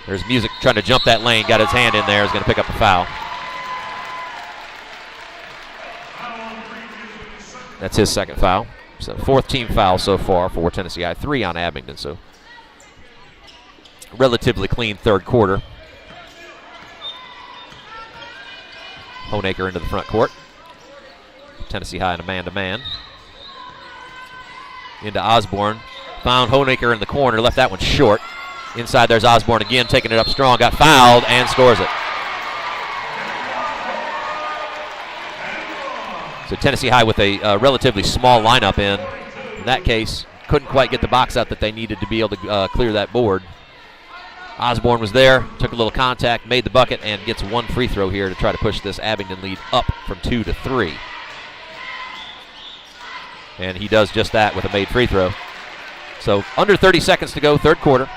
There's Music trying to jump that lane, got his hand in there, is going to pick up a foul. That's his 2nd foul. So 4th team foul so far for Tennessee High, 3 on Abingdon. So relatively clean 3rd quarter. Honaker into the front court. Tennessee High in a man-to-man. Into Osborne. Found Honaker in the corner, left that one short. Inside there's Osborne again, taking it up strong. Got fouled and scores it. So Tennessee High with a relatively small lineup in that case, couldn't quite get the box out that they needed to be able to clear that board. Osborne was there, took a little contact, made the bucket, and gets 1 free throw here to try to push this Abingdon lead up from 2 to 3. And he does just that with a made free throw. So under 30 seconds to go, 3rd quarter.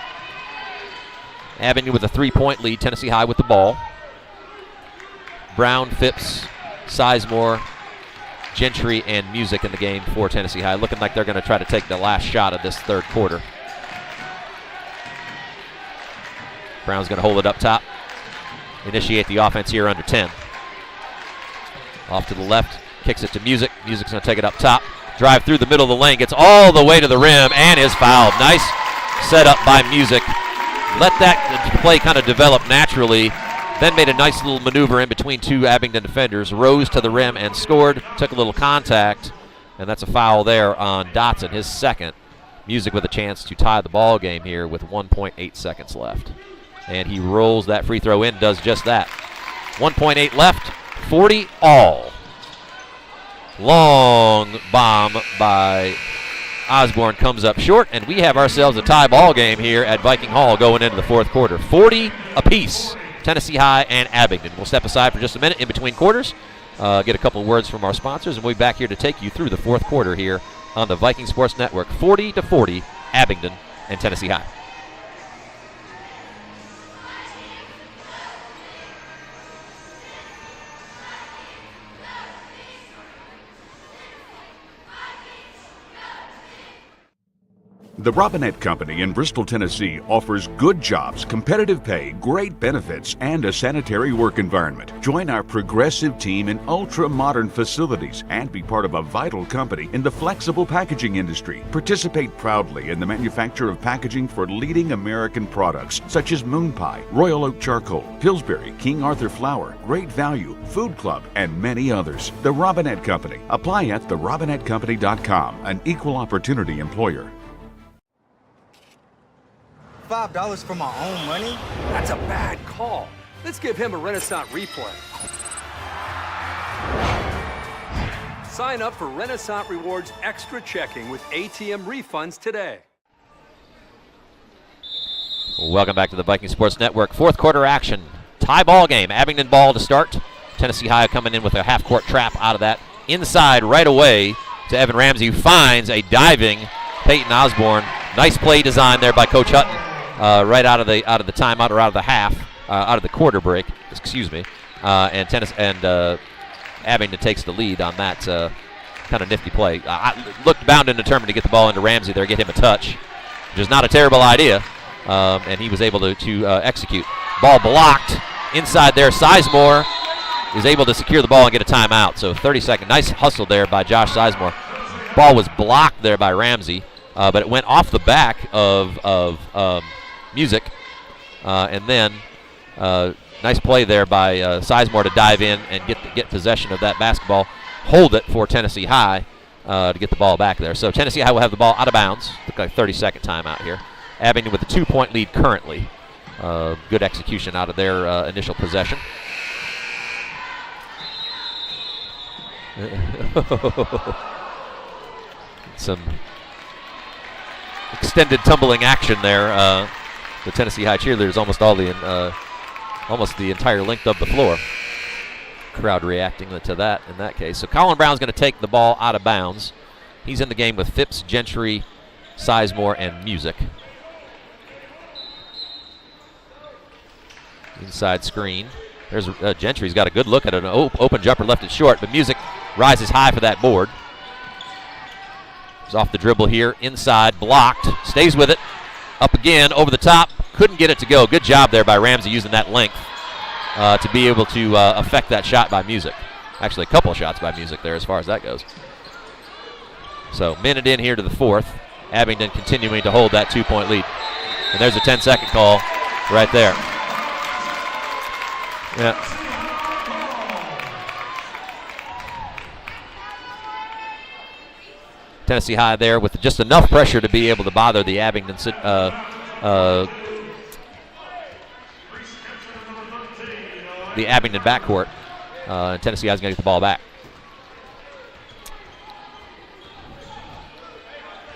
Abingdon with a 3-point lead, Tennessee High with the ball. Brown, Phipps, Sizemore, Gentry, and Music in the game for Tennessee High, looking like they're going to try to take the last shot of this 3rd quarter. Brown's going to hold it up top, initiate the offense here under 10. Off to the left, kicks it to Music. Music's going to take it up top, drive through the middle of the lane, gets all the way to the rim, and is fouled. Nice setup by Music. Let that play kind of develop naturally, then made a nice little maneuver in between 2 Abingdon defenders, rose to the rim and scored, took a little contact, and that's a foul there on Dotson, his 2nd. Music with a chance to tie the ball game here with 1.8 seconds left. And he rolls that free throw in, does just that. 1.8 left, 40 all. Long bomb by Osborne comes up short, and we have ourselves a tie ball game here at Viking Hall going into the 4th quarter. 40 apiece, Tennessee High and Abingdon. We'll step aside for just a minute in between quarters, get a couple of words from our sponsors, and we'll be back here to take you through the 4th quarter here on the Viking Sports Network. 40-40, Abingdon and Tennessee High. The Robinette Company in Bristol, Tennessee offers good jobs, competitive pay, great benefits, and a sanitary work environment. Join our progressive team in ultra-modern facilities and be part of a vital company in the flexible packaging industry. Participate proudly in the manufacture of packaging for leading American products such as Moon Pie, Royal Oak Charcoal, Pillsbury, King Arthur Flour, Great Value, Food Club, and many others. The Robinette Company. Apply at therobinettecompany.com, an equal opportunity employer. $5 for my own money? That's a bad call. Let's give him a Renaissance replay. Sign up for Renaissance Rewards Extra Checking with ATM refunds today. Welcome back to the Viking Sports Network. 4th quarter action. Tie ball game. Abingdon ball to start. Tennessee High coming in with a half-court trap out of that. Inside right away to Evan Ramsey, who finds a diving Peyton Osborne. Nice play design there by Coach Hutton. Right out of the timeout, or out of the half, out of the quarter break, excuse me, and Abingdon takes the lead on that kind of nifty play. I looked bound and determined to get the ball into Ramsey there, get him a touch, which is not a terrible idea, and he was able to execute. Ball blocked inside there. Sizemore is able to secure the ball and get a timeout. So 30-second, nice hustle there by Josh Sizemore. Ball was blocked there by Ramsey, but it went off the back of Music, and then nice play there by Sizemore to dive in and get possession of that basketball, hold it for Tennessee High to get the ball back there. So Tennessee High will have the ball out of bounds. Look like 30-second timeout here. Abingdon with a 2-point lead currently. Good execution out of their initial possession. Some extended tumbling action there. The Tennessee High cheerleaders almost the entire length of the floor. Crowd reacting to that in that case. So Colin Brown's going to take the ball out of bounds. He's in the game with Phipps, Gentry, Sizemore, and Music. Inside screen. There's Gentry's got a good look at an open jumper, left it short, but Music rises high for that board. He's off the dribble here, inside, blocked, stays with it, up again, over the top, couldn't get it to go. Good job there by Ramsey using that length to be able to affect that shot by Music. Actually, a couple of shots by Music there as far as that goes. So, minute in here to the fourth. Abingdon continuing to hold that 2-point lead. And there's a 10-second call right there. Yeah. Tennessee High there with just enough pressure to be able to bother the Abingdon backcourt. And Tennessee High's going to get the ball back.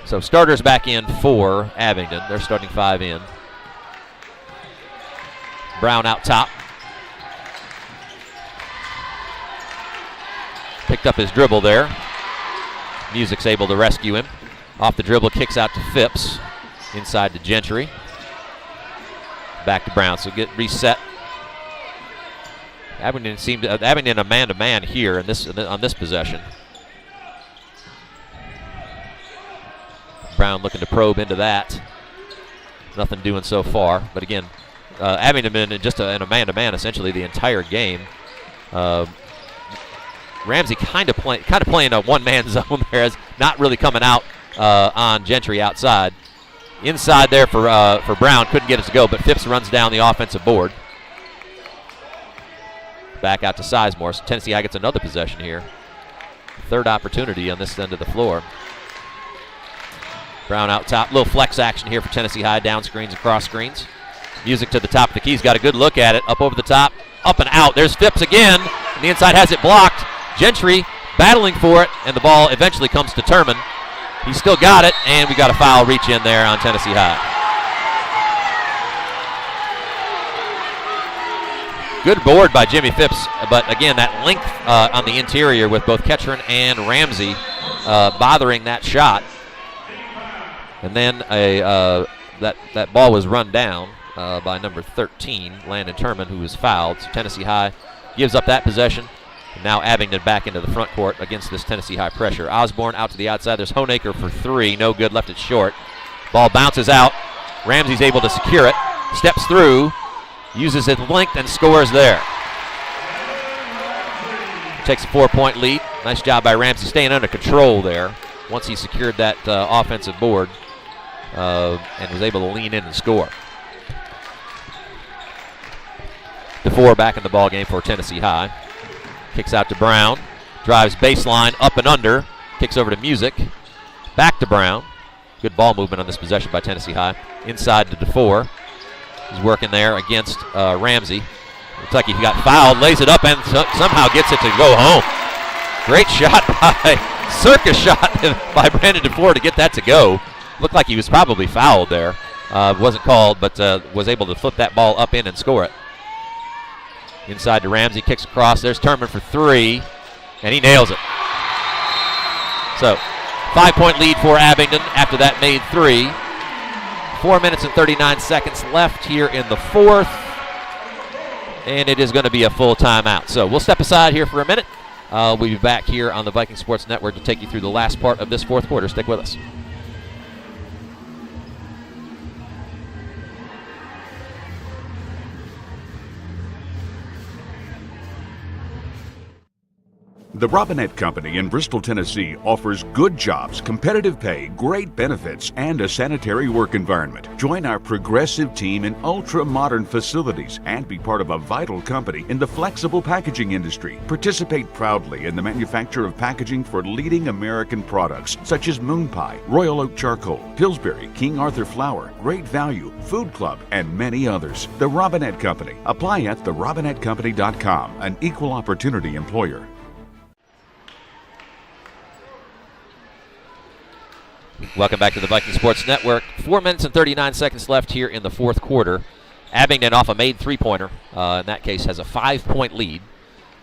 So starters back in for Abingdon. They're starting 5 in. Brown out top. Picked up his dribble there. Music's able to rescue him. Off the dribble, kicks out to Phipps. Inside to Gentry. Back to Brown, so get reset. Abingdon a man-to-man here on this possession. Brown looking to probe into that. Nothing doing so far, but again, Abingdon been just in a man-to-man essentially the entire game. Ramsey kind of playing a one-man zone there, is not really coming out on Gentry outside. Inside there for Brown, couldn't get it to go, but Phipps runs down the offensive board. Back out to Sizemore. So Tennessee High gets another possession here. Third opportunity on this end of the floor. Brown out top. Little flex action here for Tennessee High. Down screens and cross screens. Music to the top of the key. He's got a good look at it. Up over the top. Up and out. There's Phipps again. And the inside has it blocked. Gentry battling for it. And the ball eventually comes to Turman. He's still got it. And we got a foul reach in there on Tennessee High. Good board by Jimmy Phipps, but again, that length on the interior with both Ketchern and Ramsey bothering that shot. And then that ball was run down by number 13, Landon Turman, who was fouled. So Tennessee High gives up that possession. And now Abingdon back into the front court against this Tennessee High pressure. Osborne out to the outside. There's Honaker for three. No good, left it short. Ball bounces out. Ramsey's able to secure it. Steps through. Uses his length and scores there. Takes a 4-point lead. Nice job by Ramsey staying under control there once he secured that offensive board and was able to lean in and score. DeFore back in the ball game for Tennessee High. Kicks out to Brown. Drives baseline up and under. Kicks over to Music. Back to Brown. Good ball movement on this possession by Tennessee High. Inside to DeFore. He's working there against Ramsey. Looks like he got fouled, lays it up, and somehow gets it to go home. Great shot circus shot by Brandon DeFore to get that to go. Looked like he was probably fouled there. Wasn't called, but was able to flip that ball up in and score it. Inside to Ramsey, kicks across. There's Turman for three, and he nails it. So, 5-point lead for Abingdon after that made three. 4 minutes and 39 seconds left here in the fourth. And it is going to be a full timeout. So we'll step aside here for a minute. We'll be back here on the Vikings Sports Network to take you through the last part of this fourth quarter. Stick with us. The Robinette Company in Bristol, Tennessee offers good jobs, competitive pay, great benefits, and a sanitary work environment. Join our progressive team in ultra-modern facilities and be part of a vital company in the flexible packaging industry. Participate proudly in the manufacture of packaging for leading American products such as Moon Pie, Royal Oak Charcoal, Pillsbury, King Arthur Flour, Great Value, Food Club, and many others. The Robinette Company. Apply at therobinettecompany.com, an equal opportunity employer. Welcome back to the Vikings Sports Network. 4 minutes and 39 seconds left here in the fourth quarter. Abingdon off a made three-pointer. In that case, has a 5-point lead.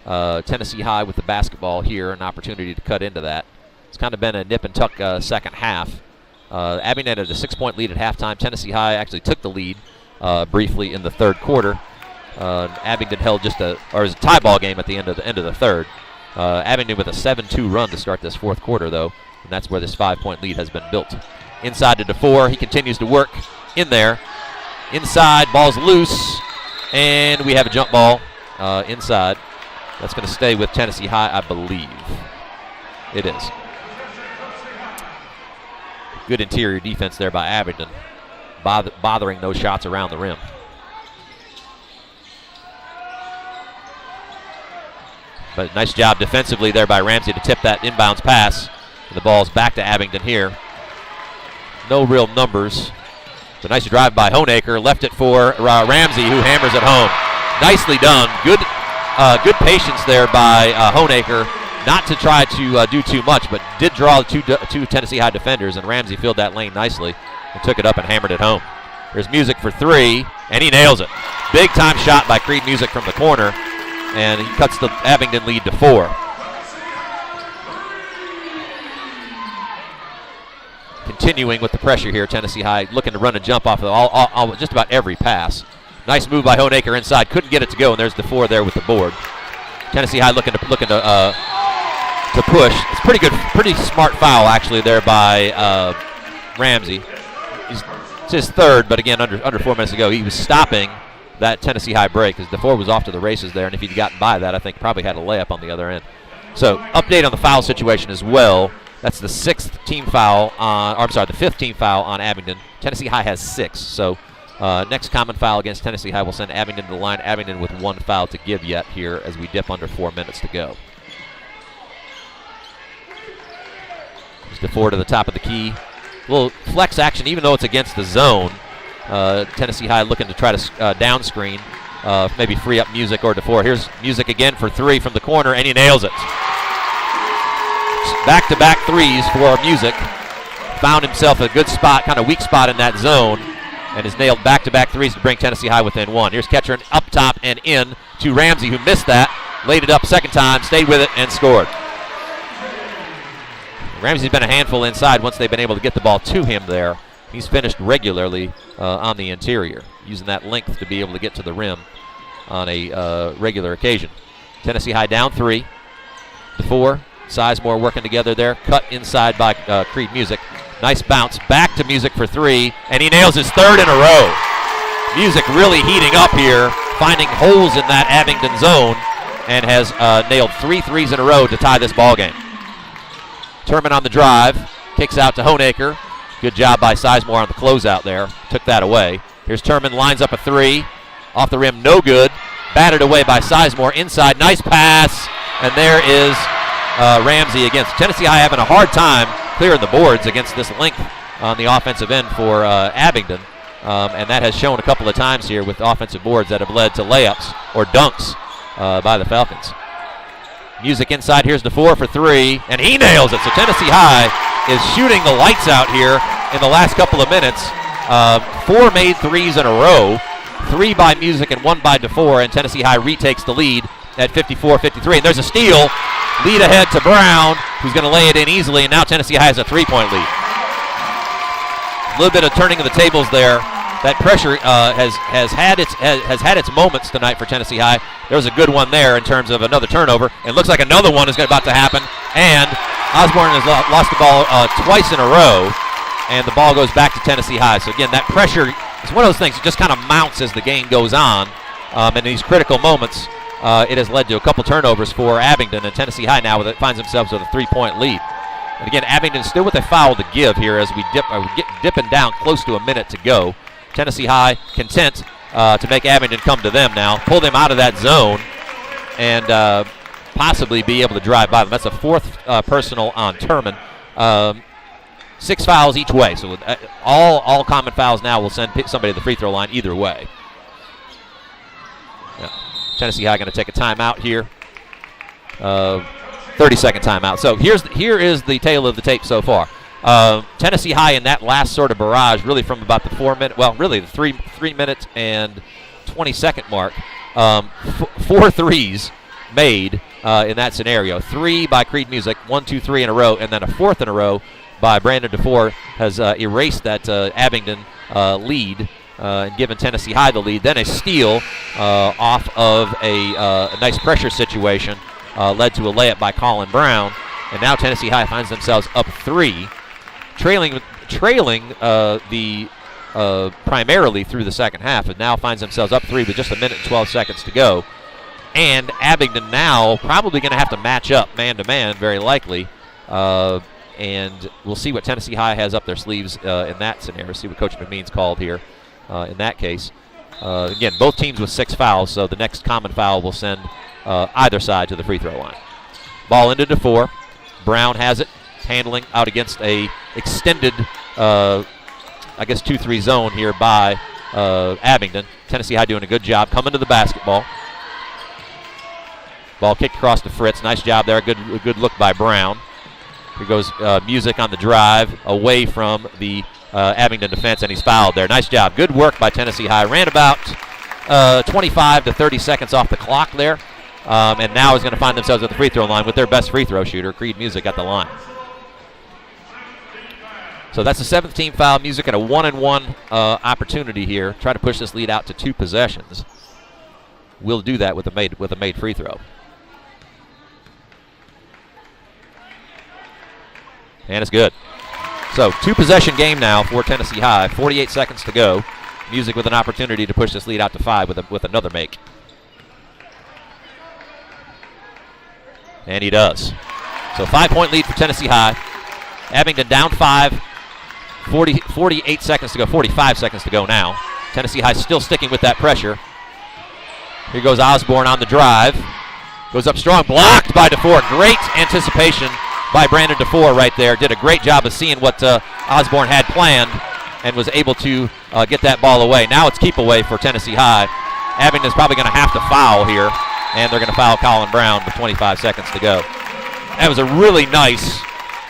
Tennessee High with the basketball here, an opportunity to cut into that. It's kind of been a nip-and-tuck second half. Abingdon had a 6-point lead at halftime. Tennessee High actually took the lead briefly in the third quarter. Abingdon held it was a tie ball game at the end of the third. Abingdon with a 7-2 run to start this fourth quarter, though. And that's where this 5-point lead has been built. Inside to DeFore. He continues to work in there. Inside, ball's loose. And we have a jump ball inside. That's going to stay with Tennessee High, I believe. It is. Good interior defense there by Abingdon, bothering those shots around the rim. But nice job defensively there by Ramsey to tip that inbounds pass. The ball's back to Abingdon here. No real numbers. It's a nice drive by Honaker. Left it for Ramsey, who hammers it home. Nicely done. Good patience there by Honaker. Not to try to do too much, but did draw two Tennessee High defenders, and Ramsey filled that lane nicely and took it up and hammered it home. There's Music for three, and he nails it. Big time shot by Creed Music from the corner, and he cuts the Abingdon lead to 4. Continuing with the pressure here, Tennessee High looking to run and jump off of just about every pass. Nice move by Honaker inside. Couldn't get it to go, and there's DeFore there with the board. Tennessee High looking to push. It's pretty smart foul actually there by Ramsey. It's his third, but again under 4 minutes ago, he was stopping that Tennessee High break because DeFore was off to the races there, and if he'd gotten by that, I think probably had a layup on the other end. So update on the foul situation as well. That's the 5th team foul on Abingdon. Tennessee High has 6. So next common foul against Tennessee High will send Abingdon to the line. Abingdon with 1 foul to give yet here as we dip under 4 minutes to go. Just DeFore to the top of the key. A little flex action, even though it's against the zone. Tennessee High looking to try to down screen, maybe free up Music or DeFore. Here's Music again for 3 from the corner, and he nails it. Back-to-back threes for Music. Found himself a good spot, kind of weak spot in that zone, and has nailed back-to-back threes to bring Tennessee High within 1. Here's Ketchern up top and in to Ramsey, who missed that. Laid it up second time, stayed with it, and scored. Ramsey's been a handful inside once they've been able to get the ball to him there. He's finished regularly on the interior, using that length to be able to get to the rim on a regular occasion. Tennessee High down 3. DeFore, Sizemore working together there. Cut inside by Creed Music. Nice bounce back to Music for 3, and he nails his 3rd in a row. Music really heating up here, finding holes in that Abingdon zone, and has nailed 3 threes in a row to tie this ball game. Turman on the drive, kicks out to Honaker. Good job by Sizemore on the closeout there. Took that away. Here's Turman, lines up a 3. Off the rim, no good. Batted away by Sizemore. Inside, nice pass. And there is Ramsey against Tennessee High, having a hard time clearing the boards against this length on the offensive end for Abingdon. And that has shown a couple of times here with offensive boards that have led to layups or dunks by the Falcons. Music inside, here's DeFore for 3, and he nails it. So Tennessee High is shooting the lights out here in the last couple of minutes. 4 made threes in a row, 3 by Music and 1 by DeFore, and Tennessee High retakes the lead at 54-53. And there's a steal, lead ahead to Brown, who's going to lay it in easily, and now Tennessee High has a 3-point lead. A little bit of turning of the tables there. that pressure has had its moments tonight for Tennessee High. There was a good one there in terms of another turnover. It looks like another one is about to happen, and Osborne has lost the ball twice in a row, and the ball goes back to Tennessee High. So again, that pressure is one of those things that just kind of mounts as the game goes on. In these critical moments, it has led to a couple turnovers for Abingdon, and Tennessee High now finds themselves with a 3-point lead. And again, Abingdon still with a foul to give here as we dipping down close to a minute to go. Tennessee High content to make Abingdon come to them now, pull them out of that zone, and possibly be able to drive by them. That's a fourth personal on Turman. 6 fouls each way, so all common fouls now will send somebody to the free throw line either way. Yeah. Tennessee High going to take a timeout here. 30-second timeout. So here is the tale of the tape so far. Tennessee High in that last sort of barrage, really from about the 3 minute and 20-second mark, 4 threes made in that scenario. 3 by Creed Music, 1, 2, 3 in a row, and then a 4th in a row by Brandon DeFore has erased that Abingdon lead and given Tennessee High the lead. Then a steal off of a nice pressure situation led to a layup by Colin Brown, and now Tennessee High finds themselves up 3, trailing the primarily through the second half, and now finds themselves up 3 with just a minute and 12 seconds to go. And Abingdon now probably going to have to match up man-to-man, very likely. And we'll see what Tennessee High has up their sleeves in that scenario. See what Coach McMeans called here in that case. Again, both teams with 6 fouls, so the next common foul will send either side to the free throw line. Ball into DeFore. Brown has it, handling out against a extended, 2-3 zone here by Abingdon. Tennessee High doing a good job coming to the basketball. Ball kicked across to Fritz. Nice job there. A good look by Brown. Here goes Music on the drive away from the Abingdon defense, and he's fouled there. Nice job. Good work by Tennessee High. Ran about 25 to 30 seconds off the clock there, and now is going to find themselves at the free throw line with their best free throw shooter, Creed Music, at the line. So that's the 7th team foul. Music at a 1-and-1 opportunity here. Try to push this lead out to 2 possessions. We'll do that with a made free throw. And it's good. So 2-possession game now for Tennessee High. 48 seconds to go. Music with an opportunity to push this lead out to 5 with another make. And he does. So 5-point lead for Tennessee High. Abingdon down 5. 48 seconds to go. 45 seconds to go now. Tennessee High still sticking with that pressure. Here goes Osborne on the drive. Goes up strong. Blocked by DeFore. Great anticipation by Brandon DeFore right there. Did a great job of seeing what Osborne had planned and was able to get that ball away. Now it's keep away for Tennessee High. Abingdon's probably going to have to foul here, and they're going to foul Colin Brown with 25 seconds to go. That was a really nice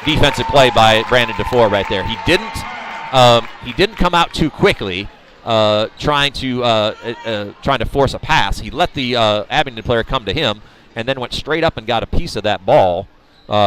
defensive play by Brandon DeFore right there. He didn't come out too quickly trying to force a pass. He let the Abingdon player come to him and then went straight up and got a piece of that ball,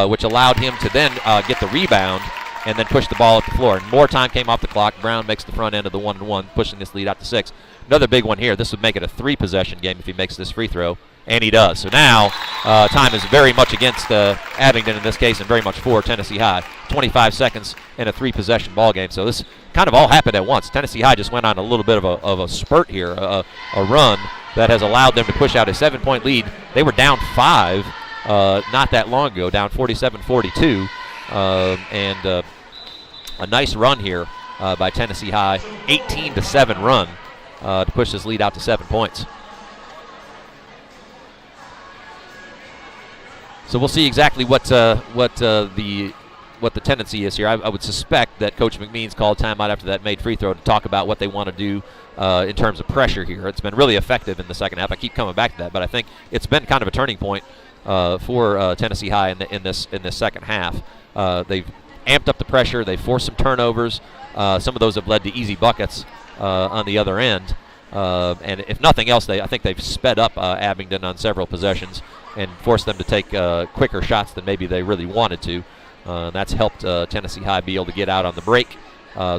which allowed him to then get the rebound and then push the ball up the floor. And more time came off the clock. Brown makes the front end of the 1-and-1, pushing this lead out to 6. Another big one here. This would make it a 3-possession game if he makes this free throw, and he does. So now time is very much against Abingdon in this case, and very much for Tennessee High. 25 seconds in a 3-possession ball game. So this kind of all happened at once. Tennessee High just went on a little bit of a spurt here, a run that has allowed them to push out a 7-point lead. They were down 5 not that long ago, down 47-42, and a nice run here by Tennessee High, 18-7 run to push this lead out to 7 points. So we'll see exactly what the tendency is here. I would suspect that Coach McMeans called timeout after that made free throw to talk about what they want to do in terms of pressure here. It's been really effective in the second half. I keep coming back to that, but I think it's been kind of a turning point for Tennessee High in this second half. They've amped up the pressure. They've forced some turnovers. Some of those have led to easy buckets on the other end. And if nothing else, I think they've sped up Abingdon on several possessions and forced them to take quicker shots than maybe they really wanted to. That's helped Tennessee High be able to get out on the break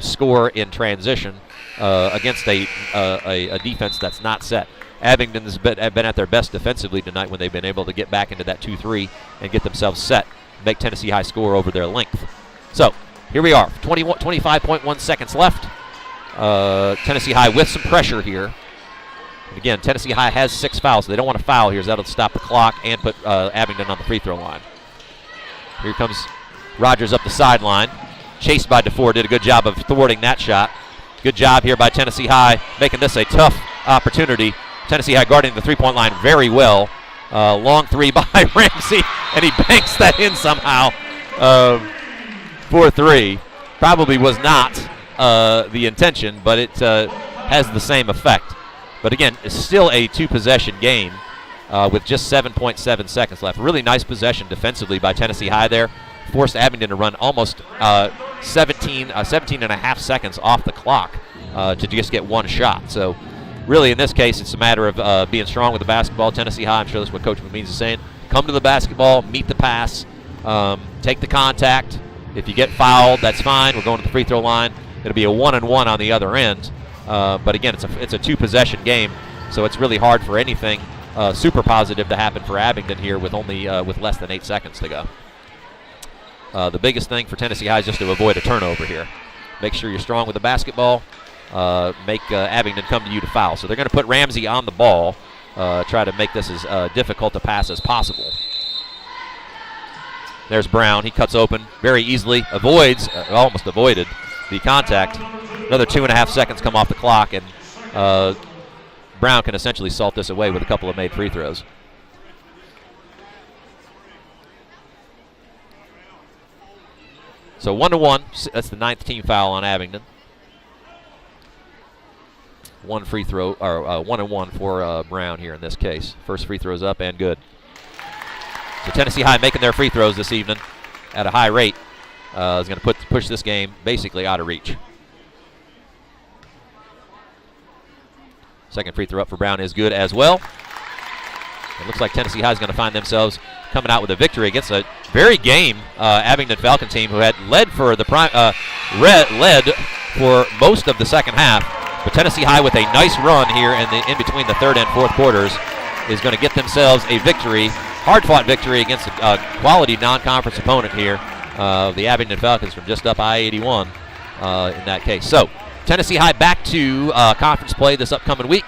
score in transition against a defense that's not set. Abingdon's been at their best defensively tonight when they've been able to get back into that 2-3 and get themselves set, make Tennessee High score over their length. So here we are, 25.1 seconds left. Tennessee High with some pressure here. And again, Tennessee High has 6 fouls, so they don't want to foul here, so that'll stop the clock and put Abingdon on the free throw line. Here comes Rogers up the sideline. Chased by DeFore, did a good job of thwarting that shot. Good job here by Tennessee High, making this a tough opportunity. Tennessee High guarding the three-point line very well. Long three by Ramsey, and he banks that in somehow for 3. Probably was not the intention, but it has the same effect. But again, it's still a 2-possession game with just 7.7 seconds left. Really nice possession defensively by Tennessee High there. Forced Abingdon to run almost 17 and a half seconds off the clock to just get one shot. So really, in this case, it's a matter of being strong with the basketball. Tennessee High, I'm sure that's what Coach McMeans is saying. Come to the basketball, meet the pass, take the contact. If you get fouled, that's fine. We're going to the free throw line. It'll be a 1-and-1 on the other end. But again, it's a 2-possession game, so it's really hard for anything super positive to happen for Abingdon here with only with less than 8 seconds to go. The biggest thing for Tennessee High is just to avoid a turnover here. Make sure you're strong with the basketball. Make Abingdon come to you to foul. So they're going to put Ramsey on the ball, try to make this as difficult to pass as possible. There's Brown. He cuts open very easily, almost avoided the contact. Another 2.5 seconds come off the clock, and Brown can essentially salt this away with a couple of made free throws. So 1-1. That's the 9th team foul on Abingdon. 1 free throw, or 1-and-1 for Brown here in this case. First free throw's up and good. So Tennessee High making their free throws this evening at a high rate. Is going to push this game basically out of reach. Second free throw up for Brown is good as well. It looks like Tennessee High is going to find themselves coming out with a victory against a very game Abingdon Falcon team who had led for most of the second half. But Tennessee High, with a nice run here in between the third and fourth quarters, is going to get themselves a victory, hard-fought victory against a quality non-conference opponent here, the Abingdon Falcons from just up I-81 in that case. So Tennessee High back to conference play this upcoming week.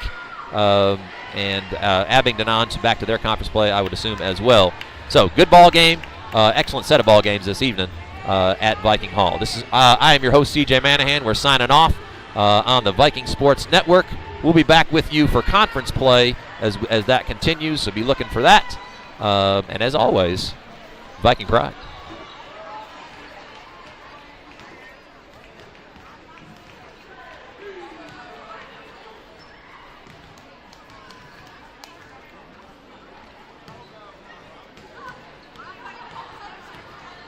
And Abingdon on back to their conference play, I would assume, as well. So good ball game, excellent set of ball games this evening at Viking Hall. I am your host, CJ Manahan. We're signing off on the Viking Sports Network. We'll be back with you for conference play as that continues, so be looking for that. And as always, Viking pride.